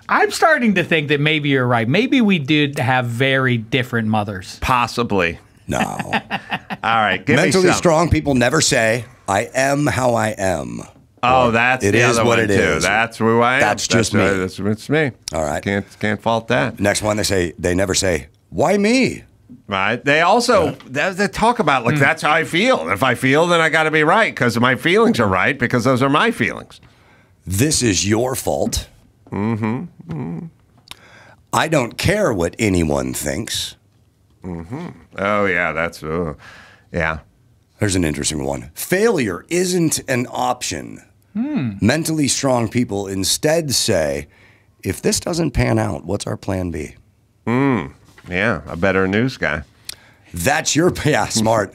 I'm starting to think that maybe you're right. Maybe we did have very different mothers. Possibly. No. All right, give Mentally me some. strong people never say, I am how I am. Oh, that's it the is other what one, it too. is. That's who I am. That's just me. It's me. All right. Can't fault that. Next one, they never say, why me? Right. They also they talk about like that's how I feel. If I feel, then I got to be right because my feelings are right because those are my feelings. This is your fault. I don't care what anyone thinks. Oh yeah, yeah. There's an interesting one. Failure isn't an option. Mentally strong people instead say, if this doesn't pan out, what's our plan B? Yeah, a better news guy. That's your, smart.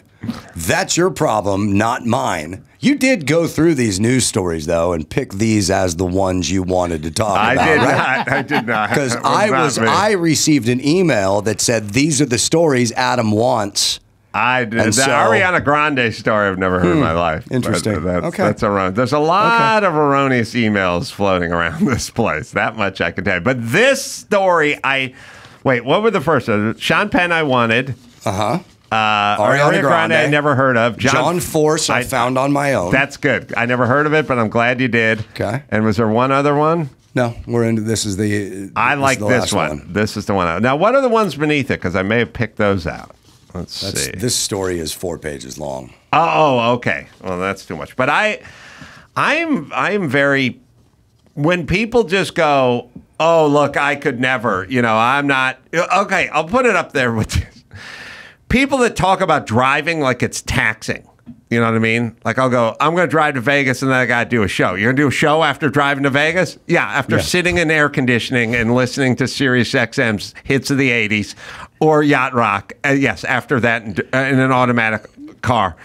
That's your problem, not mine. You did go through these news stories, though, and pick these as the ones you wanted to talk about, right? I did not. Because I received an email that said, these are the stories Adam wants. I did. The Ariana Grande story I've never heard in my life. Interesting. That's erroneous. There's a lot of erroneous emails floating around this place. That much I can tell you. But this story, wait, what were the first ones? Sean Penn I wanted. Ariana Grande I never heard of. John Force I found on my own. That's good. I never heard of it, but I'm glad you did. Okay. And was there one other one? No, we're into this is the I like this one. This is the one. Now, what are the ones beneath it? Because I may have picked those out. Let's see. This story is 4 pages long. Oh, okay. Well, that's too much. But I'm very, when people just go, oh, look, I could never, I'm not, okay, I'll put it up there with this. People that talk about driving like it's taxing. You know what I mean? Like I'll go, I'm going to drive to Vegas and then I got to do a show. You're going to do a show after driving to Vegas? Yeah, after sitting in air conditioning and listening to Sirius XM's hits of the 80s or Yacht Rock. Yes, after that in an automatic car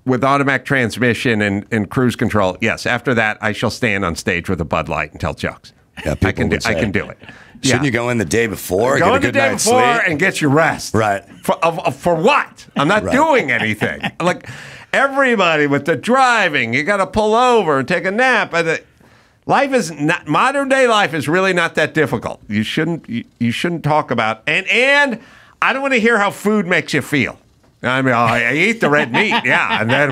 with automatic transmission and cruise control. Yes, after that I shall stand on stage with a Bud Light and tell jokes. Yeah, I can do it. Shouldn't you go in the day before? Go get in the day before and get your rest. Right. For what? I'm not doing anything. Like everybody with the driving, you got to pull over and take a nap. Life is not, modern day life is really not that difficult. You shouldn't talk about and I don't want to hear how food makes you feel. I mean, I eat the red meat, yeah, and then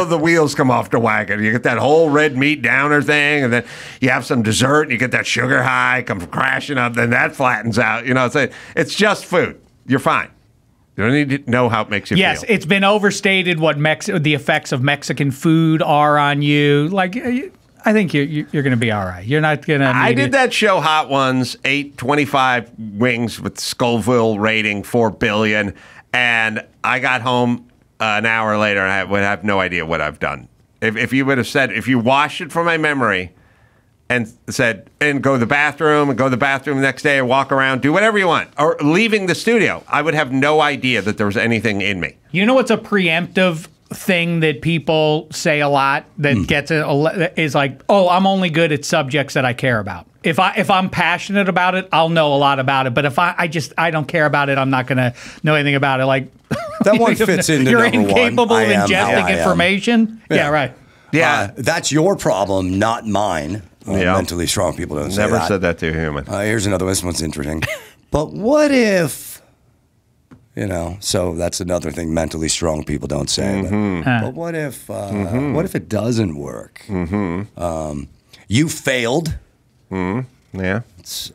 the wheels come off the wagon. You get that whole red meat downer thing, and then you have some dessert, and you get that sugar high, come crashing up, then that flattens out. It's just food. You're fine. You don't need to know how it makes you feel. Yes, it's been overstated what the effects of Mexican food are on you. Like, I think you're going to be all right. You're not going to. I did that show, Hot Ones, ate 25 wings with Scoville rating 4 billion. And I got home an hour later, and I would have no idea what I've done. If you would have said, if you washed it from my memory and said, and go to the bathroom the next day, or walk around, do whatever you want, or leaving the studio, I would have no idea that there was anything in me. You know what's a preemptive thing that people say a lot that gets is like, oh, I'm only good at subjects that I care about. If I'm passionate about it, I'll know a lot about it. But if I don't care about it, I'm not going to know anything about it. Like that one fits into you're number incapable one. of ingesting information. Yeah, right. Yeah, that's your problem, not mine. Mentally strong people don't say that. Never said that to a human. Here's another one. This one's interesting. But what if, so that's another thing mentally strong people don't say. But what if it doesn't work? You failed. Yeah.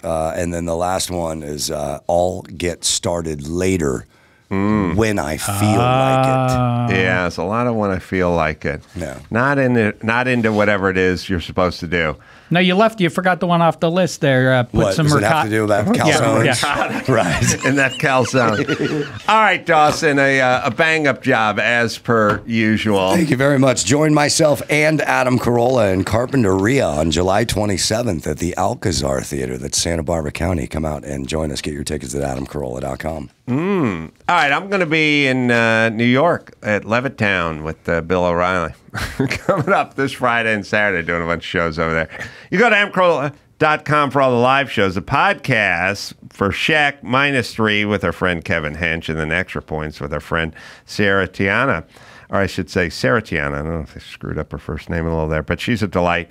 And then the last one is I'll get started later when I feel like it. Yeah, it's a lot of when I feel like it. Yeah. Not into whatever it is you're supposed to do. No, you forgot the one off the list there. What does it have to do about calzones? Yeah. Right. In that calzone. All right, Dawson, a bang-up job as per usual. Thank you very much. Join myself and Adam Carolla in Carpinteria on July 27th at the Alcazar Theater. That's Santa Barbara County. Come out and join us. Get your tickets at adamcarolla.com. All right, I'm going to be in New York at Levittown with Bill O'Reilly. Coming up this Friday and Saturday, doing a bunch of shows over there. You go to adamcarolla.com for all the live shows. The podcast for Shaq -3 with our friend Kevin Hench, and then extra points with our friend Sarah Tiana. Or I should say Sarah Tiana. I don't know if I screwed up her first name a little there, but she's a delight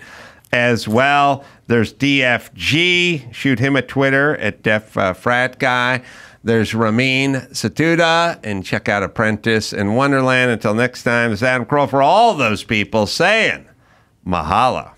as well. There's DFG. Shoot him at Twitter at Frat Guy. There's Ramin Setoodeh, and check out Apprentice and Wonderland. Until next time, this is Adam Carolla for all those people saying mahalo.